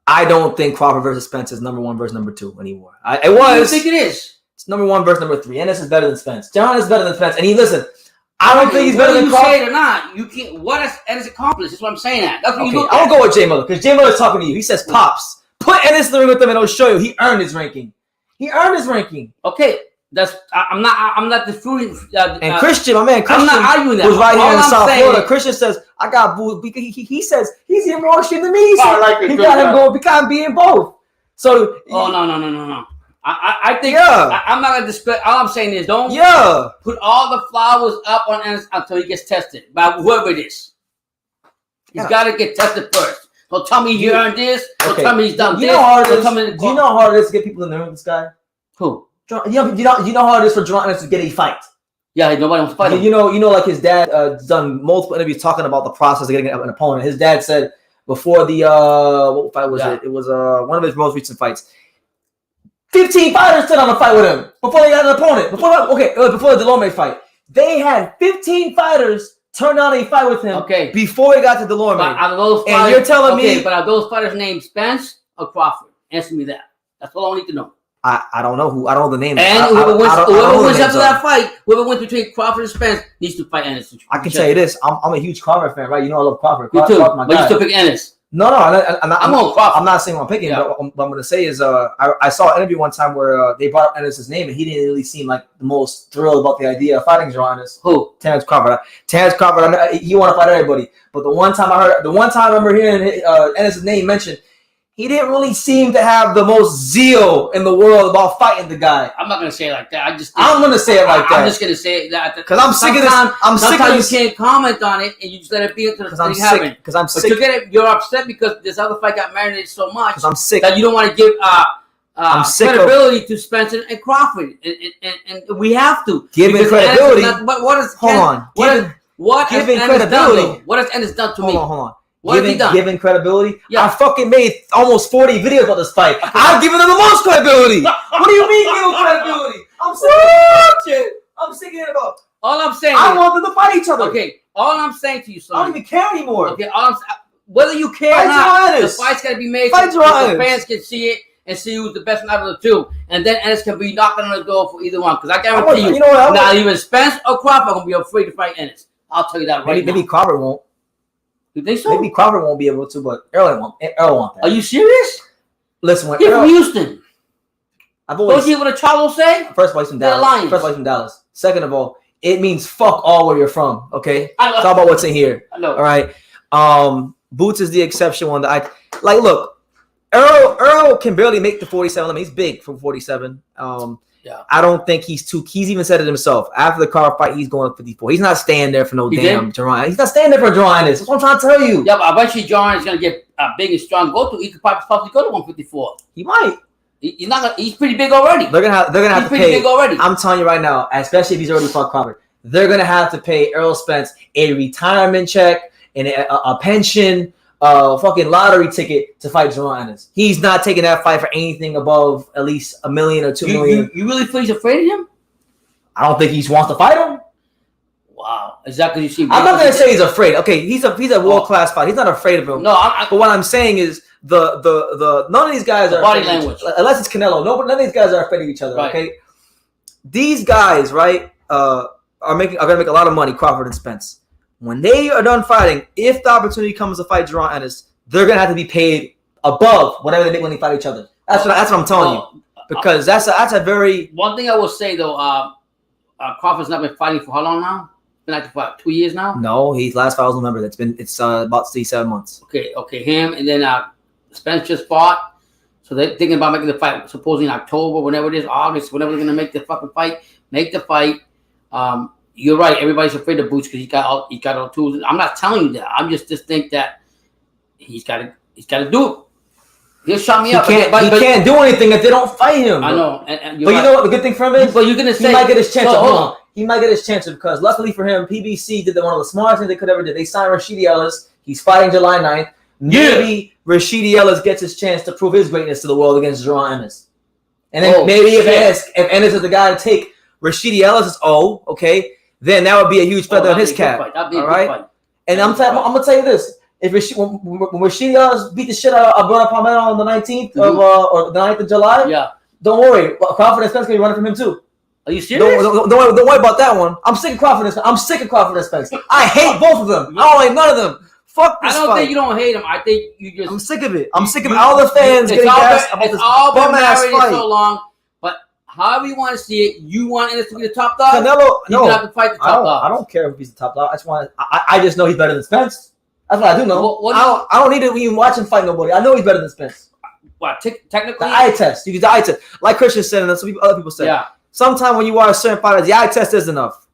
I don't think Crawford versus Spence is number 1 versus number 2 anymore. It was. I think it is. It's number 1 versus number 3. Ennis is better than Spence. John is better than Spence. And I don't think he's better than Crawford. Whether you say it or not, you can't. What has Ennis accomplished? That's what I'm saying. That's what you look at. I'll go with Jay Miller because Jay Miller's talking to you. He says, "Pops, put Ennis in the ring with him, and he'll show you he earned his ranking. He earned his ranking." Okay. I'm not disputing. And Christian, my man, Christian, I'm not arguing that. Was right here in South Florida. Christian says, "I got booed." He says he's even more extreme than me. He got him going because being both. So, no. I think I'm not gonna dispute. All I'm saying is don't put all the flowers up on Ennis until he gets tested by whoever it is. He's got to get tested first. Don't tell me he earned this. Don't tell me he's done this. Do you know how hard it is to get people in the room with this guy? Who? You know how it is for Jerron Ennis to get a fight. Yeah, nobody wants to fight him. You know, like his dad done multiple interviews talking about the process of getting an opponent. His dad said before the what fight was it? It was one of his most recent fights. 15 fighters stood on a fight with him before they got an opponent. Before the Delorme fight, they had 15 fighters turn on a fight with him. Before he got to Delorme. And you're telling me, but are those fighters named Spence or Crawford? Answer me that. That's all I need to know. I don't know who. I don't know the name. And whoever wins after that fight, whoever wins between Crawford and Spence needs to fight Ennis. I can tell you this: I'm a huge Crawford fan, right? You know I love Crawford. Me too. But you still pick Ennis. No, I'm on Crawford. I'm not saying I'm picking. But what I'm going to say is, I saw an interview one time where they brought up Ennis' name, and he didn't really seem like the most thrilled about the idea of fighting Jerron Ennis. Who? Terrence Crawford. He want to fight everybody. But the one time I remember hearing Ennis' name mentioned, he didn't really seem to have the most zeal in the world about fighting the guy. I'm not going to say it like that. I'm going to say it like that. I'm just going to say that. Because I'm sick of this. Sometimes you can't comment on it and you just let it be until the thing happens. Because I'm sick. But you're upset because this other fight got marinated so much. Because I'm sick. That you don't want to give credibility to Spencer and Crawford. And we have to. Giving credibility. What has Ennis done to me? Hold on. What have he done? Giving credibility? Yeah. I fucking made almost 40 videos about this fight. I've given them the most credibility. What do you mean giving credibility? I'm sick of it. I'm sick of it about. All I'm saying I is, want them to fight each other. okay, all I'm saying to you, son. I don't even care anymore. Okay, whether you care Fight or not, the Ennis. fight's got to be made Fight so the Ennis. fans can see it and see who's the best one out of the two. And then Ennis can be knocking on the door for either one. Because I guarantee you, know what, now even Spence or Crawford are going to be afraid to fight Ennis. I'll tell you that right now. Maybe Crawford won't. You think so? Maybe Crawford won't be able to, but Earl won't that. Are you serious? Listen, when He's Earl, from Houston. I've Don't always you hear what a Charlo say? first of all, he's from They're Dallas. Lions. First of all, he's from Dallas. Second of all, it means fuck all where you're from. Okay, I know. it's all about what's in here. I know. All right. Boots is the exception one that I like. Look, Earl can barely make the 47 limit. He's big for 47. Yeah. I don't think he's even said it himself. After the car fight, he's going 54. He's not staying there for no He damn did? Jerron. He's not staying there for Jerron. That's what I'm trying to tell you. Yeah, but eventually John is going to get big and strong. He could possibly go to 154. He might. He's not. He's pretty big already. They're gonna have He's to pretty pay. big already. I'm telling you right now, especially if he's already fought Crawford, they're gonna have to pay Errol Spence a retirement check and a pension, fucking lottery ticket to fight Jerron Ennis. He's not taking that fight for anything above at least $1 million or $2 million. You really feel he's afraid of him? I don't think he wants to fight him. Wow. Is that because you see? I'm not gonna say he's afraid. Okay, he's a world class fighter. He's not afraid of him. No, But what I'm saying is the none of these guys are body afraid of language. unless it's Canelo. None of these guys are afraid of each other. Right. Okay, these guys, right, are gonna make a lot of money. Crawford and Spence. When they are done fighting, if the opportunity comes to fight Jerron Ennis, they're gonna have to be paid above whatever they make when they fight each other. That's what I'm telling you. Because that's a very One thing I will say though, Crawford's not been fighting for how long now? Been like for what, 2 years now? no. His last fight was November. It's about 7 months. Okay, him and then Spence just fought. So they're thinking about making the fight supposedly in October, whenever it is, August, whenever they're gonna make the fucking fight. Make the fight. You're right. Everybody's afraid of Boots because he got all tools. I'm not telling you that. I'm just think that he's got to do it. He'll shut me up. He can't do anything if they don't fight him. I know. And But you know what the good thing for him is? But you're gonna say he might get his chance. So, Hold on. He might get his chance because luckily for him, PBC did one of the smartest things they could ever do. They signed Rashidi Ellis. He's fighting July 9th. Maybe Rashidi Ellis gets his chance to prove his greatness to the world against Jerron Ennis. And then maybe if Ennis is the guy to take Rashidi Ellis' okay, then that would be a huge feather on his cap. That'd be a all good right? fight. And I'm gonna tell you this. If when Rashidi Ellis beat the shit out of Bruno Palmetto on the 19th or the 9th of July, Yeah. don't worry. Crawford and Spence can be running from him too. Are you serious? Don't worry about that one. I'm sick of Crawford and Spence. I'm sick of Crawford and Spence. I hate both of them. I don't like none of them. Fuck this I don't fight. think you don't hate him. I think you just. I'm sick of it. I'm sick of all the fans getting gassed about this been bum-ass married fight. so long, but however you want to see it, you want Ennis to be the top dog. Canelo, He's gonna have to fight the top dog. I don't care if he's the top dog. I just know he's better than Spence. That's what I do know. I don't need to even watch him fight nobody. I know he's better than Spence. What technically? The eye test. You get the eye test. Like Christian said, and that's what other people say. Yeah. Sometimes when you watch certain fighters, the eye test is enough.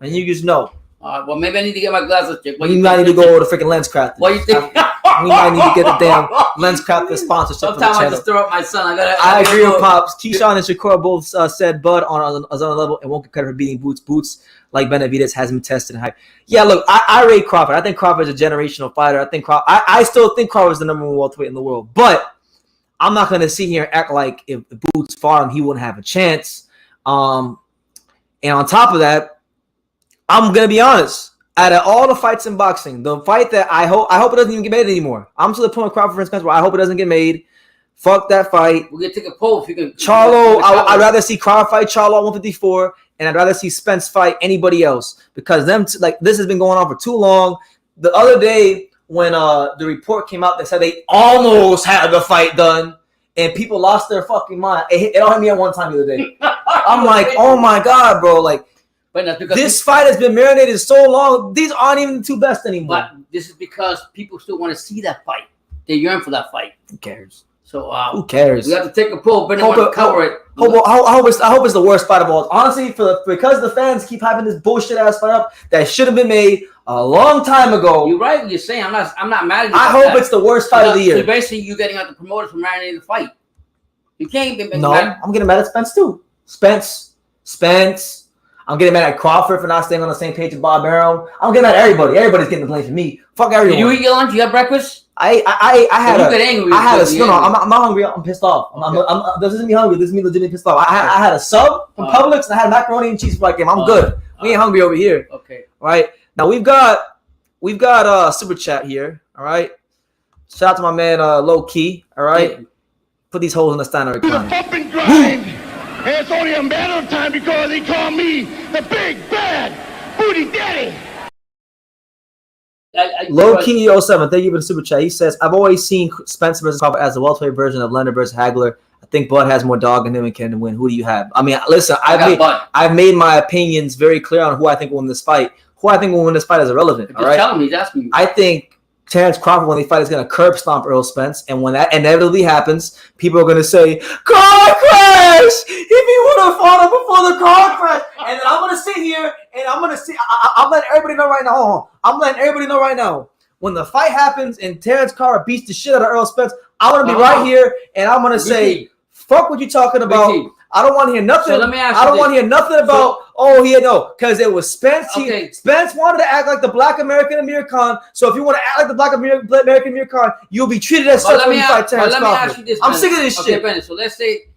And you just know. Well, maybe I need to get my glasses checked. You might need to go over to freaking LensCraft. What do you think? We might need to get a damn LensCraft sponsorship for the Sometimes I channel. just throw up my son. I agree with Pops. Keyshawn and Shakur both said Bud on a level and won't get credit for beating Boots. Boots, like Benavidez, hasn't been tested in high. Yeah, look, I rate Crawford. I think Crawford's a generational fighter. I still think Crawford's the number one welterweight in the world. But I'm not going to sit here and act like if Boots fought him, he wouldn't have a chance. And on top of that, I'm going to be honest. Out of all the fights in boxing, the fight that I hope it doesn't even get made anymore. I'm to the point with Crawford and Spence where I hope it doesn't get made. Fuck that fight. We're gonna take a poll if you can. Charlo, I'd rather see Crawford fight Charlo at 154, and I'd rather see Spence fight anybody else because this has been going on for too long. The other day when the report came out that said they almost had the fight done, and people lost their fucking mind. It all hit me at one time the other day. I'm like, oh my god, bro, like. This fight has been marinated so long. These aren't even the two best anymore. But this is because people still want to see that fight. They yearn for that fight. Who cares? So who cares? We have to take a poll, but I want to cover it. I hope it's the worst fight of all. Honestly, because the fans keep having this bullshit ass fight up that should have been made a long time ago. You're right what you're saying. I'm not mad at you. I hope it's the worst fight of the year. So basically, you're getting out the promoters for marinating the fight. You can't be No, mad. I'm getting mad at Spence too. Spence. I'm getting mad at Crawford for not staying on the same page as Bob Arum. I'm getting mad at everybody. Everybody's getting the blame for me. Fuck everyone. Did you eat your lunch? You had breakfast? I had you get angry. I'm not hungry. I'm pissed off. Okay. This isn't me hungry. This is me legitimately pissed off. I had a sub from Publix and I had macaroni and cheese for that game. I'm good. We ain't hungry over here. Okay. All right. Now we've got super chat here. All right. Shout out to my man Low Key. All right. Put these holes in the stand The bump and grind. And it's only a matter of time because he called me the big bad booty daddy. Low Key 07, thank you for the super chat. He says, I've always seen Spencer versus Crawford as the welterweight version of Leonard versus Hagler. I think Bud has more dog in him and can win. Who do you have? I mean, listen, I've made my opinions very clear on who I think will win this fight. Who I think will win this fight is irrelevant. Just tell him, he's asking you. I think Terrence Crawford, when they fight, is going to curb stomp Earl Spence. And when that inevitably happens, people are going to say, car crash! If he would have fought him before the car crash. And then I'm going to sit here and I'm going to see. I'm letting everybody know right now. Hold on. I'm letting everybody know right now. When the fight happens and Terrence Crawford beats the shit out of Earl Spence, I'm going to be right here and I'm going to say, fuck what you talking about. I don't want to hear nothing. So let me ask you I don't want to hear nothing about, because it was Spence. Spence wanted to act like the Black American Amir Khan. So if you want to act like the Black American Amir Khan, you'll be treated as such when you fight Terrence Crawford. Let me ask you this. I'm sick of this shit. Brandon, so let's say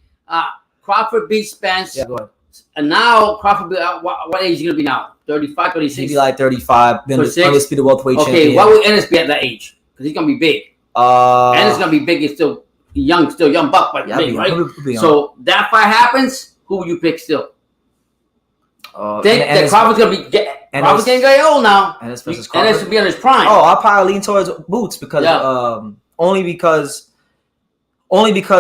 Crawford beats Spence. Yeah, go ahead. And now Crawford, what age is he going to be now? 35, 36? Maybe like 35. Been undisputed welterweight champion. Okay, why would Ennis be at that age? Because he's going to be big. Ennis is going to be big. He's still young buck, but big, right? So that fight happens, who will you pick still? Think that Crawford's going to be Crawford's getting very old now. Ennis should be on his prime. Oh, I'll probably lean towards Boots because only because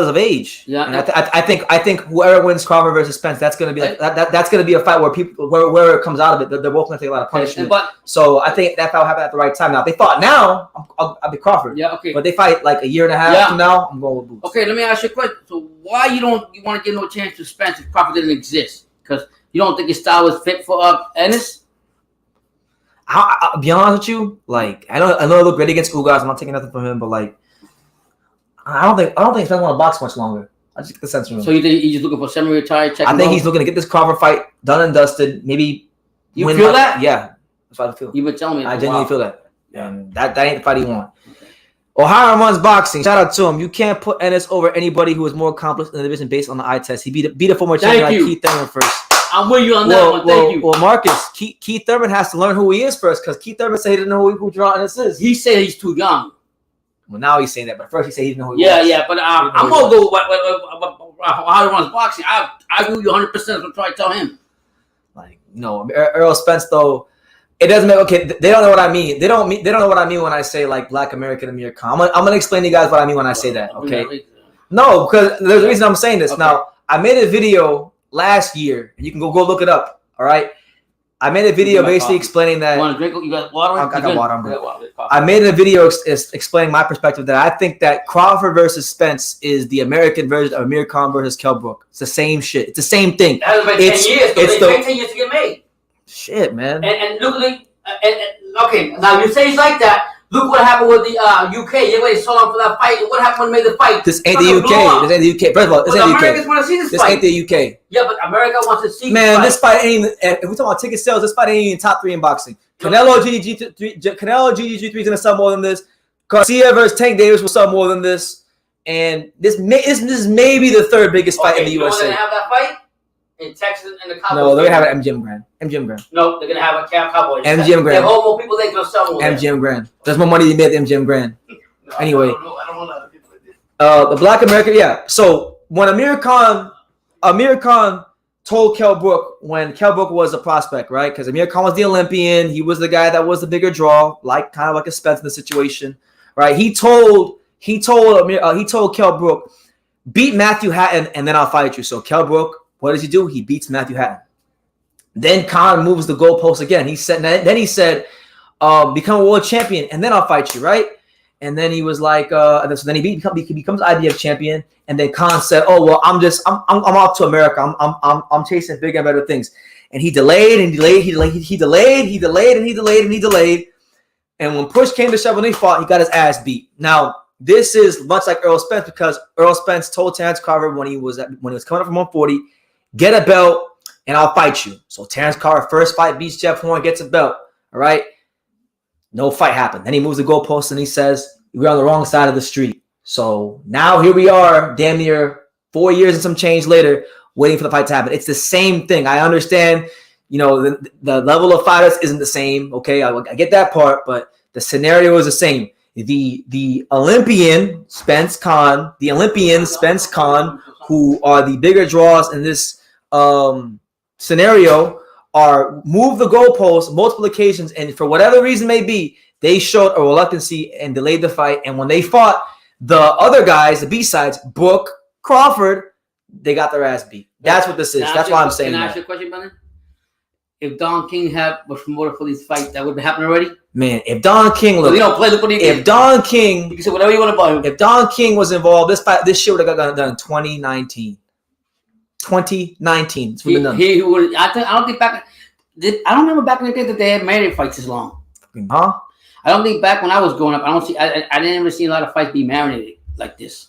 of age. Yeah, and I think whoever wins Crawford versus Spence, that's gonna be like that's gonna be a fight where people where it comes out of it, they're both gonna take a lot of punishment. So I think that fight will happen at the right time. Now, if they fought now, I'll be Crawford. Yeah, okay. But they fight like a year and a half from now, I'm going with Boots. Okay, let me ask you a question. So why you want to give no chance to Spence if Crawford didn't exist? Because you don't think his style was fit for Ennis? I'll be honest with you. Like I know it looked great against Ugas. I'm not taking nothing from him, but like. I don't think Spence want to box much longer. I just get the sense from him. So you think he's just looking for semi-retired? I think he's looking to get this Crawford fight done and dusted. Maybe you feel that? Yeah, that's what I feel. You've been telling me. I genuinely feel that. And that ain't the fight he want. Ohio runs boxing. Shout out to him. You can't put Ennis over anybody who is more accomplished in the division based on the eye test. He beat a former champion like Keith Thurman first. I'm with you on that one. Thank you. Well, Marcus, Keith Thurman has to learn who he is first because Keith Thurman said he didn't know who Gerard Ennis is. He said he's too young. Well, now he's saying that, but first he said he didn't know who he was. Yeah, but I'm going to go how he runs boxing. I agree with you 100%. I'm trying to tell him. Like, Earl Spence, though, it doesn't make, okay, they don't know what I mean. They don't know what I mean when I say, like, Black American Amir Khan. I'm going to explain to you guys what I mean when I say that, okay? No, because there's a reason I'm saying this. Okay. Now, I made a video last year, and you can go look it up, all right? I made a video basically explaining that. You want to drink? You got water? I got water. I made a video explaining my perspective that I think that Crawford versus Spence is the American version of Amir Khan versus Kell Brook. It's the same shit. It's the same thing. That has been 10 years. It takes 10 years to get made. Shit, man. And look at okay, now you say it's like that. Look what happened with the UK. Everybody saw up for that fight. What happened when they made the fight? This ain't the UK. This ain't the UK. First of all, this ain't the UK. Americans want to see this fight. This ain't the UK. Yeah, but America wants to see this fight ain't even, if we're talking about ticket sales, this fight ain't even top 3 in boxing. Canelo GG3 is going to sell more than this. Garcia versus Tank Davis will sell more than this. And this is maybe the 3rd biggest fight in the USA. They're going to have that fight? In Texas and the Cowboys. No, they're going to have an MGM Grand. MGM Grand. No, they're going to have a Cowboys. MGM Grand. They hold more people, they're going to sell more. MGM Grand. There's more money to be made at MGM Grand. No, anyway. I don't know a lot of people that did. The Black American, yeah. So when Amir Khan told Kell Brook when Kell Brook was a prospect, right? Because Amir Khan was the Olympian. He was the guy that was the bigger draw, kind of like a Spence in the situation, right? He told Kell Brook, beat Matthew Hatton and then I'll fight you. So Kell Brook, what does he do? He beats Matthew Hatton. Then Khan moves the goalpost again. He said, become a world champion and then I'll fight you, right? And then he was like, so then he becomes IBF champion. And then Khan said, "Oh well, I'm off to America. I'm chasing bigger and better things." And he delayed and delayed. He delayed. And when push came to shove, when they fought, he got his ass beat. Now this is much like Earl Spence because Earl Spence told Terrence Crawford when he was coming up from 140, get a belt and I'll fight you. So Terrence Crawford first fight beats Jeff Horn, gets a belt. All right. No fight happened. Then he moves the goalpost and he says, we're on the wrong side of the street. So now here we are, damn near 4 years and some change later, waiting for the fight to happen. It's the same thing. I understand the level of fighters isn't the same. Okay, I get that part, but the scenario is the same. The Olympian Spence Khan, who are the bigger draws in this scenario, are moved the goalposts multiple occasions, and for whatever reason may be, they showed a reluctancy and delayed the fight. And when they fought the other guys, the B-sides, Book, Crawford, they got their ass beat. That's what this is. That's why I'm saying that. Can I ask you a question, brother? If Don King was promoted for these fights, that would have happened already? Man, if Don King look what he did. If Don King, you can say whatever you want about him. If Don King was involved, this shit would have got done in 2019. 2019. I don't think back. I don't remember back in the day that they had marinated fights this long. Huh? I don't think back when I was growing up. I didn't ever see a lot of fights be marinated like this.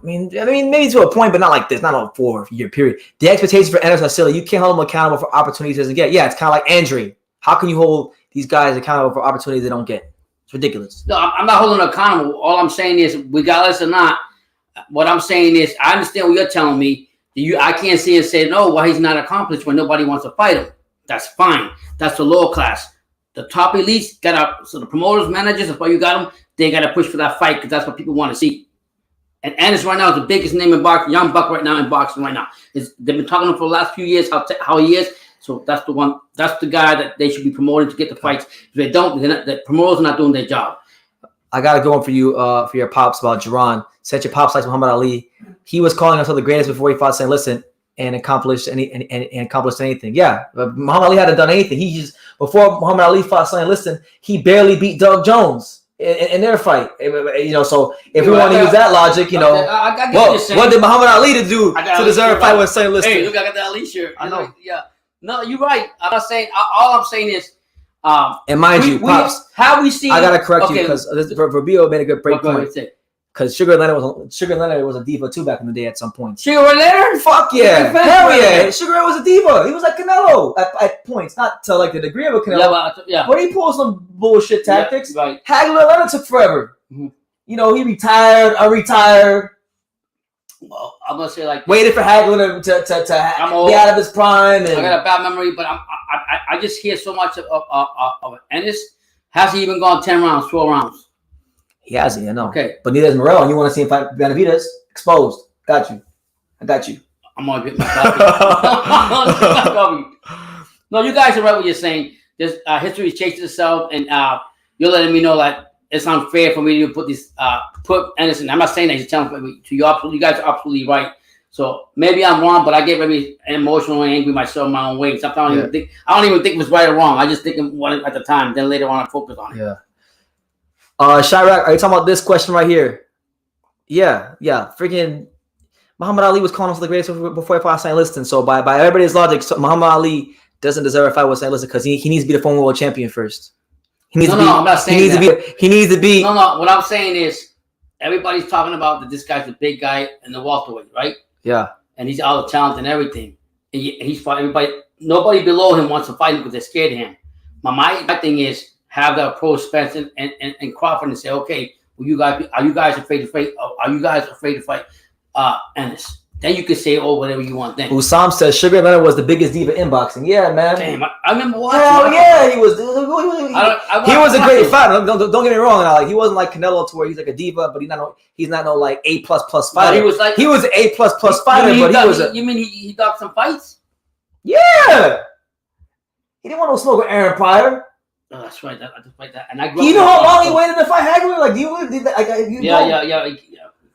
I mean, maybe to a point, but not like this. Not a 4-year period. The expectation for Anderson Silva, you can't hold them accountable for opportunities he doesn't get. Yeah, it's kind of like Andre. How can you hold these guys accountable for opportunities they don't get? It's ridiculous. No, I'm not holding them accountable. All I'm saying is, regardless or not, what I'm saying is, I understand what you're telling me. I can't see and say, no, well, he's not accomplished when nobody wants to fight him. That's fine. That's the lower class. The top elites so the promoters, managers, if you got them, they got to push for that fight because that's what people want to see. And Anderson right now is the biggest name in boxing, young buck right now in boxing right now. They've been talking to him for the last few years how he is. So that's the one. That's the guy that they should be promoting to get the fights. If they don't, the promoters are not doing their job. I got to go on for you for your pops about Jerron. Said your pops like Muhammad Ali. He was calling himself the greatest before he fought, saying, "Listen," and accomplished anything. Yeah, Muhammad Ali hadn't done anything. He just before Muhammad Ali fought, saying, "Listen," he barely beat Doug Jones in their fight. So if we want to use that logic, what did Muhammad Ali do to deserve a fight with saying, "Listen"? Hey, look, I got that Ali shirt. I know. Yeah. No, you're right. I'm not saying. All I'm saying is. And mind you, pops, how we see. I gotta correct you because Verbio made a good break point. Because Sugar Leonard was a diva too back in the day at some point. Sugar Leonard? Fuck yeah. Hell yeah. Sugar Leonard was a diva. He was like Canelo at points. Not to like the degree of a Canelo. But he pulled some bullshit tactics. Yeah, right. Hagler Leonard took forever. Mm-hmm. He retired. I retired. Well, I'm going to say like... Waited for Hagler to be out of his prime. And, I got a bad memory, but I just hear so much of Ennis. Has he even gone 10 rounds, 12 rounds? He hasn't, I know. Okay. But neither is Morel, and you want to see him fight Benavidez. Exposed. Got you. I got you. I'm going to get my copy. No, you guys are right what you're saying. There's history is chasing itself, and you're letting me know that it's unfair for me to put Anderson. I'm not saying that. You're telling me you guys are absolutely right. So maybe I'm wrong, but I get very emotional and angry myself in my own way. Sometimes I don't even think it was right or wrong. I just think it was at the time. Then later on, I focus on it. Yeah. Chirac, are you talking about this question right here? Yeah. Freaking Muhammad Ali was calling himself the greatest before he fought St. Liston. So by everybody's logic, Muhammad Ali doesn't deserve a fight with St. Liston because he needs to be the former world champion first. I'm not saying that. He needs to be. No. What I'm saying is everybody's talking about that this guy's the big guy in the welterweight, right? Yeah. And he's all the talent and everything. And he's fighting everybody. Nobody below him wants to fight him because they're scared of him. My thing is have the approach Spence and Crawford and say, okay, are you guys afraid to fight? Are you guys afraid to fight Ennis? Then you can say, whatever you want then. Usam says Sugar Leonard was the biggest diva in boxing. Yeah, man. Damn, I remember watching. Hell yeah, he was. He was a great fighter. Don't get me wrong. He wasn't like Canelo to where he's like a diva, but he's not no like A++ fighter. But he was an A++ fighter. You mean he got some fights? Yeah. He didn't want no smoke with Aaron Pryor. Oh, that's right. I just like that. And I. Do you know how long he waited to fight Hagler? Like, Yeah.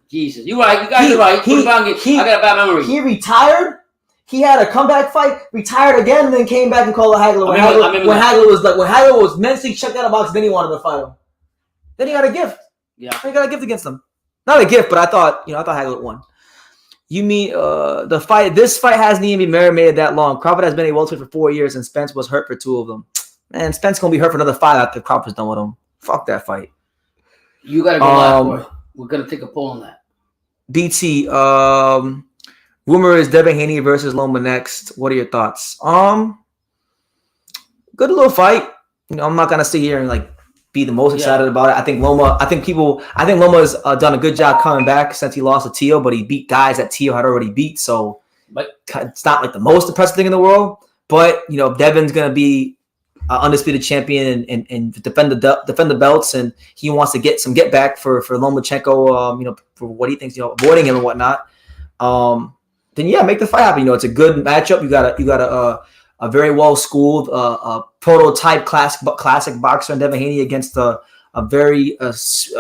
Jesus, you're right. You guys are right. I got a bad memory. He retired. He had a comeback fight, retired again, and then came back and called Hagler when Hagler was mentally checked out of boxing. Then he wanted to fight him. Then he got a gift. Yeah, he got a gift against him. Not a gift, but I thought Hagler won. You mean the fight? This fight hasn't even been marinated that long. Crawford has been a welterweight for 4 years, and Spence was hurt for 2 of them. Man, Spence gonna be hurt for another 5 after Crawford's done with him. Fuck that fight. You gotta go last boy. We're gonna take a poll on that. BT, rumor is Devin Haney versus Loma next. What are your thoughts? Good little fight. I'm not gonna sit here and be the most excited about it. I think Loma's done a good job coming back since he lost to Tio, but he beat guys that Tio had already beat. So, but it's not the most impressive thing in the world. But Devin's gonna be undisputed champion and defend the belts, and he wants to get some get back for Lomachenko. For what he thinks, avoiding him and whatnot. Then yeah, make the fight happen. It's a good matchup. You got a very well schooled prototype classic boxer in Devin Haney against a very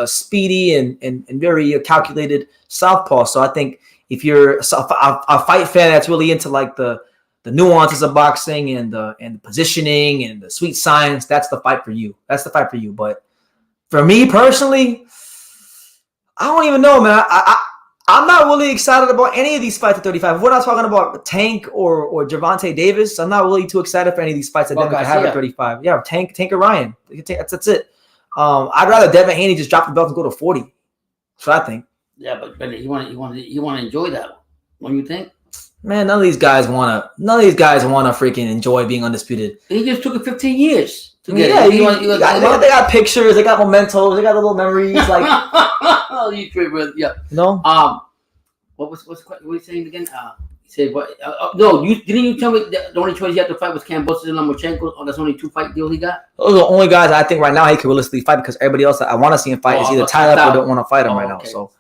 speedy and very calculated southpaw. So I think if you're a fight fan that's really into like the nuances of boxing and the positioning and the sweet science, that's the fight for you. But for me personally, I don't even know, man. I'm not really excited about any of these fights at 35. If we're not talking about Tank or Gervonta Davis, I'm not really too excited for any of these fights that Devin can have at 35. Yeah, Tank or Ryan. That's it. I'd rather Devin Haney just drop the belt and go to 40. That's what I think. Yeah, but you want to enjoy that one. What do you think? Man, none of these guys wanna freaking enjoy being undisputed. He just took it 15 years. They got pictures, they got mementos, they got little memories. Like, you trip with What were you saying again? You said what? No, didn't you tell me the only choice you had to fight was Kambosos and Lomachenko? Oh, that's only 2 fight deal he got. Those are the only guys I think right now he could realistically fight, because everybody else that I want to see him fight is either tied up or don't want to fight him right now. So,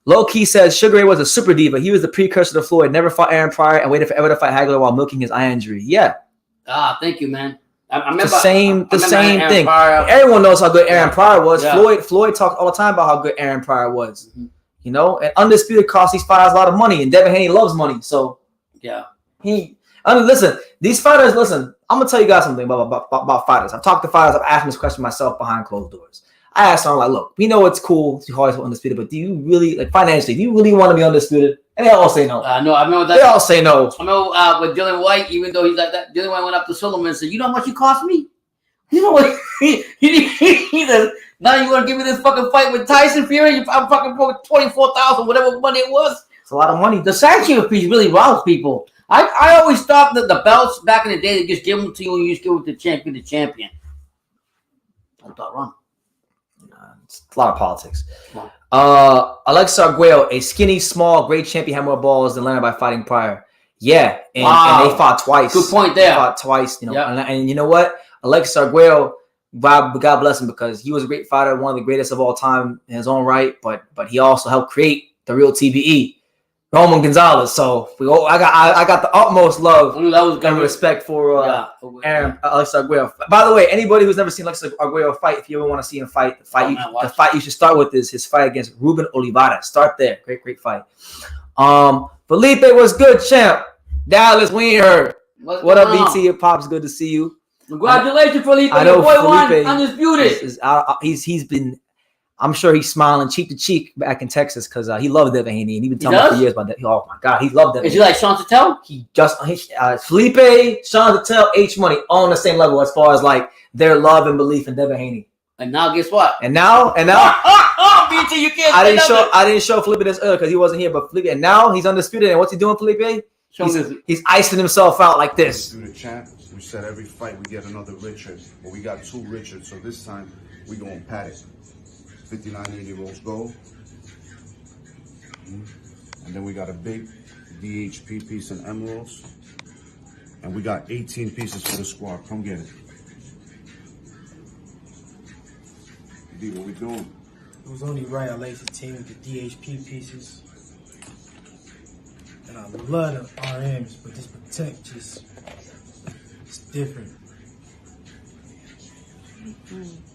Low Key says Sugar Ray was a super diva. He was the precursor to Floyd. Never fought Aaron Pryor and waited forever to fight Hagler while milking his eye injury. Yeah. Thank you, man. I remember the same thing. Pryor. Everyone knows how good Aaron Pryor was. Yeah. Floyd talked all the time about how good Aaron Pryor was. Mm-hmm. And Undisputed cost these fighters a lot of money, and Devin Haney loves money. So yeah, listen, these fighters. Listen, I'm gonna tell you guys something about fighters. I've talked to fighters. I've asked them this question myself behind closed doors. I asked them, like, look, we know it's cool to always undisputed, but do you really, like, financially, do you really want to be undisputed? And they all say no. No, I remember that. They all say no. I know with Dylan White, even though he's like that, Dylan White went up to Sullivan and said, "You know how much you cost me? You know what? he said, now you want to give me this fucking fight with Tyson Fury? I'm fucking broke 24,000, whatever money it was. It's a lot of money. The sanction piece really riles people. I always thought that the belts back in the day, they just give them to you and you just give it to the champion. I thought wrong. It's a lot of politics. Alexa Arguello, a skinny, small, great champion, had more balls than Leonard by fighting Pryor. Yeah, and they fought twice. Good point there. They fought twice, and you know what? Alexa Arguello, God bless him, because he was a great fighter, one of the greatest of all time in his own right, but he also helped create the real TBE, Roman Gonzalez. So I got the utmost love and respect for Alexa Arguello. By the way, anybody who's never seen Alexa Arguello fight, if you ever want to see him fight, the fight you should start with is his fight against Ruben Olivares. Start there. Great fight. Felipe was good, champ. Dallas, we ain't heard. What up, BT? Pops, good to see you. Congratulations, Felipe. I know Your boy Felipe won Undisputed. He's been. I'm sure he's smiling cheek to cheek back in Texas because he loved Devin Haney, and he's been telling me for years about that. Oh my God, he loved Devin. Is he like Sean Tatel? Felipe, Sean Tatel, H Money, all on the same level as far as like their love and belief in Devin Haney. And now, guess what? And now, BT, you can't. I didn't show Felipe this earlier because he wasn't here. But Felipe, and now he's undisputed. And what's he doing, Felipe? He's icing himself out like this. We said every fight we get another Richard, but we got 2 Richards, so this time we gonna pat it. 5980 rolls gold. And then we got a big DHP piece in emeralds. And we got 18 pieces for the squad. Come get it. D, what we doing? It was only right I laced the team with the DHP pieces. And I love the RMs, but this Protect just, it's different.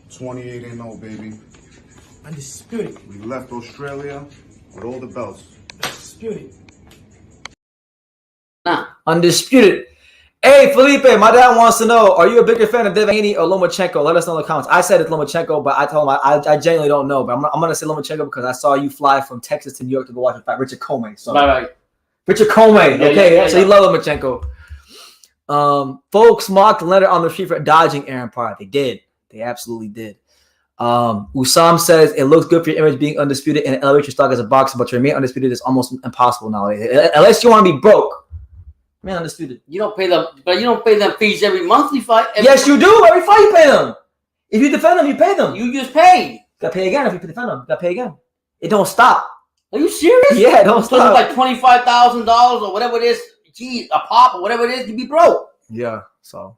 28-0, baby. Undisputed. We left Australia with all the belts. Undisputed. Undisputed. Hey, Felipe, my dad wants to know, are you a bigger fan of Devin Haney or Lomachenko? Let us know in the comments. I said it's Lomachenko, but I told him I genuinely don't know. But I'm going to say Lomachenko because I saw you fly from Texas to New York to go watch a fight. Richard Comey. So. Right. Richard Comey. So he loved Lomachenko. Folks mocked Leonard on the street for dodging Aaron Pryor. They did. They absolutely did. Usam says it looks good for your image being undisputed and elevate your stock as a boxer, but to remain undisputed is almost impossible nowadays. Unless you want to be broke. Man, undisputed. You don't pay them fees every monthly fight. Yes, you do. Every fight you pay them. If you defend them, you pay them. You just pay. Got to pay again if you defend them. Got to pay again. It don't stop. Are you serious? Yeah, it don't stop. Like $25,000 or whatever it is. Geez, a pop or whatever it is, you be broke. Yeah. So,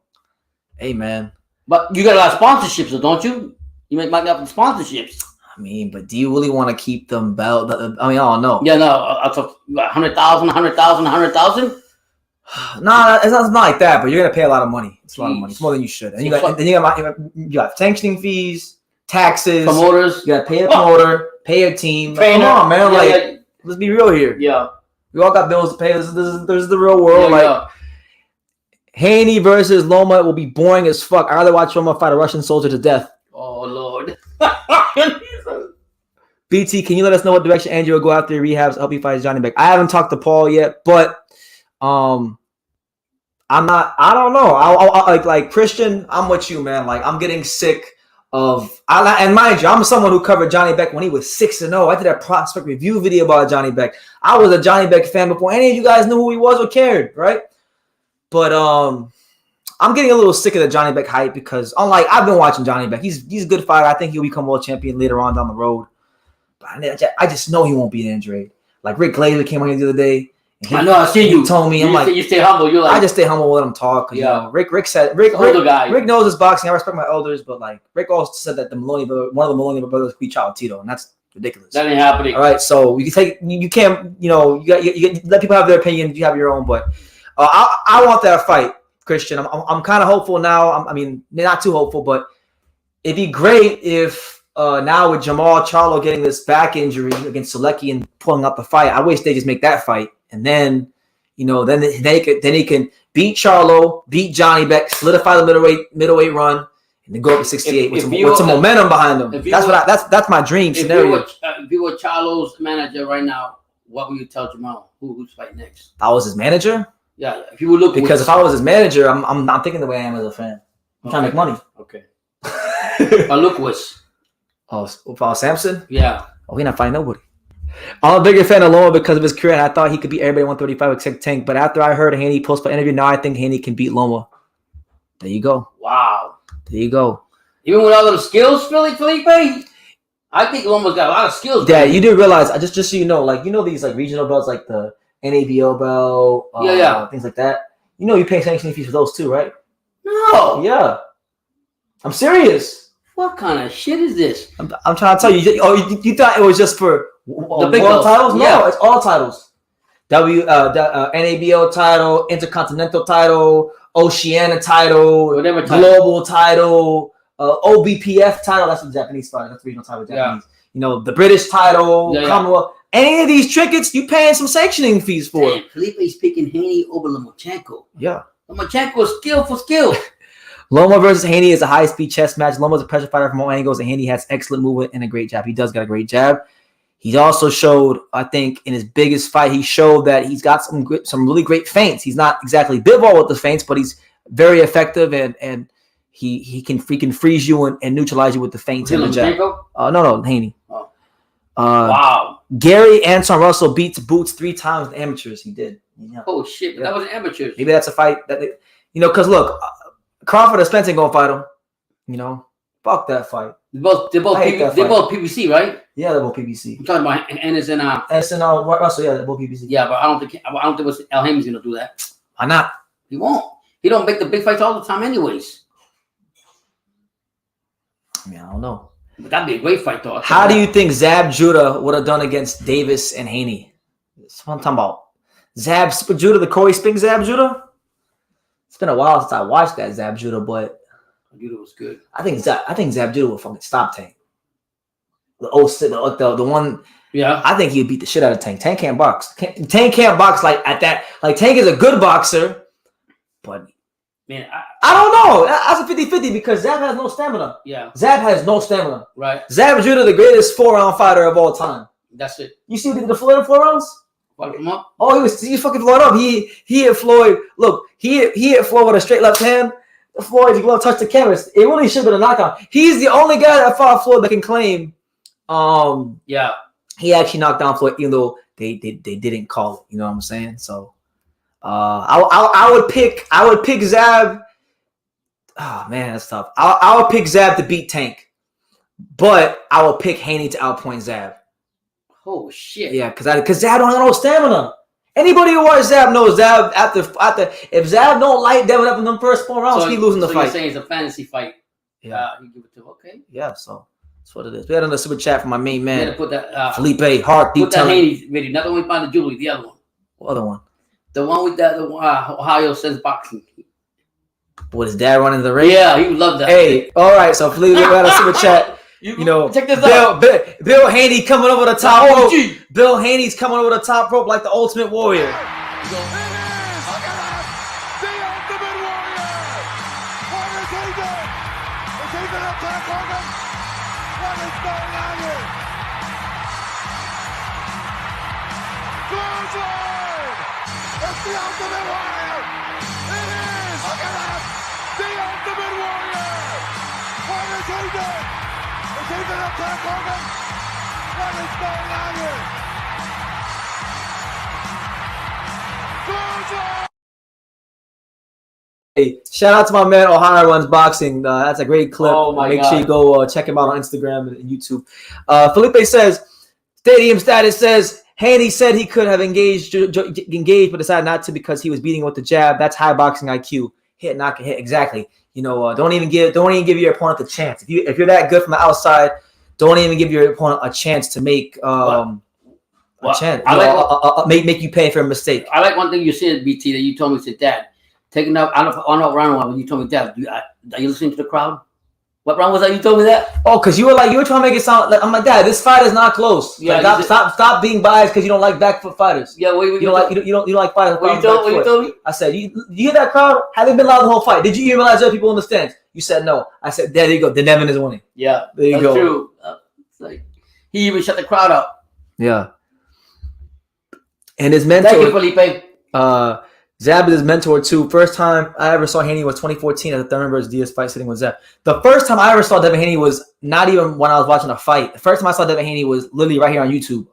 hey, man. But you got a lot of sponsorships, though, don't you? You might be up in sponsorships. I mean, but do you really want to keep them belt? I mean, I don't know. Yeah, no. I'll talk 100,000, 100,000, 100,000. Nah, it's not like that. But you're gonna pay a lot of money. It's a lot of money. It's more than you should. And you got sanctioning fees, taxes, Promoters. You got to pay the promoter, pay your team. Trainer. Come on, man. Yeah, Let's be real here. Yeah. We all got bills to pay. This is the real world. Yeah. Haney versus Loma will be boring as fuck. I'd rather watch Loma fight a Russian soldier to death. Oh, Lord. BT, can you let us know what direction Andrew will go after he rehabs? Help you fight Johnny Beck. I haven't talked to Paul yet, but I'm not. I don't know. I like Christian. I'm with you, man. Like I'm getting sick of. And mind you, I'm someone who covered Johnny Beck when he was 6-0. I did a prospect review video about Johnny Beck. I was a Johnny Beck fan before any of you guys knew who he was or cared, right? But I'm getting a little sick of the Johnny Beck hype because unlike I've been watching Johnny Beck. He's a good fighter. I think he'll become world champion later on down the road. But I just know he won't beat Andrade. Like Rick Glazer came on here the other day. I know. I see you. He told me. You stay humble. You're like I just stay humble. Let him talk. Yeah. You know, Rick said Rick knows his boxing. I respect my elders, but like Rick also said that one of the Maloney brothers beat Charlo-Tszyu, and that's ridiculous. That ain't happening. All right, so you can't you let people have their opinion. You have your own, but I want that fight, Christian. I'm kind of hopeful now. I mean, not too hopeful, but it'd be great if now with Jamal Charlo getting this back injury against Selecki and pulling out the fight. I wish they just make that fight, and then then he can beat Charlo, beat Johnny Beck, solidify the middleweight run. And then go up to 68 with some momentum behind them. That's my dream scenario. If you were Charlo's manager right now, what would you tell Jamal? Who's fighting next? If I was his manager? Yeah. If you would look if I was his manager, I'm not thinking the way I am as a fan. I'm trying to make money. Okay. Look was. Oh, if I was Samson? Yeah. Oh, he's not fighting nobody. I'm a bigger fan of Loma because of his career, and I thought he could beat everybody at 135 except Tank. But after I heard Haney post-fight interview, now I think Haney can beat Loma. There you go. Wow. There you go. Even with all those skills, Felipe, I think Loma's got a lot of skills. Yeah, you do realize, just so you know, these like regional belts, like the NABO belt, things like that. You pay sanctioning fees for those too, right? No. Yeah. I'm serious. What kind of shit is this? I'm trying to tell you. You thought it was just for the big world titles? No, yeah. It's all titles. NABO title, Intercontinental title, Oceania title, whatever title. Global title, OBPF title. That's the Japanese title. That's the regional title. Japanese. Yeah. The British title, Commonwealth. Any of these trinkets, you paying some sanctioning fees for. Damn, Felipe's picking Haney over Lomachenko. Yeah. Lomachenko is skill for skill. Loma versus Haney is a high-speed chess match. Loma's a pressure fighter from all angles, and Haney has excellent movement and a great jab. He does got a great jab. He also showed, I think, in his biggest fight, he showed that he's got some really great feints. He's not exactly Bivol with the feints, but he's very effective, and he can freeze you and neutralize you with the feints and the jab. No, Haney. Oh. Wow. Gary Anton Russell beats Boots 3 times in amateurs. He did. Yeah. Oh shit! That was amateurs. Maybe that's a fight that because look. Crawford or Spence ain't gonna fight him. Fuck that fight. They're both PBC, right? Yeah, they're both PBC. I'm talking about Anderson. Russell, yeah, they're both PBC. Yeah, but I don't think El Haney's gonna do that. Why not? He won't. He don't make the big fights all the time, anyways. I mean, I don't know. But that'd be a great fight, though. How do you think Zab Judah would have done against Davis and Haney? That's what I'm talking about. Zab Judah, the Corey Spink Zab Judah. It's been a while since I watched that Zab Judah, but Judah was good. I think Zab Judah will fucking stop Tank. The one. Yeah. I think he'd beat the shit out of Tank. Tank can't box. Tank can't box like at that. Like Tank is a good boxer, but man, I don't know. That's a 50-50 because Zab has no stamina. Yeah. Zab has no stamina. Right. Zab Judah, the greatest 4-round fighter of all time. That's it. You see what he did to Floyd in 4 rounds? Fuck him up. Oh, he fucking Floyd up. He hit Floyd. Look, he hit Floyd with a straight left hand. Floyd's glove touched the canvas. It really should have been a knockout. He's the only guy that fought Floyd that can claim. Yeah. He actually knocked down Floyd, even though they didn't call it. You know what I'm saying? So, I would pick Zab. Oh man, that's tough. I would pick Zab to beat Tank, but I would pick Haney to outpoint Zab. Oh shit! Yeah, because Zab don't have no stamina, Anybody who watches Zab knows Zab after if Zab don't light Devin up in them first 4 rounds, he losing the fight. You're saying it's a fantasy fight. Yeah. You give it to okay. Yeah, so that's what it is. We had another super chat from my main man. Put that Felipe Hart. Put that Haney video. Not the one by the jewelry, the other one. What other one? The one with that Ohio says boxing. What, his dad running the ring? Yeah, he would love that. Hey, all right, so Felipe, we had a super chat. You know, check this out. Bill Haney coming over the top rope. Bill Haney's coming over the top rope like the Ultimate Warrior. It is, look at that, the Ultimate Warrior. What is he doing? Is he going to attack Hogan? What is going on here? Clothesline! It's the Ultimate Warrior. It is, look at that, the Ultimate Warrior. What is he doing? Is he going to attack Hogan? What is going on here? Clothesline! Hey, shout out to my man Ohio Runs Boxing. That's a great clip. Oh my Make God. sure you go check him out on Instagram and YouTube. Felipe says, Stadium Status says, Haney said he could have engaged, but decided not to because he was beating with the jab. That's high boxing IQ. Hit, knock, hit. Exactly. You know, don't even give your opponent the chance. If you're that good from the outside, don't even give your opponent a chance to make a chance. Make you pay for a mistake. I like one thing you said, BT, that you told me. Said, Dad, taking up. I don't know round one when you told me, Dad, are you listening to the crowd? What round was that? You told me that? Oh, because you were trying to make it sound like I'm like, Dad, this fight is not close. Yeah, like, stop being biased because you don't like back foot fighters. Yeah, you don't like fighters. What you told me? I said, you hear that crowd? Have they been loud the whole fight? Did you even realize there are people in the stands? You said no. I said, there you go. Then Devin is winning. Yeah, there you go. True. It's like he even shut the crowd up. Yeah. And his mentor. Thank you, Felipe. Zab is his mentor too. First time I ever saw Haney was 2014 at the Thurman vs. Diaz fight sitting with Zab. The first time I ever saw Devin Haney was not even when I was watching a fight. The first time I saw Devin Haney was literally right here on YouTube.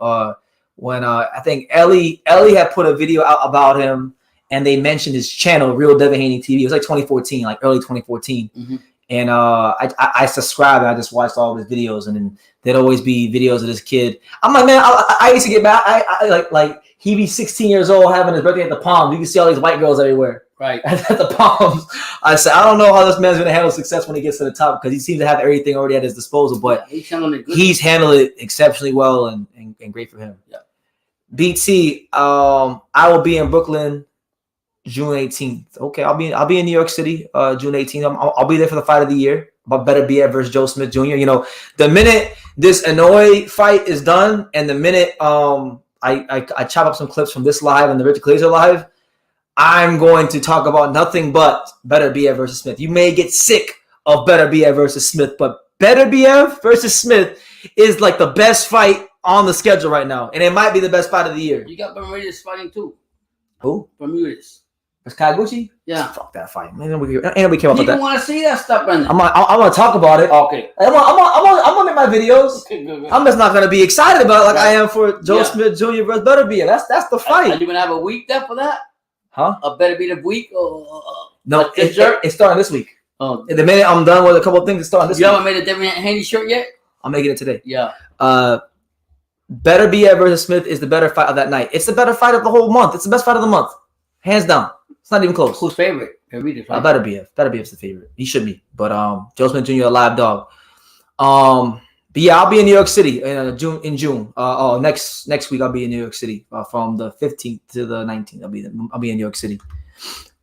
When I think Ellie had put a video out about him and they mentioned his channel, Real Devin Haney TV. It was like 2014, like early 2014. Mm-hmm. And I subscribed and I just watched all of his videos, and then there'd always be videos of this kid. I'm like, man, I used to get back. I like he be 16 years old having his birthday at the Palms. You can see all these white girls everywhere. Right. At the Palms. I said, I don't know how this man's going to handle success when he gets to the top because he seems to have everything already at his disposal, but he's handling it he's handled it exceptionally well and great for him. Yeah. BT, I will be in Brooklyn June 18th. Okay, I'll be in New York City June 18th. I'll be there for the fight of the year. But Better Be It versus Joe Smith Jr. You know, the minute this Inoue fight is done and the minute I chop up some clips from this live and the Richard Glazer live, I'm going to talk about nothing but Better Be It versus Smith. You may get sick of Better Be It versus Smith, but Better Be It versus Smith is like the best fight on the schedule right now, and it might be the best fight of the year. You got Bermudez fighting too. Who? Bermudez. It's Kaguchi? Yeah. Fuck that fight. Man, ain't nobody care about that. People want to see that stuff, Brendan. I'm gonna talk about it. Okay. I'm gonna make my videos. Okay, good. I'm just not gonna be excited about it like I am for Joe Smith Jr. versus Better Be It. That's the fight. Are you gonna have a week there for that? Huh? A Better Be the week or no? It's starting this week. Oh. The minute I'm done with a couple of things, it's starting this week. You haven't made a Devin Haney shirt yet? I'm making it today. Yeah. Better Be It versus Smith is the better fight of that night. It's the better fight of the whole month. It's the best fight of the month, hands down. It's not even close. Who's favorite? Better Be It. Better Be It's the favorite. He should be. But Joe Smith Jr. a live dog. But yeah, I'll be in New York City in June. Next week I'll be in New York City from the 15th to the 19th. I'll be in New York City.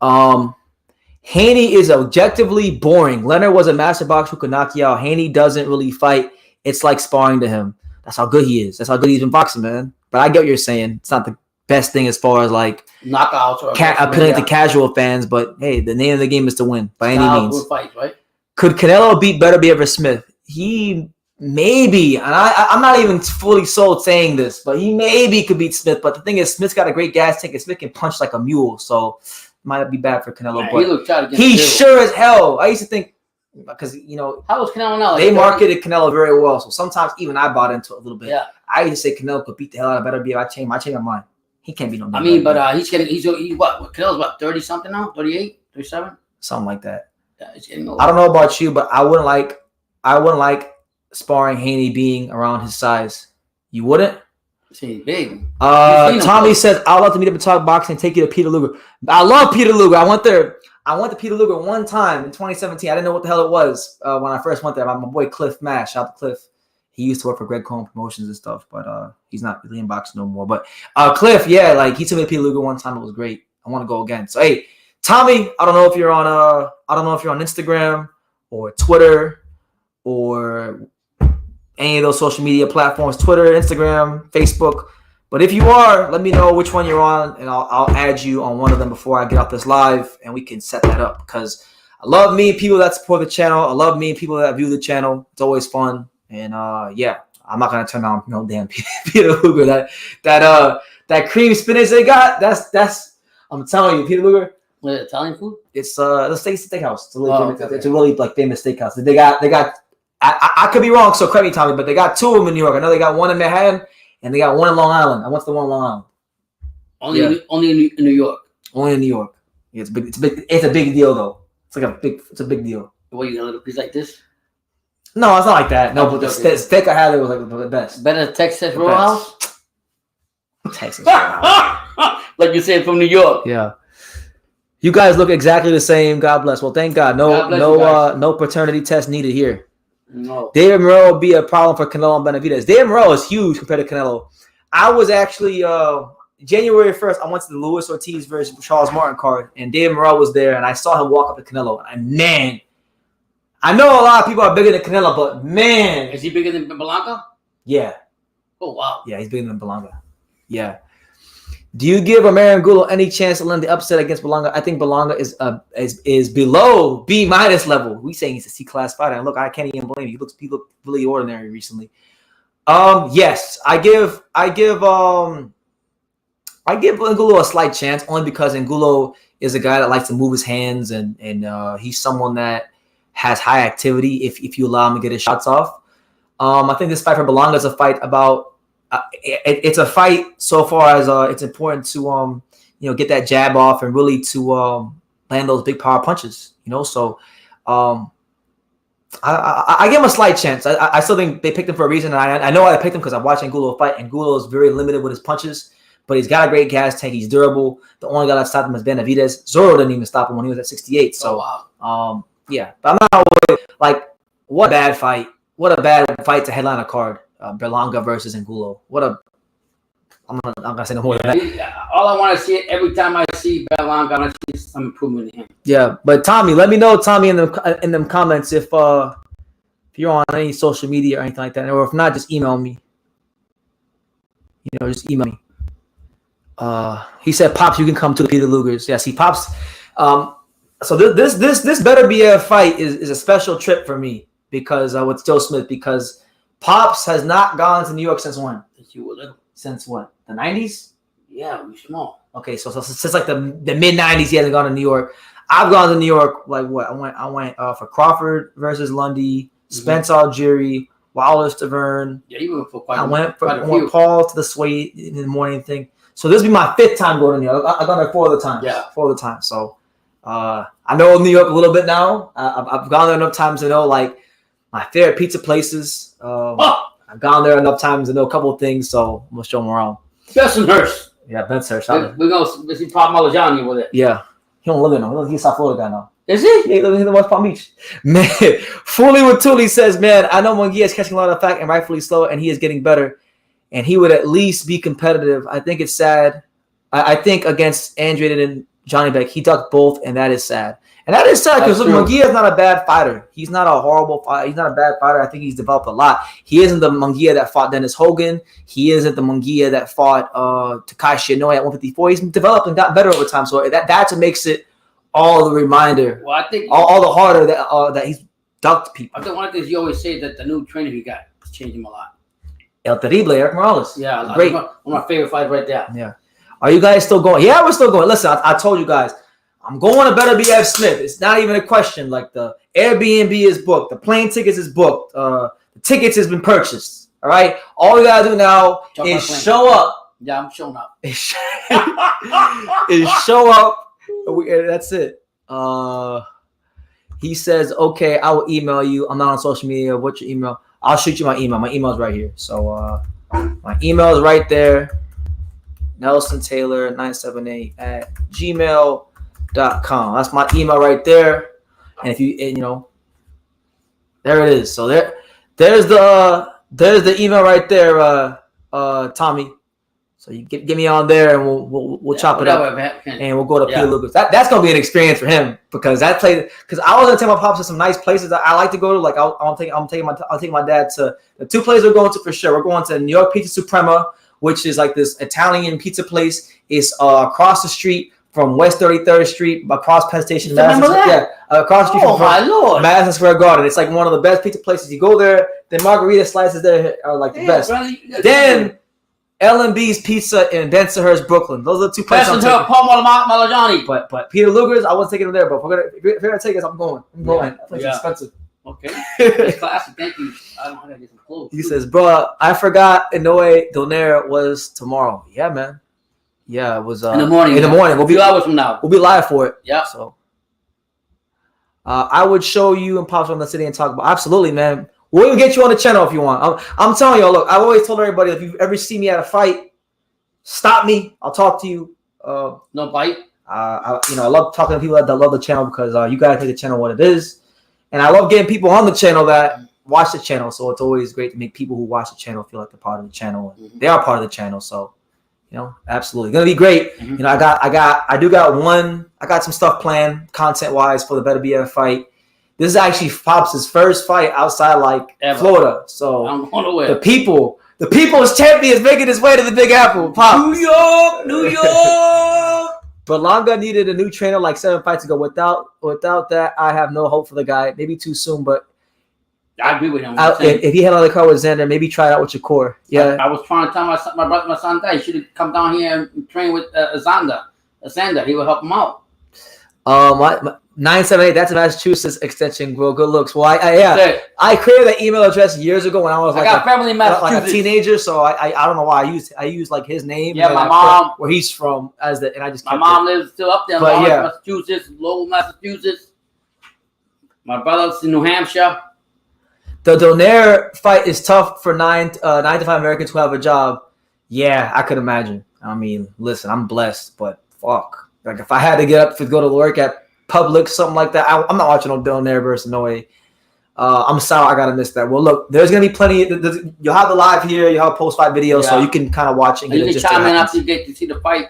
Haney is objectively boring. Leonard was a master boxer who could knock you out. Haney doesn't really fight. It's like sparring to him. That's how good he is. That's how good he's been boxing, man. But I get what you're saying. It's not the best thing as far as like knockouts or appealing to casual fans, but hey, the name of the game is to win by any means. Fight, right? Could Canelo beat Better Be It versus Smith? He maybe, and I'm not even fully sold saying this, but he maybe could beat Smith. But the thing is, Smith's got a great gas tank, and Smith can punch like a mule, so it might be bad for Canelo. Yeah, but he sure as hell. I used to think because how was Canelo now? They marketed Canelo very well, so sometimes even I bought into it a little bit. Yeah, I used to say Canelo could beat the hell out of Better Be It. I changed my mind. He can't be no. I mean, but he's what? Canelo's what? 30 something now? 38, 37? Something like that. Yeah, it's getting old. I don't know about you, but I wouldn't like sparring Haney being around his size. You wouldn't? See, big. Tommy says, I'd love to meet up and talk boxing and take you to Peter Luger. I love Peter Luger. I went to Peter Luger one time in 2017. I didn't know what the hell it was when I first went there. My boy Cliff Mash, shout out to Cliff. He used to work for Greg Cohen Promotions and stuff, but he's not really in boxing no more. But Cliff, yeah, like he took me to Peter Luger one time. It was great. I want to go again. So hey, Tommy, I don't know if you're on Instagram or Twitter or any of those social media platforms, Twitter, Instagram, Facebook. But if you are, let me know which one you're on, and I'll add you on one of them before I get off this live, and we can set that up. Because I love meeting people that support the channel. I love meeting people that view the channel. It's always fun. And yeah, I'm not gonna turn on no damn Peter Luger. That cream spinach they got. That's I'm telling you, Peter Luger. What, Italian food? It's the steakhouse. It's a really famous, it's a really like famous steakhouse. They got. I could be wrong, so correct me, Tommy. But they got two of them in New York. I know they got one in Manhattan and they got one in Long Island. I went to the one in Long Island. Only in New York. Only in New York. Yeah, it's big. It's a big deal though. It's a big deal. What, you got a little piece like this? No, it's not like that. No, but the steak I had there was like the best. Better than Texas Roadhouse? Texas Roadhouse. Like you said, from New York. Yeah. You guys look exactly the same. God bless. Well, thank God. No paternity test needed here. No. David Moreau would be a problem for Canelo and Benavidez. David Moreau is huge compared to Canelo. I was actually January 1st, I went to the Luis Ortiz versus Charles Martin card, and David Moreau was there, and I saw him walk up to Canelo. And man, I know a lot of people are bigger than Canelo, but man, is he bigger than Blanca? Yeah. Oh wow. Yeah, he's bigger than Blanca. Yeah. Do you give Angulo any chance to land the upset against Blanca? I think Blanca is below B- level. We saying he's a C-class fighter, and look, I can't even blame you. He looked really ordinary recently. Yes, I give Angulo a slight chance only because Angulo is a guy that likes to move his hands, and he's someone that has high activity if you allow him to get his shots off. I think this fight for Blanca is a fight about. It's a fight so far as it's important to get that jab off and really to land those big power punches. So I give him a slight chance. I still think they picked him for a reason. And I know why they picked him because I watched Angulo fight. Angulo is very limited with his punches, but he's got a great gas tank. He's durable. The only guy that stopped him is Benavidez. Zorro didn't even stop him when he was at 68. So yeah, but I'm not worried. Like, what a bad fight. What a bad fight to headline a card. Berlanga versus Angulo. I'm gonna say no more than that. All I want to see every time I see Berlanga, I want to see some improvement in him. Yeah, but Tommy, let me know, Tommy, in them comments if you're on any social media or anything like that, or if not, just email me. Just email me. He said, "Pops, you can come to the Peter Lugers." Yeah, see, Pops. So this better be a fight is a special trip for me because with Joe Smith because. Pops has not gone to New York since when? Since you were little. Since what? The 90s? Yeah, we small. Okay, so since like the mid 90s, he hasn't gone to New York. I've gone to New York like what? I went for Crawford versus Lundy, Spence Algieri, Wilder Stavern. Yeah, you went for quite. I went Paul to the Sway in the morning thing. So this will be my 5th time going to New York. I've gone there 4 other times. Yeah, 4 other times. So I know New York a little bit now. I've gone there enough times to know like. My favorite pizza places. I've gone there enough times to know a couple of things, so I'm gonna show them around. Bensonhurst. Yeah, Bensonhurst. We're gonna see Paulie Malignaggi over there. Yeah, he don't live in there. He's a South Florida guy now. Is he? Yeah, he lives in West Palm Beach. Man, Fully with Tully says, "Man, I know Munguia is catching a lot of flack and rightfully slow, and he is getting better, and he would at least be competitive. I think it's sad. I think against Andrade and Johnny Beck, he ducked both, and that is sad." And that is sad because Munguia is not a bad fighter. He's not a horrible fighter. He's not a bad fighter. I think he's developed a lot. He isn't the Munguia that fought Dennis Hogan. He isn't the Munguia that fought Takashi Inoue at 154. He's developed and gotten better over time. So that's what makes it all the reminder. Well, I think all the harder that he's ducked people. I think one of the things you always say that the new trainer he got has changed him a lot. El Terrible, Eric Morales. Yeah, great. One of my favorite fighters right there. Yeah. Are you guys still going? Yeah, we're still going. Listen, I told you guys. I'm going to Better BF Smith. It's not even a question. Like the Airbnb is booked. The plane tickets is booked. The tickets has been purchased. All right. All we gotta do now is show up. Yeah, I'm showing up. Is show up. That's it. He says, "Okay, I will email you. I'm not on social media. What's your email? I'll shoot you my email. My email's right here. So My email is right there. NelsonTaylor978@gmail.com. That's my email right there. And if there it is. So there's the email right there, Tommy. So you get me on there, and we'll chop it up, and we'll go to Peter Lucas. That's gonna be an experience for him because that place. Because I was gonna take my pops to some nice places that I like to go to. Like I'll take my dad to the two places we're going to for sure. We're going to New York Pizza Suprema, which is like this Italian pizza place. It's across the street from West 33rd Street, across Penn Station. Across the street from Madison Square Garden. It's like one of the best pizza places. You go there, the margarita slices there are like the best. Then L&B's Pizza in Bensonhurst, Brooklyn. Those are the two places. Paulie Malignaggi. But Peter Luger's, I wasn't taking him there. But if you're gonna take us, I'm going. That place is expensive. Okay, it's classic. Thank you. I don't have to get some clothes. He says, "Bro, I forgot Inoue Donaire was tomorrow." Yeah, man. Yeah, it was in the morning. We'll be 2 hours from now. We'll be live for it. Yeah. So, I would show you and Pops from the city and talk about. Absolutely, man. We'll even get you on the channel if you want. I'm telling you, look, I've always told everybody, if you ever see me at a fight, stop me. I'll talk to you. No bite. I love talking to people that love the channel because you guys make the channel what it is. And I love getting people on the channel that watch the channel. So it's always great to make people who watch the channel feel like they're part of the channel. They are part of the channel. So, absolutely. Gonna be great. I got some stuff planned content-wise for the Better BF fight. This is actually Pops' first fight outside Florida. So I'm going away. the people's champion is making his way to the Big Apple. Pops. New York. Berlanga needed a new trainer like 7 fights ago. Without that, I have no hope for the guy. Maybe too soon, but I agree with him. If he had another card with Xander, maybe try it out with Shakur. Yeah, I was trying to tell my son that he should have come down here and train with Xander. He would help him out. 978. That's a Massachusetts extension, bro. Good looks. Well, I created that email address years ago when I was family in Massachusetts. Like a teenager. So I don't know why I used like his name. Yeah, my mom, where he's from, and I just my mom lives still up there, Massachusetts, Lowell, Massachusetts. My brother's in New Hampshire. The Donaire fight is tough for 9 to 5 Americans who have a job. Yeah, I could imagine. I mean, listen, I'm blessed, but fuck. Like if I had to get up to go to work at Publix, something like that, I'm not watching no Donaire versus Inoue. I'm sorry, I gotta miss that. Well, look, there's gonna be plenty. You'll have the live here. You'll have post-fight video, so you can kind of watch it. And you can chime in after you get to see the fight.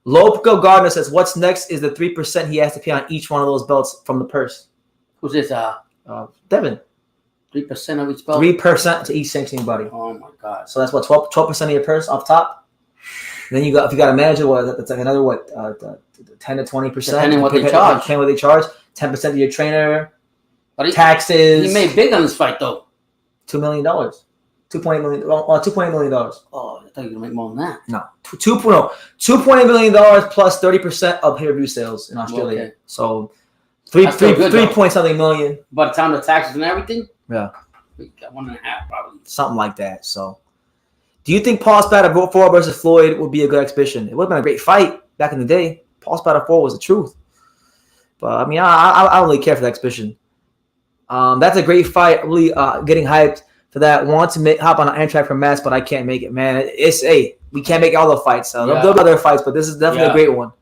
Lopico Gardner says, "What's next is the 3% he has to pay on each one of those belts from the purse." Who's this? Devin. 3% of each belt. 3% to each sanctioning body. Oh my god! So that's what 12% of your purse off top. And then if you got a manager, that's like another 10 to 20%. Depending what they charge. 10% of your trainer. But taxes. He made big on this fight though. $2 million. $2.8 million. $2.8 million. Oh, I thought you were gonna make more than that. No, $2.8 million plus 30% of pay-per-view sales in Australia. Okay. So 3 point something million. By the time the taxes and everything. Yeah. We got 1.5 probably. Something like that. So, do you think Paul Spatter 4 versus Floyd would be a good exhibition? It would have been a great fight back in the day. Paul Spatter 4 was the truth. But I mean, I don't really care for the exhibition. That's a great fight. Really getting hyped for that. Want to hop on an Amtrak for Mass, but I can't make it, man. We can't make all the fights. There'll be other fights, but this is definitely a great one.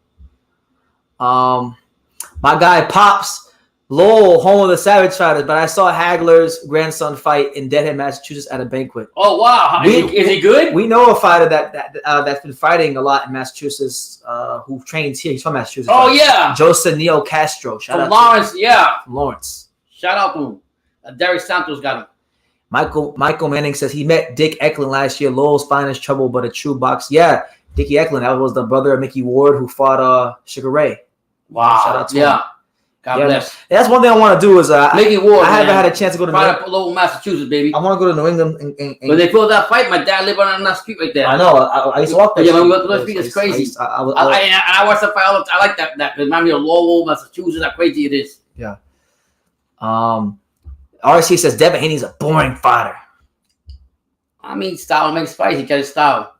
My guy Pops Lowell, home of the Savage Fighters, but I saw Hagler's grandson fight in Deadhead, Massachusetts at a banquet. Oh wow! Is he good? We know a fighter that's been fighting a lot in Massachusetts, who trains here. He's from Massachusetts. Oh yeah, Joseph Neil Castro. From Lawrence, from Lawrence. Shout out to him. Derek Santos got him. Michael Manning says he met Dick Eklund last year. Lowell's finest trouble, but a true box. Yeah, Dickie Eklund. That was the brother of Mickey Ward who fought Sugar Ray. Wow. Shout out to him. God bless. That's one thing I want to do is Mickey Ward. I haven't had a chance to go to Lowell, Massachusetts, baby. I want to go to New England. When they filled that fight, my dad lived on that street right there. I know. I used to walk there. Yeah, when we went to that street, it's crazy. I watched the fight all the time. I like that. That reminds me of Lowell, Massachusetts. How crazy it is. Yeah. RC says Devin Haney's a boring fighter. I mean, style makes fight. He got his style.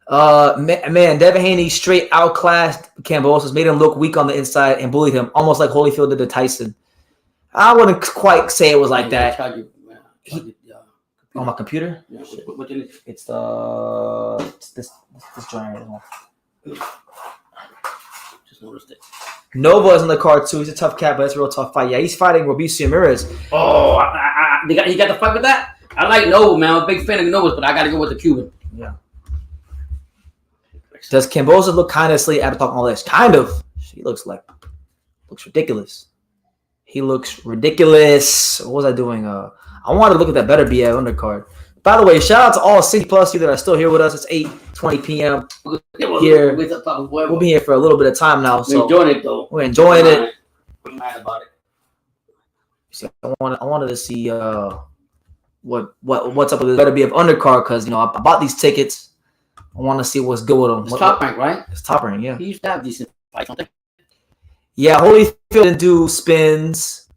Man, Devin Haney straight outclassed Kambosos, made him look weak on the inside, and bullied him, almost like Holyfield did to Tyson. I wouldn't quite say it was like that. On my computer? Yeah, what it is? It's this joint right here. Just noticed it. Nova is on the card too. He's a tough cat, but it's a real tough fight. Yeah, he's fighting Robeisio Ramirez. Oh, he got the fight with that? I like Nova, man. I'm a big fan of Nova's, but I got to go with the Cuban. Yeah. Does Kambosos look kind of asleep after talking all this? Kind of. He looks ridiculous. He looks ridiculous. What was I doing? I wanted to look at that better BF undercard. By the way, shout out to all 60+ you that are still here with us. It's 8:20 p.m. here. We'll be here for a little bit of time now. So we're enjoying it, though. We're enjoying it. We're mad about it. So I wanted to see what's up with this better BF undercard because I bought these tickets. I want to see what's good with them. It's top rank, right? It's top rank, yeah. He used to have decent fights, don't they? Yeah, Holyfield didn't do spins.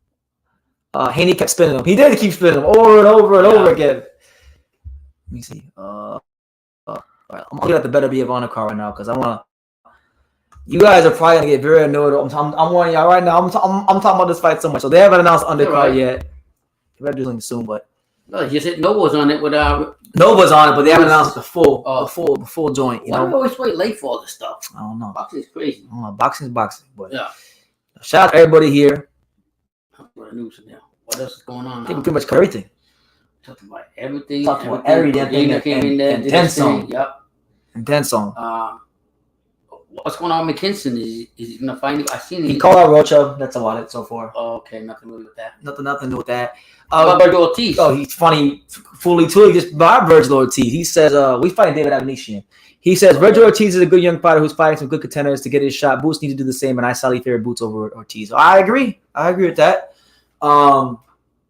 Haney kept spinning them. He did keep spinning them over and over and over again. Let me see. All right, I'm looking at the better BF undercard right now because I want to. You guys are probably gonna get very annoyed. I'm warning y'all right now. I'm talking about this fight so much. So they haven't announced undercard yet. They better do something soon, but. No, you said Nova's on it with Nova's on it, but they haven't announced the full joint. Why do we always wait late for all this stuff? I don't know. Boxing is crazy. I don't know. Boxing's boxing, but yeah. Shout out to everybody here. What news now? What else is going on? I think we pretty much covered everything. Talked about everything. Talked about everything and then some. Yep. And then some. What's going on with McKinson? Is he gonna find it? I seen it. He called out Rocha. That's about it so far. Oh, okay, nothing really with that. Nothing new with that. About Virgil Ortiz. Oh, he's funny. Fully too. He just by Virgil Ortiz. He says, we fighting David Avenician. He says Virgil Ortiz is a good young fighter who's fighting some good contenders to get his shot. Boots need to do the same, and I sadly favor Boots over Ortiz. So I agree with that.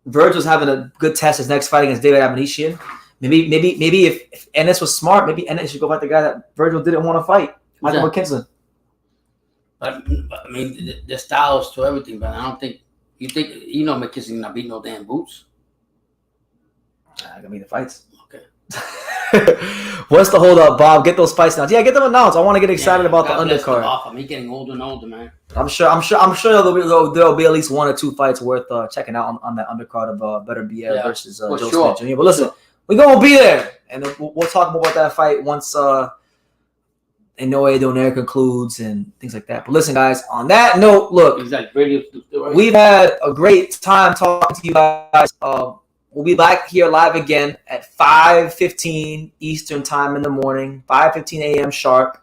Virgil's having a good test his next fight against David Avenician. Maybe if Ennis was smart, maybe Ennis should go fight the guy that Virgil didn't want to fight, Michael McKinson. I mean, the styles to everything, but I don't think you think McKinson not beat no damn Boots. I gotta be the fights. Okay. What's the hold up, Bob? Get those fights announced. Yeah, get them announced. I want to get excited about the undercard. I'm getting older and older, man. I'm sure there'll be at least 1 or 2 fights worth checking out on that undercard of Better BF versus Joe Smith Jr. But listen, we're gonna be there, and we'll talk about that fight once Inoue Donaire concludes and things like that. But listen, guys, on that note, look, we've had a great time talking to you guys. We'll be back here live again at 5:15 Eastern time in the morning, 5:15 a.m. sharp.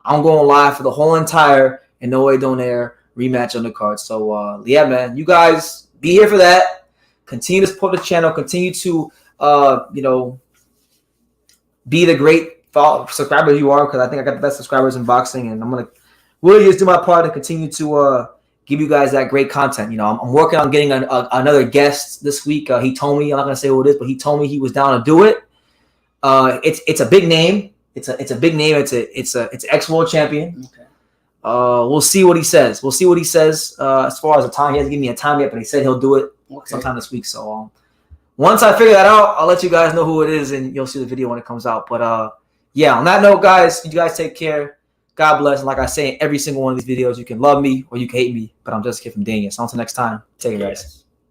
I'm going live for the whole entire Inoue Donaire rematch on the card. So, yeah, man, you guys be here for that. Continue to support the channel. Continue to, be the great subscribers you are, because I think I got the best subscribers in boxing, and I'm going to really just do my part to continue to give you guys that great content. I'm working on getting another guest this week. He told me, I'm not gonna say who it is, but he told me he was down to do it. It's a big name. It's a big name. It's ex-world champion. Okay. We'll see what he says. As far as the time, he hasn't given me a time yet, but he said he'll do it sometime this week. So once I figure that out, I'll let you guys know who it is, and you'll see the video when it comes out. But yeah, on that note, guys, you guys take care. God bless. And like I say in every single one of these videos, you can love me or you can hate me, but I'm just a kid from Daniel. So until next time, take it, guys.